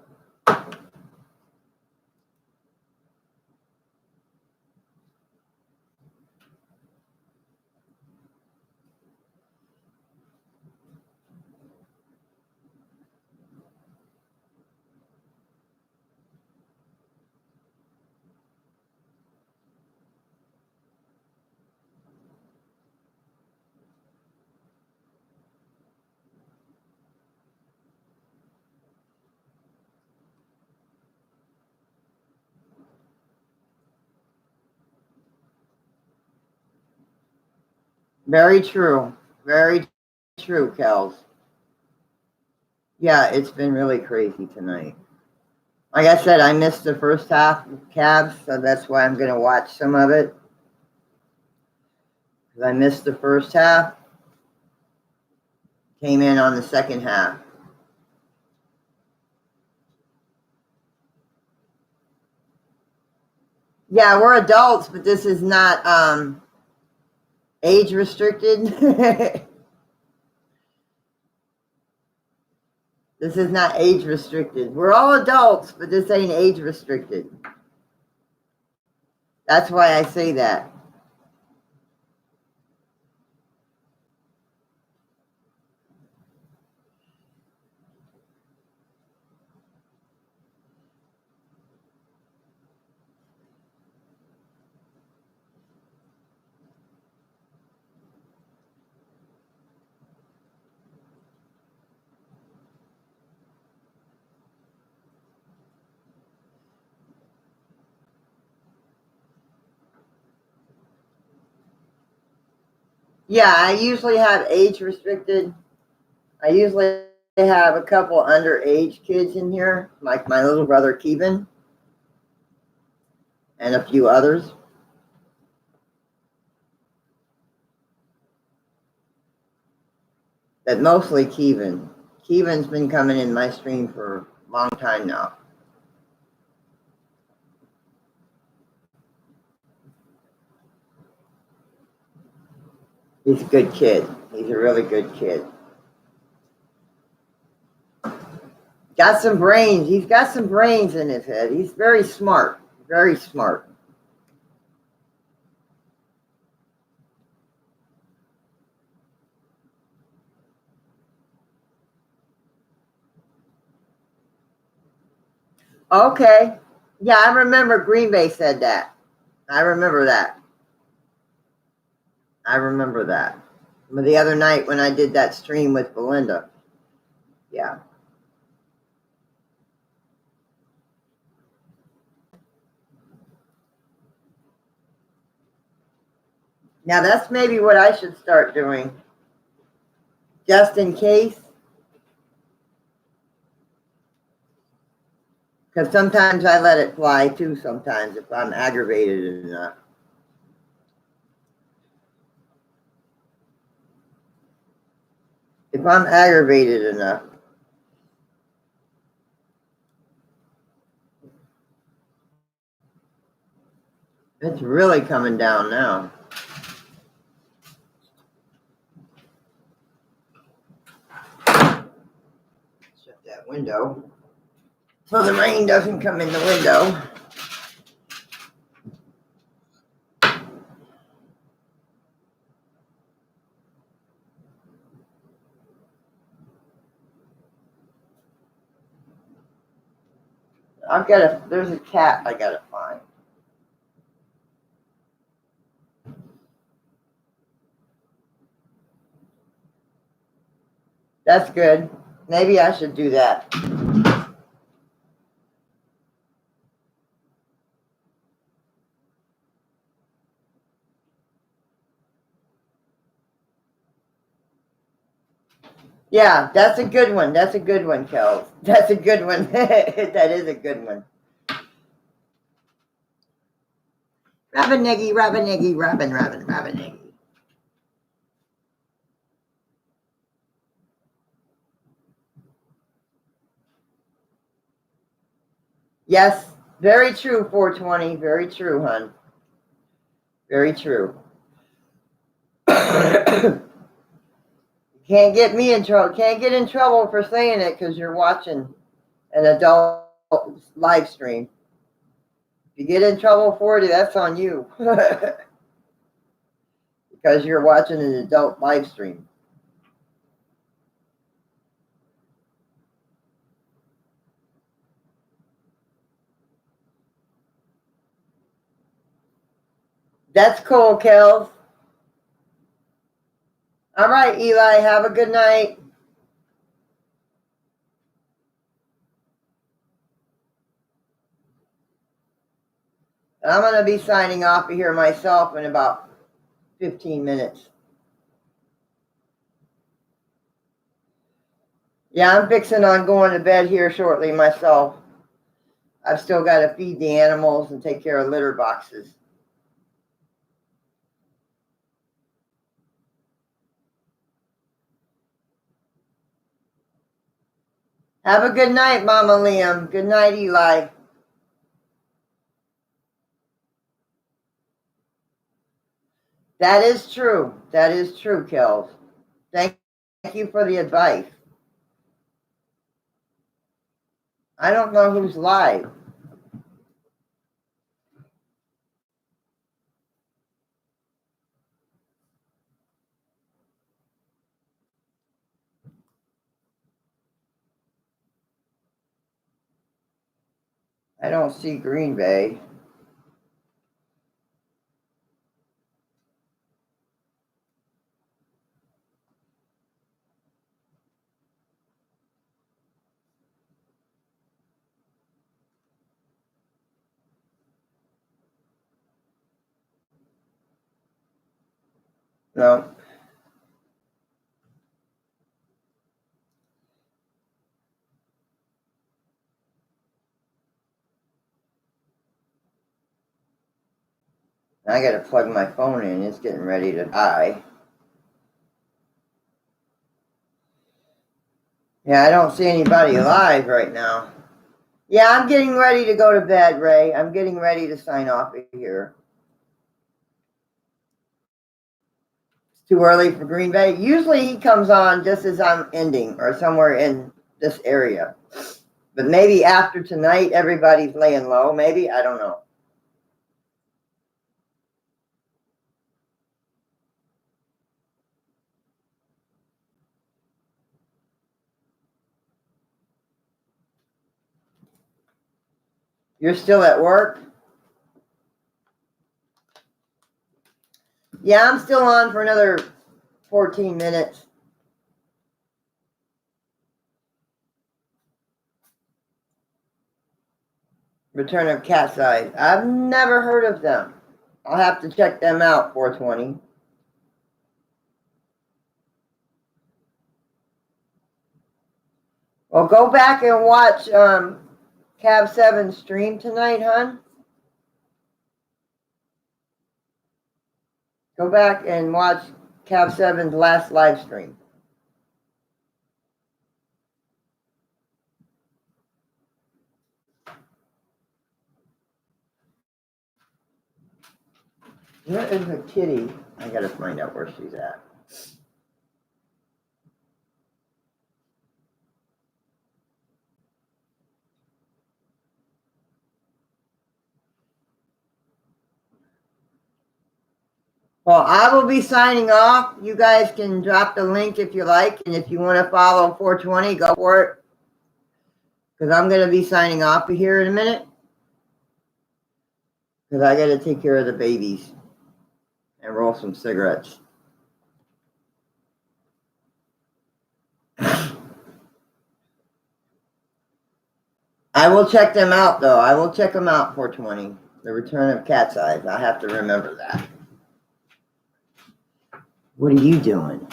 Very true. Very true, Kels. Yeah, it's been really crazy tonight. Like I said, I missed the first half of Cavs, so that's why I'm going to watch some of it. Because I missed the first half. Came in on the second half. Yeah, we're adults, but this is not age restricted. This is not age restricted. We're all adults, but this ain't age restricted. That's why I say that. Yeah, I usually have age restricted. I usually have a couple underage kids in here, like my little brother Kevin and a few others. But mostly Kevin. Kevin's been coming in my stream for a long time now. He's a good kid. He's a really good kid. Got some brains. He's got some brains in his head. He's very smart. Very smart. Okay. Yeah, I remember Green Bay said that. I remember that. I remember that. The other night when I did that stream with Belinda. Yeah. Now that's maybe what I should start doing. Just in case. Because sometimes I let it fly too sometimes if I'm aggravated enough. If I'm aggravated enough. It's really coming down now. Shut that window so the rain doesn't come in the window. There's a cat I gotta find. That's good. Maybe I should do that. Yeah, that's a good one. That's a good one, Kels. That's a good one. That is a good one. Robin Niggy, Robin Niggy, Robin, Robin, Robin Niggy. Yes, very true, 420. Very true, hon. Very true. Can't get me in trouble. Can't get in trouble for saying it because you're watching an adult live stream. If you get in trouble for it, that's on you. Because you're watching an adult live stream. That's cool, Kels. All right, Eli, have a good night. I'm going to be signing off of here myself in about 15 minutes. Yeah, I'm fixing on going to bed here shortly myself. I've still got to feed the animals and take care of litter boxes. Have a good night, Mama Liam. Good night, Eli. That is true. That is true, Kels. Thank you for the advice. I don't know who's live. I don't see Green Bay. No. I got to plug my phone in. It's getting ready to die. Yeah, I don't see anybody live right now. Yeah, I'm getting ready to go to bed, Ray. I'm getting ready to sign off of here. It's Too early for Green Bay. Usually he comes on just as I'm ending or somewhere in this area. But maybe after tonight, everybody's laying low. Maybe, I don't know. You're still at work? Yeah, I'm still on for another 14 minutes. Return of Cat's Eyes. I've never heard of them. I'll have to check them out, 420. Well, go back and watch Cab 7 stream tonight, hon. Go back and watch Cab 7's last live stream. Where is the kitty? I gotta find out where she's at. Well, I will be signing off. You guys can drop the link if you like. And if you want to follow 420, go for it. Because I'm going to be signing off here in a minute. Because I got to take care of the babies and roll some cigarettes. I will check them out, though. I will check them out, 420. The Return of Cat's Eyes. I have to remember that. What are you doing?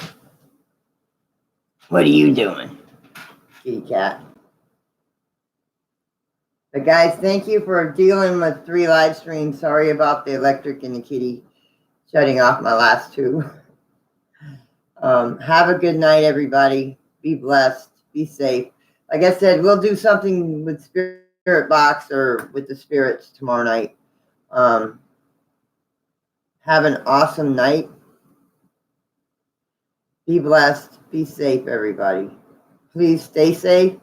What are you doing, kitty cat? But guys, thank you for dealing with 3 live streams. Sorry about the electric and the kitty shutting off my last 2. Have a good night, everybody. Be blessed. Be safe. Like I said, we'll do something with Spirit Box or with the spirits tomorrow night. Have an awesome night. Be blessed. Be safe, everybody. Please stay safe.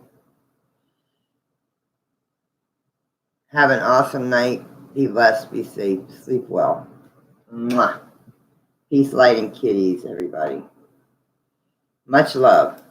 Have an awesome night. Be blessed. Be safe. Sleep well. Mwah. Peace, light, and kitties, everybody. Much love.